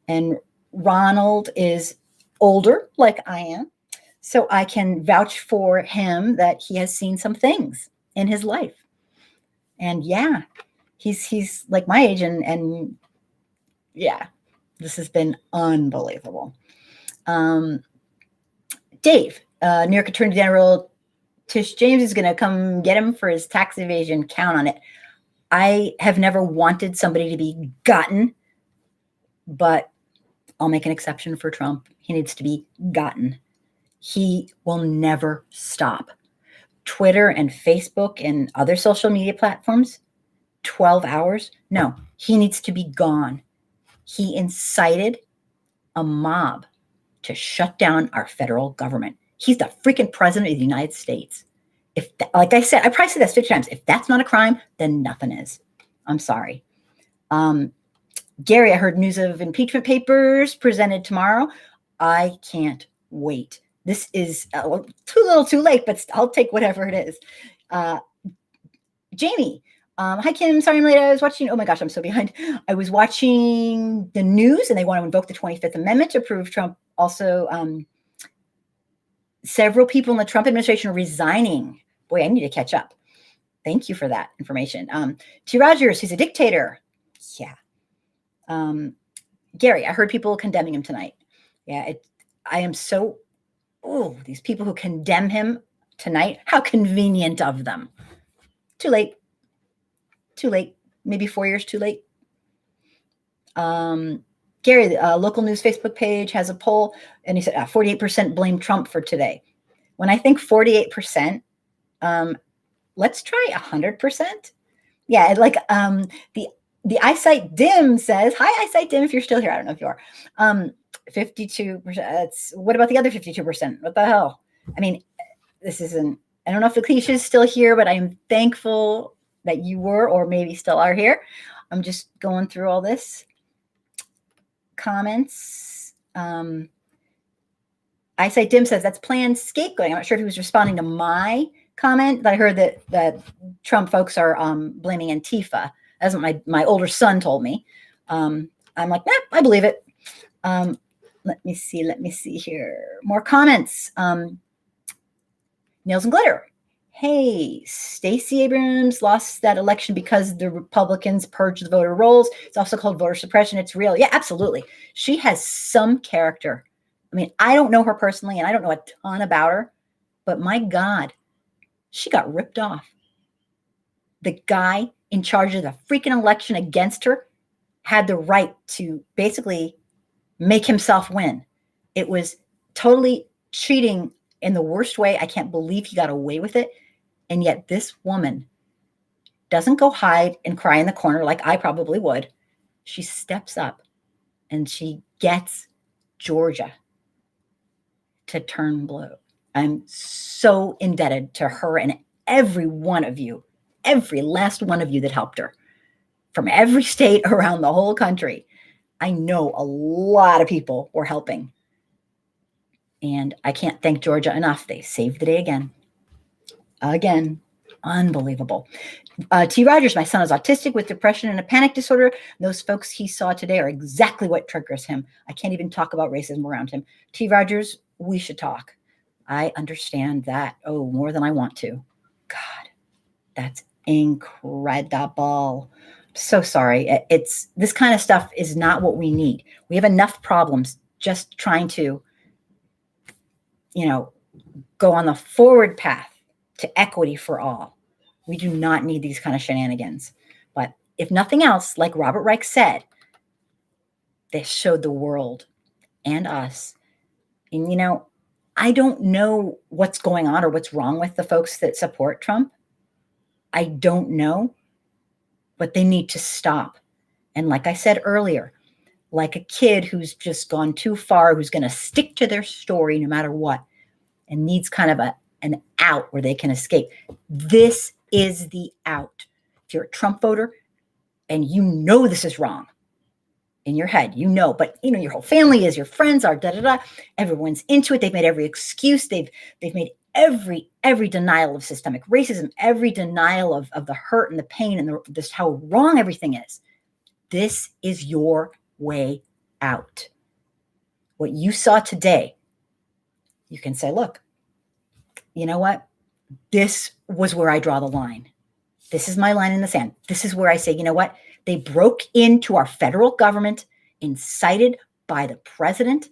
Speaker 1: And Ronald is older, like I am, so I can vouch for him that he has seen some things in his life. And yeah, he's like my age, and yeah, this has been unbelievable. Dave, New York Attorney General Tish James is going to come get him for his tax evasion. Count on it. I have never wanted somebody to be gotten, but I'll make an exception for Trump. He needs to be gotten. He will never stop. Twitter and Facebook and other social media platforms, 12 hours? No, he needs to be gone. He incited a mob to shut down our federal government. He's the freaking president of the United States. If, like I said, I probably said that 50 times. If that's not a crime, then nothing is. I'm sorry. Gary, I heard news of impeachment papers presented tomorrow. I can't wait. This is too little too late, but I'll take whatever it is. Jamie, hi, Kim. Sorry I'm late. I was watching. Oh my gosh, I'm so behind. I was watching the news and they want to invoke the 25th Amendment to approve Trump. Also, several people in the Trump administration are resigning. Boy, I need to catch up. Thank you for that information. T. Rogers, he's a dictator. Yeah. Gary, I heard people condemning him tonight. Yeah, I am so, these people who condemn him tonight, how convenient of them. Too late. Too late. Maybe 4 years too late. Gary, the local news Facebook page has a poll, and he said 48% blame Trump for today. When I think 48%, let's try 100%. Yeah, like the eyesight dim says, hi, eyesight dim, if you're still here. I don't know if you are. 52%. What about the other 52%? What the hell? I mean, this isn't, I don't know if the cliche is still here, but I'm thankful that you were or maybe still are here. I'm just going through all this. Comments. Eyesight dim says that's planned scapegoating. I'm not sure if he was responding to my comment, but I heard that Trump folks are blaming Antifa. That's what my older son told me. I'm like, I believe it. Let me see here. More comments. Nails and Glitter. Hey, Stacey Abrams lost that election because the Republicans purged the voter rolls. It's also called voter suppression. It's real. Yeah, absolutely. She has some character. I mean, I don't know her personally, and I don't know a ton about her, but my God, she got ripped off. The guy in charge of the freaking election against her had the right to basically make himself win. It was totally cheating in the worst way. I can't believe he got away with it. And yet this woman doesn't go hide and cry in the corner like I probably would. She steps up and she gets Georgia to turn blue. I'm so indebted to her and every one of you, every last one of you that helped her from every state around the whole country. I know a lot of people were helping. And I can't thank Georgia enough. They saved the day again. Again. Unbelievable. T. Rogers, my son is autistic with depression and a panic disorder. Those folks he saw today are exactly what triggers him. I can't even talk about racism around him. T. Rogers, we should talk. I understand that. Oh, more than I want to. God, that's incredible. So sorry. It's this kind of stuff is not what we need. We have enough problems just trying to, go on the forward path to equity for all. We do not need these kind of shenanigans. But if nothing else, like Robert Reich said, they showed the world and us. And, I don't know what's going on or what's wrong with the folks that support Trump. I don't know, but they need to stop. And like I said earlier, like a kid who's just gone too far, who's going to stick to their story no matter what, and needs kind of an out where they can escape. This is the out. If you're a Trump voter and this is wrong in your head, but your whole family is, your friends are, everyone's into it. They've made every excuse. They've made every denial of systemic racism, every denial of the hurt and the pain and this how wrong everything is. This is your way out. What you saw today, you can say, look, you know what? This was where I draw the line. This is my line in the sand. This is where I say, you know what? They broke into our federal government, incited by the president,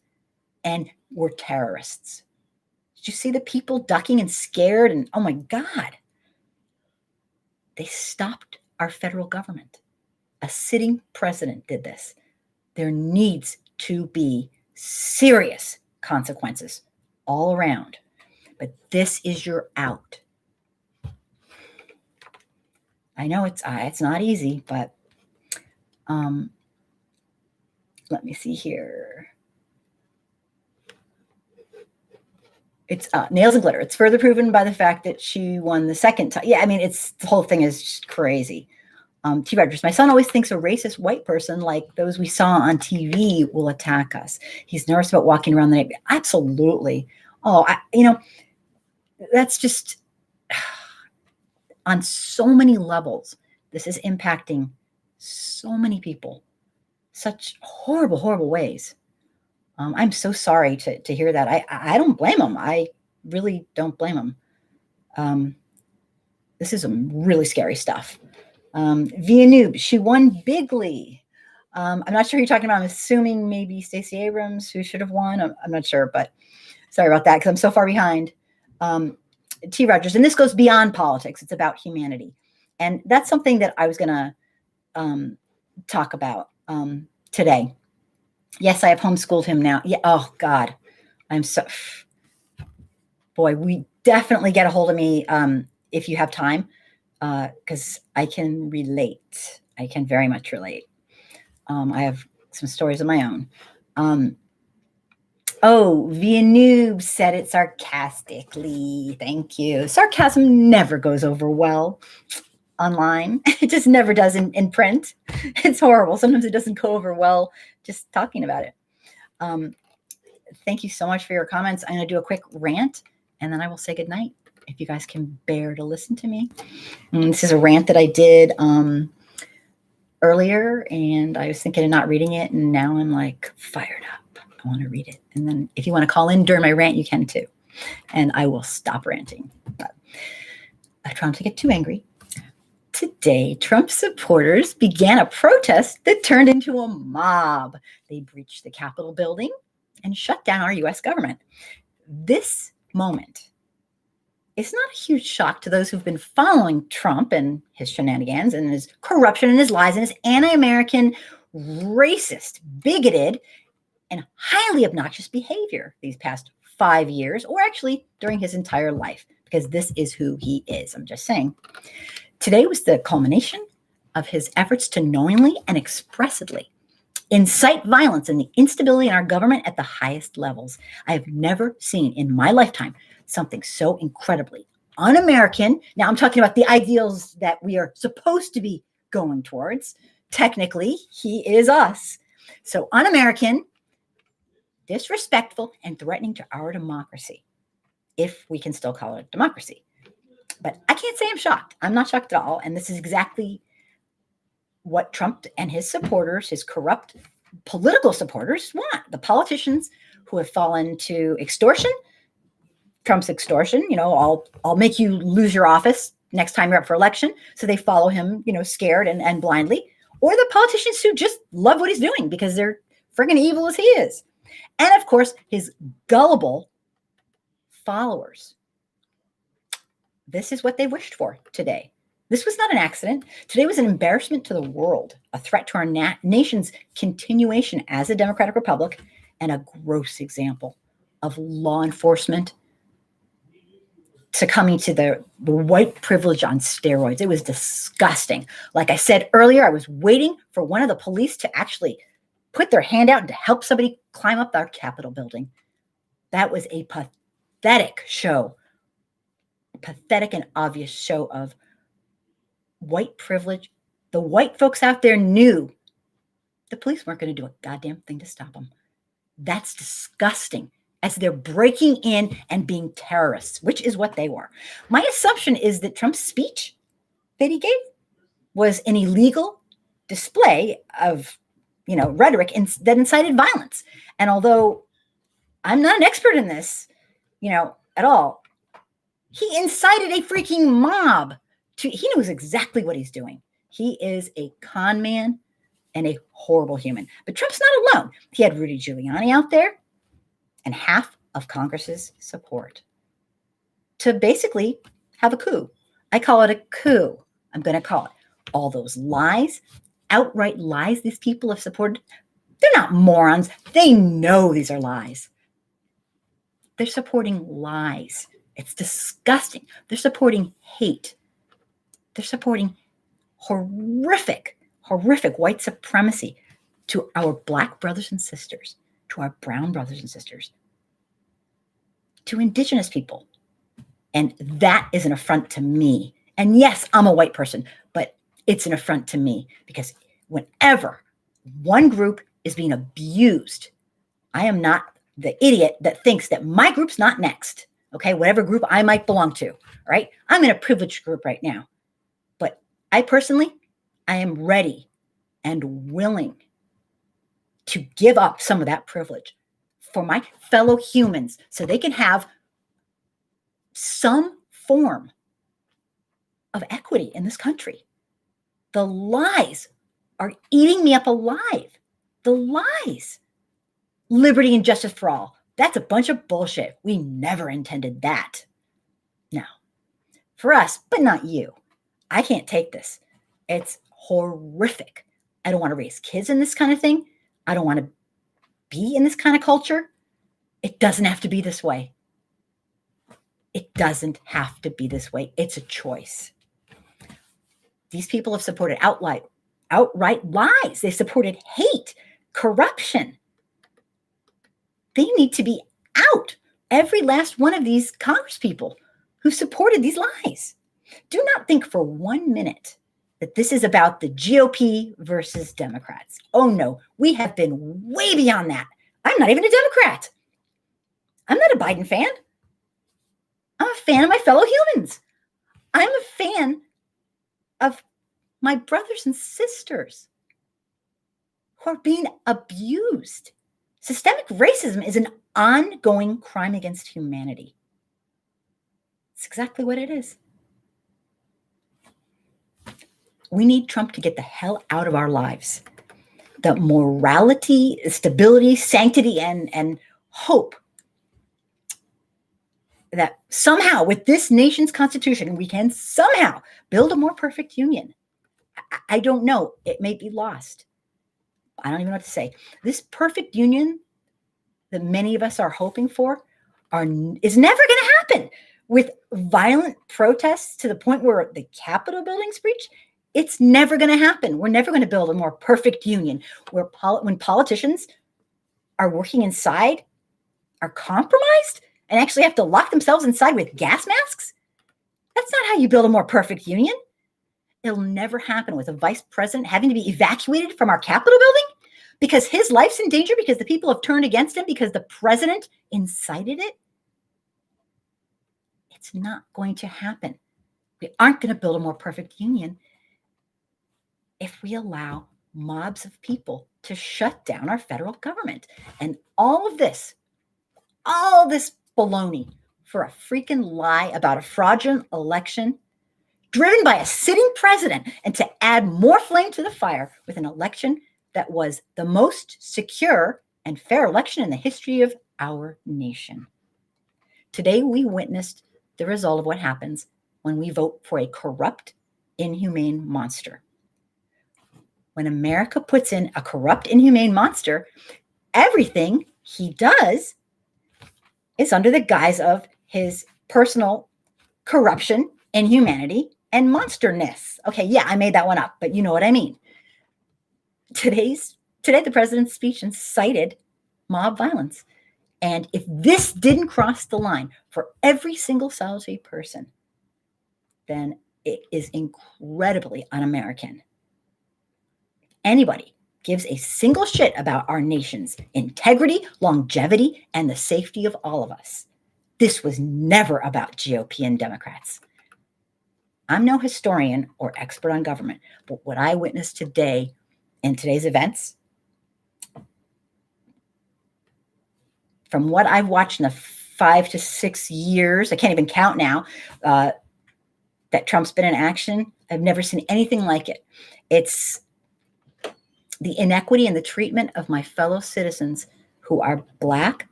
Speaker 1: and were terrorists. Did you see the people ducking and scared? And oh my God, they stopped our federal government. A sitting president did this. There needs to be serious consequences all around. But this is your out. I know it's not easy, but let me see here. It's nails and glitter. It's further proven by the fact that she won the second time. Yeah, I mean, the whole thing is just crazy. T. Rogers, my son always thinks a racist white person like those we saw on TV will attack us. He's nervous about walking around the night. Absolutely. Oh, that's just on so many levels. This is impacting so many people, such horrible, horrible ways. I'm so sorry to hear that. I don't blame him. I really don't blame him. This is some really scary stuff. Via Noob, she won bigly. I'm not sure who you're talking about. I'm assuming maybe Stacey Abrams, who should have won. I'm not sure, but sorry about that because I'm so far behind. T. Rogers, and this goes beyond politics. It's about humanity. And that's something that I was going to talk about today. Yes, I have homeschooled him now. Yeah. Oh, God. Boy, we definitely get a hold of me if you have time, because I can relate. I can very much relate. I have some stories of my own. Via Noob said it sarcastically. Thank you. Sarcasm never goes over well online. It just never does in print. It's horrible. Sometimes it doesn't go over well just talking about it. Thank you so much for your comments. I'm going to do a quick rant, and then I will say goodnight if you guys can bear to listen to me. This is a rant that I did earlier, and I was thinking of not reading it, and now I'm like fired up. I want to read it. And then if you want to call in during my rant, you can too. And I will stop ranting. But I try not to get too angry. Today, Trump supporters began a protest that turned into a mob. They breached the Capitol building and shut down our U.S. government. This moment is not a huge shock to those who've been following Trump and his shenanigans and his corruption and his lies and his anti-American, racist, bigoted, and highly obnoxious behavior these past 5 years, or actually during his entire life, because this is who he is. I'm just saying. Today was the culmination of his efforts to knowingly and expressly incite violence and the instability in our government at the highest levels. I have never seen in my lifetime something so incredibly un-American. Now I'm talking about the ideals that we are supposed to be going towards. Technically, he is us. So un-American, disrespectful, and threatening to our democracy, if we can still call it democracy. But I can't say I'm shocked. I'm not shocked at all. And this is exactly what Trump and his supporters, his corrupt political supporters, want. The politicians who have fallen to extortion, Trump's extortion, I'll make you lose your office next time you're up for election. So they follow him, scared and blindly. Or the politicians who just love what he's doing because they're friggin' evil as he is. And of course, his gullible followers. This is what they wished for today. This was not an accident. Today was an embarrassment to the world, a threat to our nation's continuation as a democratic republic, and a gross example of law enforcement succumbing to the white privilege on steroids. It was disgusting. Like I said earlier, I was waiting for one of the police to actually put their hand out and to help somebody climb up our Capitol building. That was a pathetic show. Pathetic and obvious show of white privilege. The white folks out there knew the police weren't going to do a goddamn thing to stop them. That's disgusting, as they're breaking in and being terrorists, which is what they were. My assumption is that Trump's speech that he gave was an illegal display of, rhetoric that incited violence. And although I'm not an expert in this, at all, he incited a freaking mob. He knows exactly what he's doing. He is a con man and a horrible human. But Trump's not alone. He had Rudy Giuliani out there and half of Congress's support to basically have a coup. I call it a coup. I'm going to call it. All those lies, outright lies these people have supported, they're not morons. They know these are lies. They're supporting lies. It's disgusting. They're supporting hate. They're supporting horrific white supremacy to our Black brothers and sisters, to our brown brothers and sisters, to indigenous people. And that is an affront to me. And yes, I'm a white person, but it's an affront to me, because whenever one group is being abused, I am not the idiot that thinks that my group's not next. Okay, whatever group I might belong to, right? I'm in a privileged group right now. But I personally, I am ready and willing to give up some of that privilege for my fellow humans so they can have some form of equity in this country. The lies are eating me up alive. The lies. Liberty and justice for all. That's a bunch of bullshit. We never intended that. No. For us, but not you. I can't take this. It's horrific. I don't want to raise kids in this kind of thing. I don't want to be in this kind of culture. It doesn't have to be this way. It doesn't have to be this way. It's a choice. These people have supported outright lies. They supported hate, corruption. They need to be out. Every last one of these congresspeople who supported these lies. Do not think for 1 minute that this is about the GOP versus Democrats. Oh no, we have been way beyond that. I'm not even a Democrat. I'm not a Biden fan. I'm a fan of my fellow humans. I'm a fan of my brothers and sisters who are being abused. Systemic racism is an ongoing crime against humanity. It's exactly what it is. We need Trump to get the hell out of our lives. The morality, stability, sanctity, and hope that somehow with this nation's constitution, we can somehow build a more perfect union. I don't know. It may be lost. I don't even know what to say. This perfect union that many of us are hoping for is never going to happen. With violent protests to the point where the Capitol building's breached, it's never going to happen. We're never going to build a more perfect union where when politicians are working inside, are compromised, and actually have to lock themselves inside with gas masks. That's not how you build a more perfect union. It'll never happen with a vice president having to be evacuated from our Capitol building because his life's in danger because the people have turned against him because the president incited it. It's not going to happen. We aren't going to build a more perfect union if we allow mobs of people to shut down our federal government. And all this baloney for a freaking lie about a fraudulent election driven by a sitting president, and to add more flame to the fire with an election that was the most secure and fair election in the history of our nation. Today, we witnessed the result of what happens when we vote for a corrupt, inhumane monster. When America puts in a corrupt, inhumane monster, everything he does is under the guise of his personal corruption, inhumanity, and monsterness. Okay, yeah, I made that one up, but you know what I mean. Today, the president's speech incited mob violence. And if this didn't cross the line for every single solitary person, then it is incredibly un-American. Anybody gives a single shit about our nation's integrity, longevity, and the safety of all of us. This was never about GOP and Democrats. I'm no historian or expert on government, but what I witnessed today in today's events, from what I've watched in the 5 to 6 years, I can't even count now, that Trump's been in action, I've never seen anything like it. It's the inequity in the treatment of my fellow citizens who are Black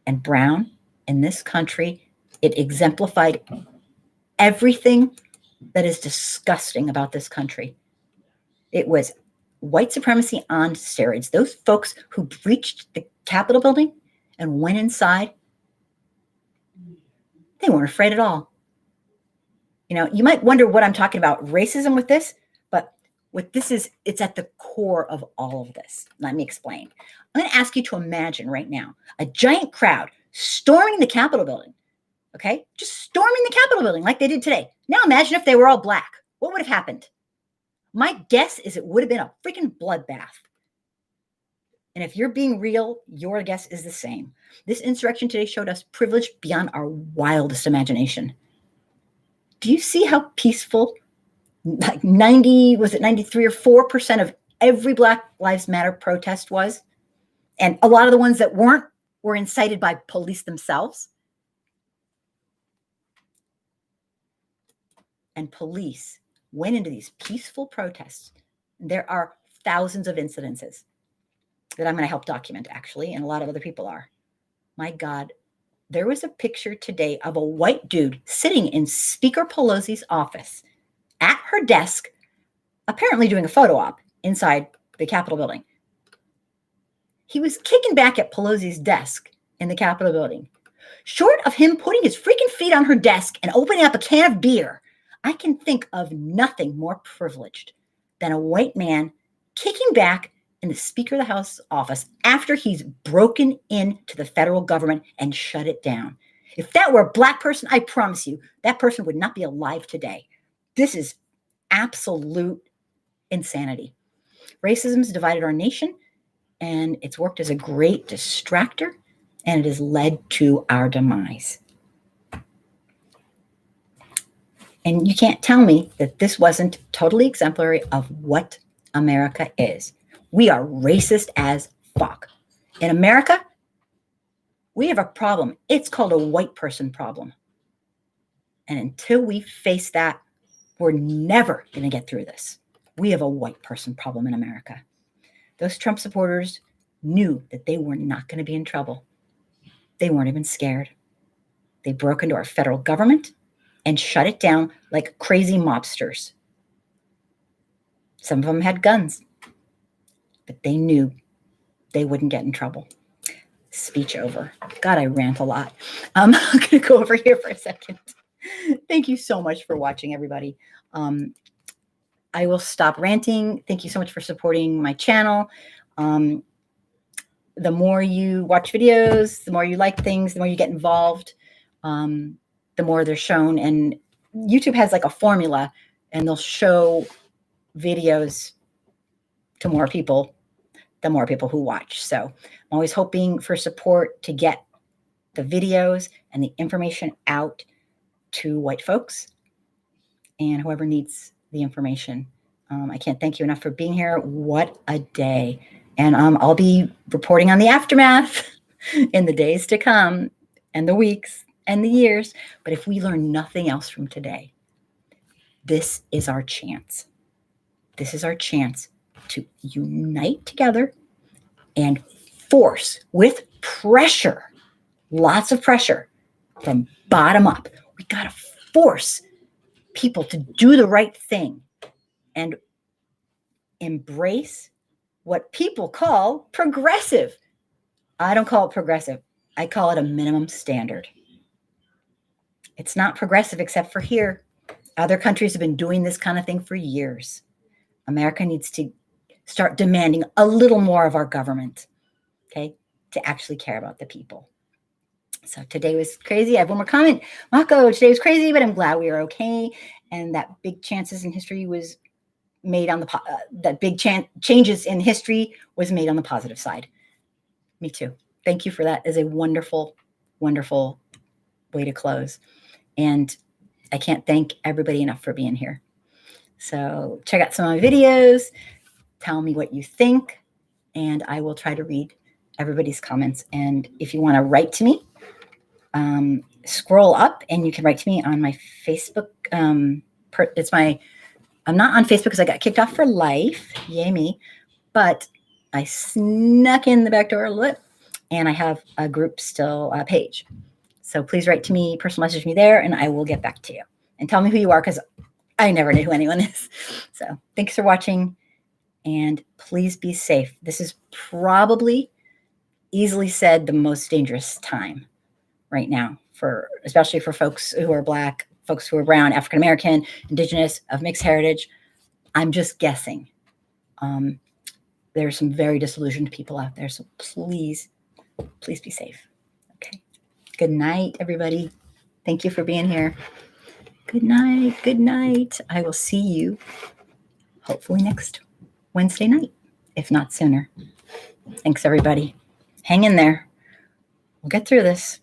Speaker 1: and brown in this country. It exemplified everything that is disgusting about this country. It was white supremacy on steroids. Those folks who breached the Capitol building and went inside They weren't afraid at all. You know, you might wonder what I'm talking about racism with this, but what this is, it's at the core of all of this. Let me explain. I'm going to ask you to imagine right now a giant crowd storming the Capitol building. Okay, just storming the Capitol building like they did today. Now imagine if they were all black. What would have happened? My guess is it would have been a freaking bloodbath. And if you're being real, your guess is the same. This insurrection today showed us privilege beyond our wildest imagination. Do you see how peaceful, like 93 or 4% of every Black Lives Matter protest was? And a lot of the ones that weren't were incited by police themselves. And police went into these peaceful protests. There are thousands of incidences that I'm going to help document, actually, and a lot of other people are. My God, there was a picture today of a white dude sitting in Speaker Pelosi's office at her desk, apparently doing a photo op inside the Capitol building. He was kicking back at Pelosi's desk in the Capitol building. Short of him putting his freaking feet on her desk and opening up a can of beer, I can think of nothing more privileged than a white man kicking back in the Speaker of the House office after he's broken into the federal government and shut it down. If that were a Black person, I promise you, that person would not be alive today. This is absolute insanity. Racism has divided our nation, and it's worked as a great distractor, and it has led to our demise. And you can't tell me that this wasn't totally exemplary of what America is. We are racist as fuck. In America, we have a problem. It's called a white person problem. And until we face that, we're never going to get through this. We have a white person problem in America. Those Trump supporters knew that they were not going to be in trouble. They weren't even scared. They broke into our federal government and shut it down like crazy mobsters. Some of them had guns, but they knew they wouldn't get in trouble. Speech over. God, I rant a lot. I'm going to go over here for a second. Thank you so much for watching, everybody. I will stop ranting. Thank you so much for supporting my channel. The more you watch videos, the more you like things, the more you get involved, the more they're shown. And YouTube has like a formula, and they'll show videos to more people, the more people who watch. So I'm always hoping for support to get the videos and the information out to white folks and whoever needs the information. I can't thank you enough for being here. What a day. And I'll be reporting on the aftermath in the days to come and the weeks and the years. But if we learn nothing else from today, this is our chance. This is our chance to unite together and force with pressure, lots of pressure from bottom up. We got to force people to do the right thing and embrace what people call progressive. I don't call it progressive. I call it a minimum standard. It's not progressive except for here. Other countries have been doing this kind of thing for years. America needs to start demanding a little more of our government, okay, to actually care about the people. So today was crazy. I have one more comment. Mako, today was crazy, but I'm glad we are okay. And that big chances in history was made on the changes in history was made on the positive side. Me too. Thank you for that. It's a wonderful, wonderful way to close. And I can't thank everybody enough for being here. So check out some of my videos. Tell me what you think, and I will try to read everybody's comments. And if you want to write to me, scroll up and you can write to me on my Facebook. I'm not on Facebook because I got kicked off for life. Yay me. But I snuck in the back door a little bit, and I have a group still page. So please write to me, personal message me there, and I will get back to you. And tell me who you are, because I never know who anyone is. So thanks for watching, and please be safe. This is probably, easily said, the most dangerous time. right now, especially for folks who are Black, folks who are brown, African American, Indigenous, of mixed heritage. I'm just guessing. There's some very disillusioned people out there, so please be safe. Okay. Good night, everybody. Thank you for being here. Good night. Good night. I will see you hopefully next Wednesday night, if not sooner. Thanks, everybody. Hang in there. We'll get through this.